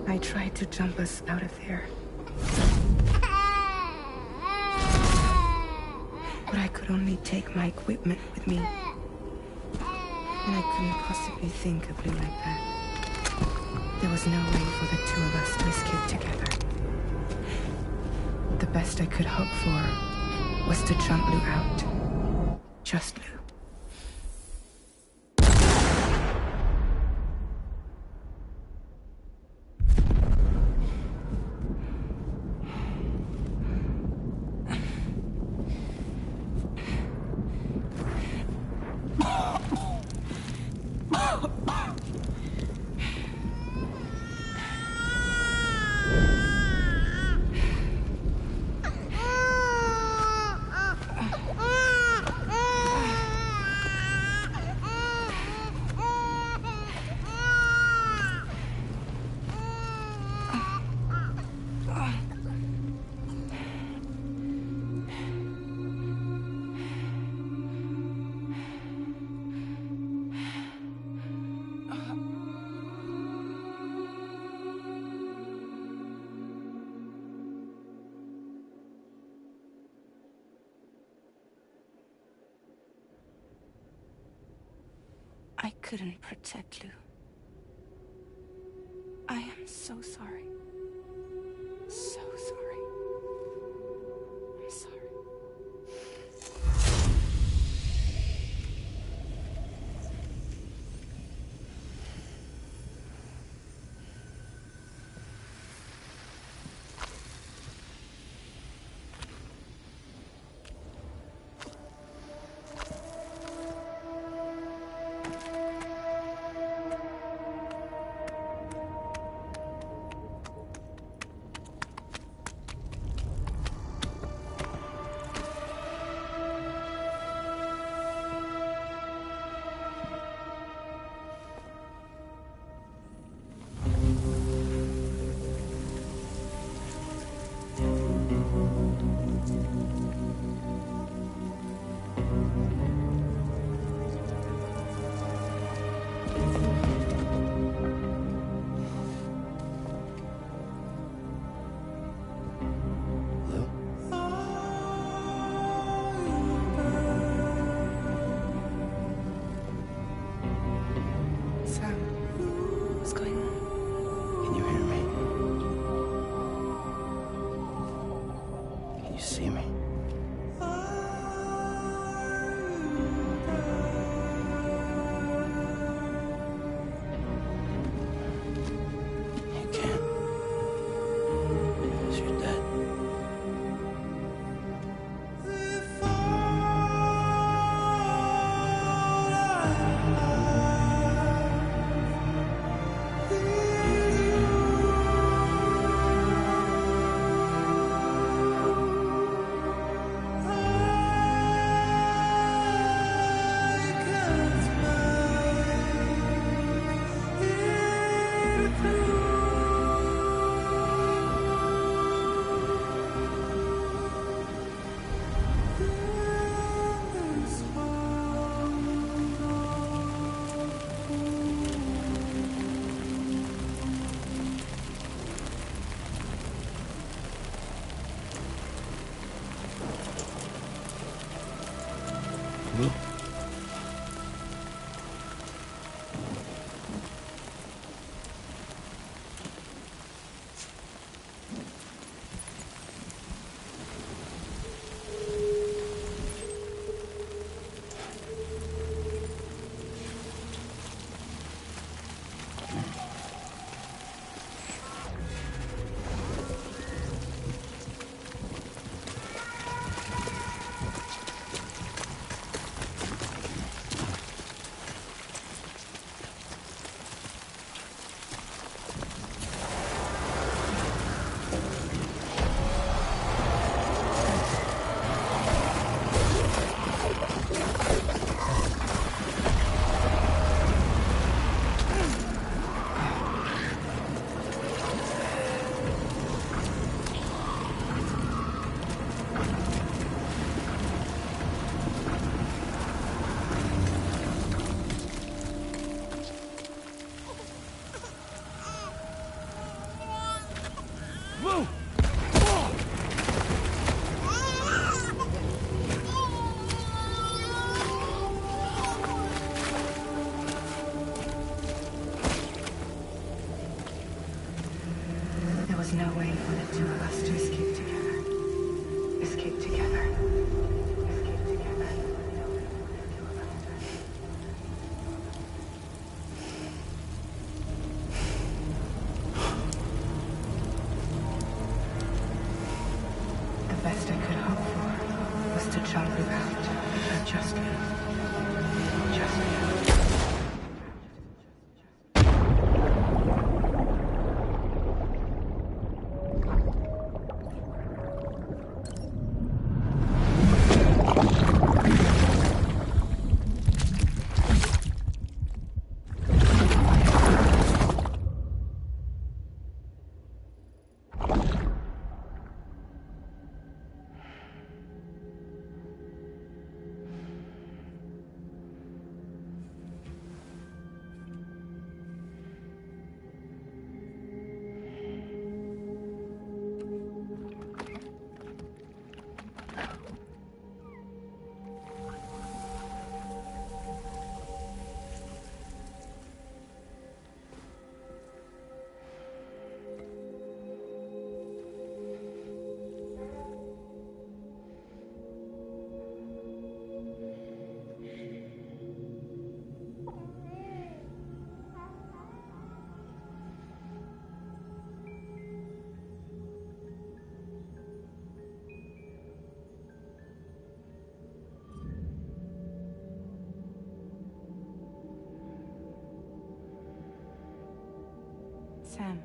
I tried to jump us out of there. But I could only take my equipment with me. And I couldn't possibly think of Lou like that. There was no way for the two of us to escape together. The best I could hope for was to jump Lou out. Just Lou. I couldn't protect Lou. I am so sorry. So sorry. I'm sorry. Sam, what's going on? Can you hear me? Can you see me? You can't. 'Cause you're dead. Will? Move! There was no way for the two of us to escape together. Escape together. Escape together. The best I could hope for was to jump without. Just me. Just me. Sam,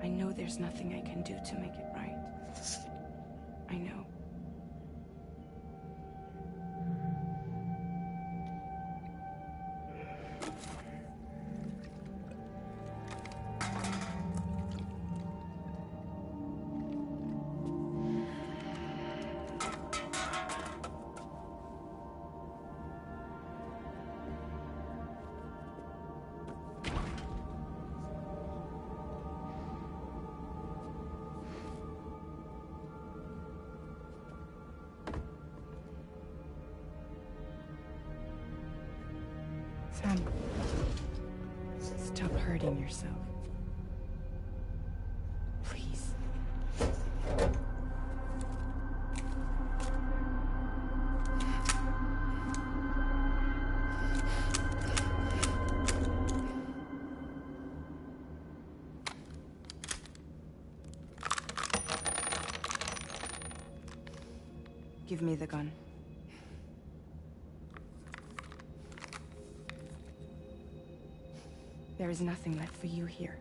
I know there's nothing I can do to make it right. I know. Sam, stop hurting yourself. Please. Give me the gun. There is nothing left for you here.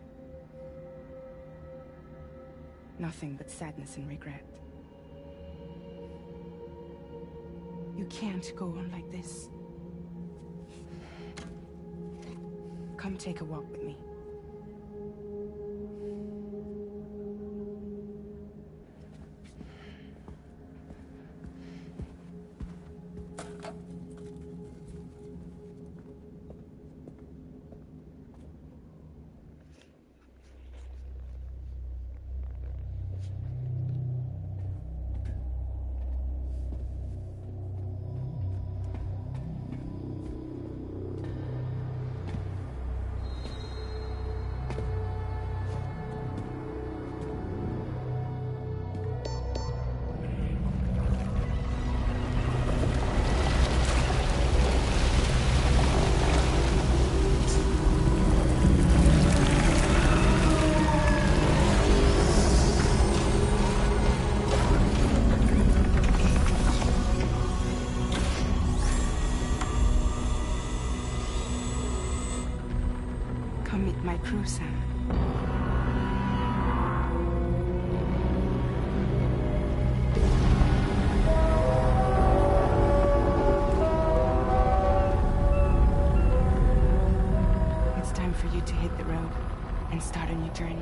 Nothing but sadness and regret. You can't go on like this. Come take a walk with me. Come meet my crew, Sam. It's time for you to hit the road and start a new journey.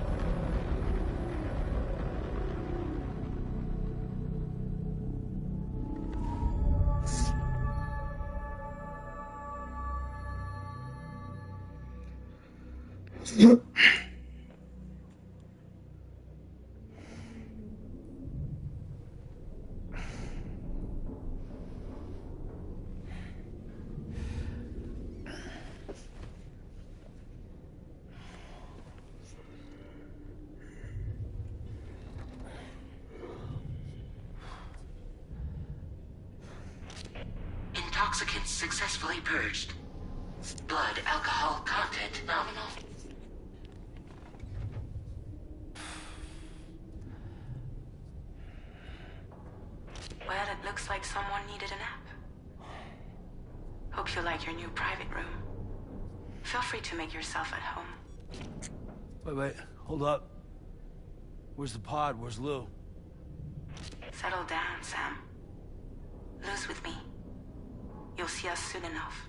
Intoxicants successfully purged. Blood alcohol content nominal. Well, it looks like someone needed a nap. Hope you like your new private room. Feel free to make yourself at home. Wait, hold up. Where's the pod? Where's Lou? Settle down, Sam. Lou's with me. You'll see us soon enough.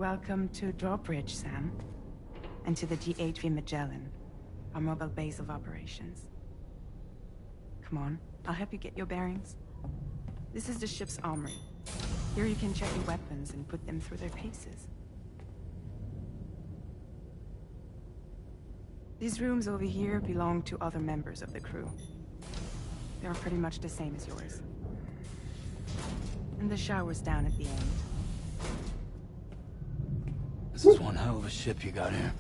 Welcome to Drawbridge, Sam. And to the DHV Magellan, our mobile base of operations. Come on, I'll help you get your bearings. This is the ship's armory. Here you can check your weapons and put them through their paces. These rooms over here belong to other members of the crew. They're pretty much the same as yours. And the shower's down at the end. This is one hell of a ship you got here.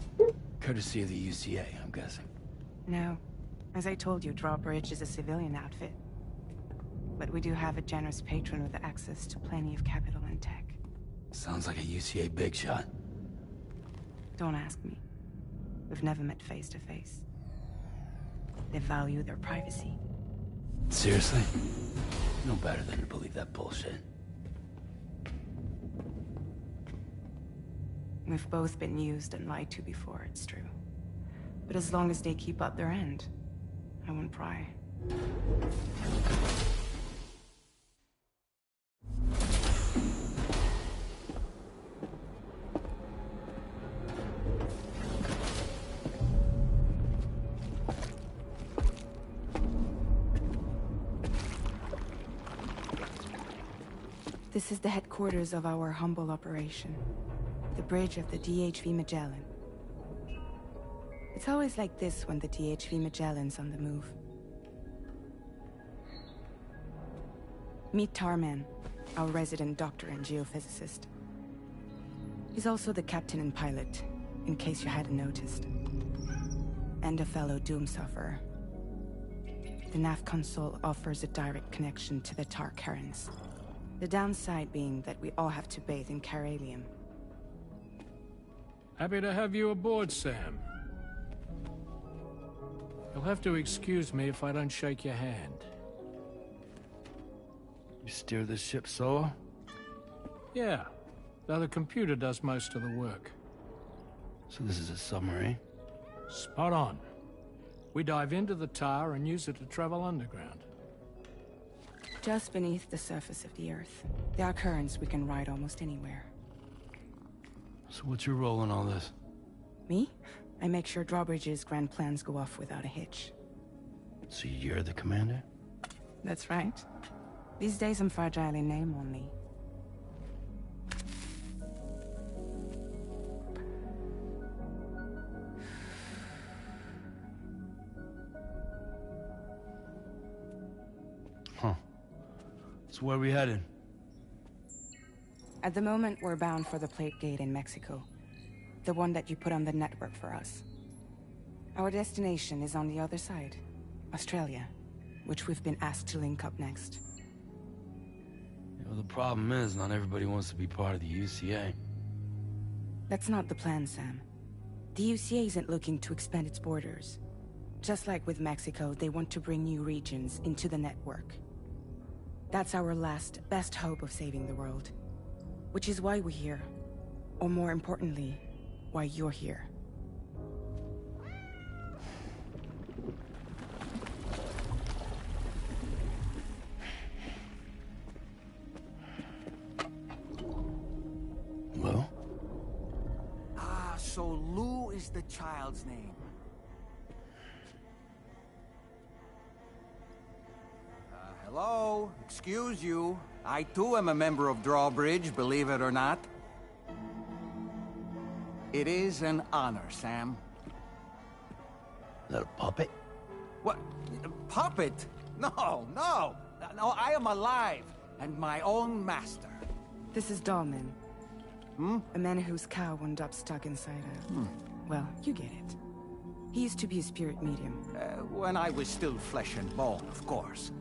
Courtesy of the UCA, I'm guessing. No. As I told you, Drawbridge is a civilian outfit. But we do have a generous patron with access to plenty of capital and tech. Sounds like a UCA big shot. Don't ask me. We've never met face to face. They value their privacy. Seriously? No better than to believe that bullshit. We've both been used and lied to before, it's true. But as long as they keep up their end, I won't pry. This is the headquarters of our humble operation. The bridge of the DHV Magellan. It's always like this when the DHV Magellan's on the move. Meet Tarman, our resident doctor and geophysicist. He's also the captain and pilot, in case you hadn't noticed. And a fellow doom sufferer. The nav console offers a direct connection to the Tar currents. The downside being that we all have to bathe in Caralium. Happy to have you aboard, Sam. You'll have to excuse me if I don't shake your hand. You steer this ship solo? Yeah, though the computer does most of the work. So this is a submarine? Spot on. We dive into the Tar and use it to travel underground. Just beneath the surface of the Earth, there are currents we can ride almost anywhere. So what's your role in all this? Me? I make sure Drawbridge's grand plans go off without a hitch. So you're the commander? That's right. These days I'm fragile in name only. Huh. So where are we headed? At the moment, we're bound for the Plate Gate in Mexico. The one that you put on the network for us. Our destination is on the other side, Australia, which we've been asked to link up next. You know, the problem is, not everybody wants to be part of the UCA. That's not the plan, Sam. The UCA isn't looking to expand its borders. Just like with Mexico, they want to bring new regions into the network. That's our last, best hope of saving the world. Which is why we're here. Or more importantly, why you're here. Well? Ah, so Lou is the child's name. Hello? Excuse you. I too am a member of Drawbridge, believe it or not. It is an honor, Sam. Is that a puppet? What? A puppet? No, no! No, I am alive, and my own master. This is Dahlman. A man whose cow wound up stuck inside a... Well, you get it. He used to be a spirit medium. When I was still flesh and bone, of course.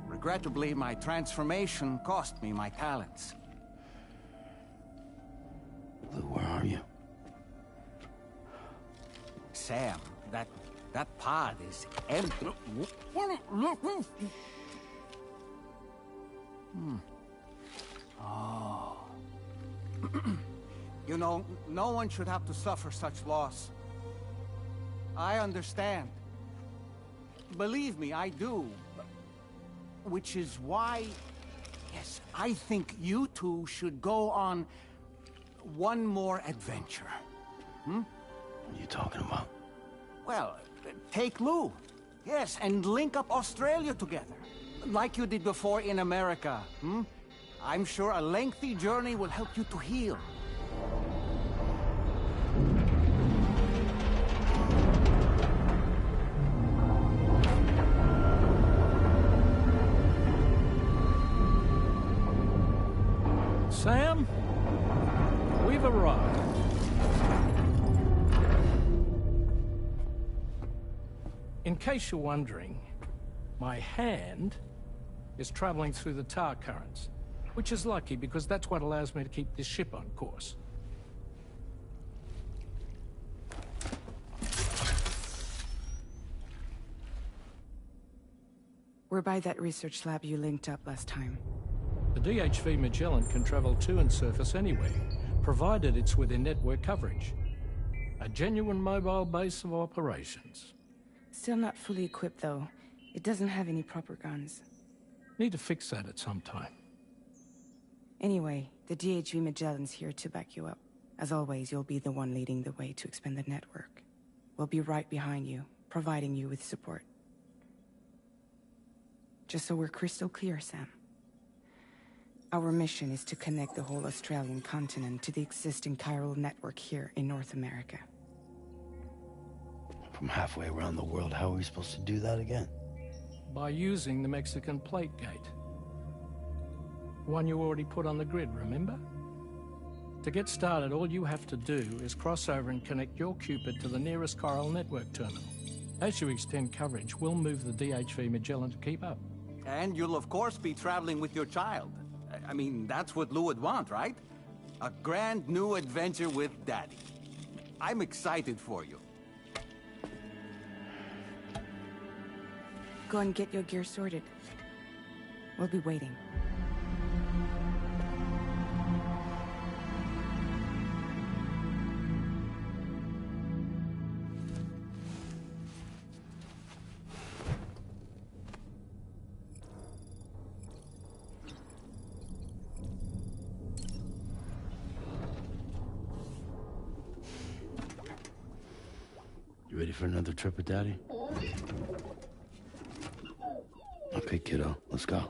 Regrettably, my transformation cost me my talents. Lou, where are you? Sam, that pod is empty. Oh. You know, no one should have to suffer such loss. I understand. Believe me, I do. Which is why, yes, I think you two should go on, one more adventure. Hmm? What are you talking about? Well, take Lou. Yes, and link up Australia together. Like you did before in America. Hmm? I'm sure a lengthy journey will help you to heal. Sam, we've arrived. In case you're wondering, my hand is traveling through the tar currents, which is lucky because that's what allows me to keep this ship on course. We're by that research lab you linked up last time. The DHV Magellan can travel to and surface anywhere, provided it's within network coverage. A genuine mobile base of operations. Still not fully equipped, though. It doesn't have any proper guns. Need to fix that at some time. Anyway, the DHV Magellan's here to back you up. As always, you'll be the one leading the way to expand the network. We'll be right behind you, providing you with support. Just so we're crystal clear, Sam. Our mission is to connect the whole Australian continent to the existing chiral network here in North America. From halfway around the world, how are we supposed to do that again? By using the Mexican plate gate. One you already put on the grid, remember? To get started, all you have to do is cross over and connect your Cupid to the nearest chiral network terminal. As you extend coverage, we'll move the DHV Magellan to keep up. And you'll of course be traveling with your child. I mean, that's what Lou would want, right? A grand new adventure with Daddy. I'm excited for you. Go and get your gear sorted. We'll be waiting. You ready for another trip with Daddy? Okay, kiddo, let's go.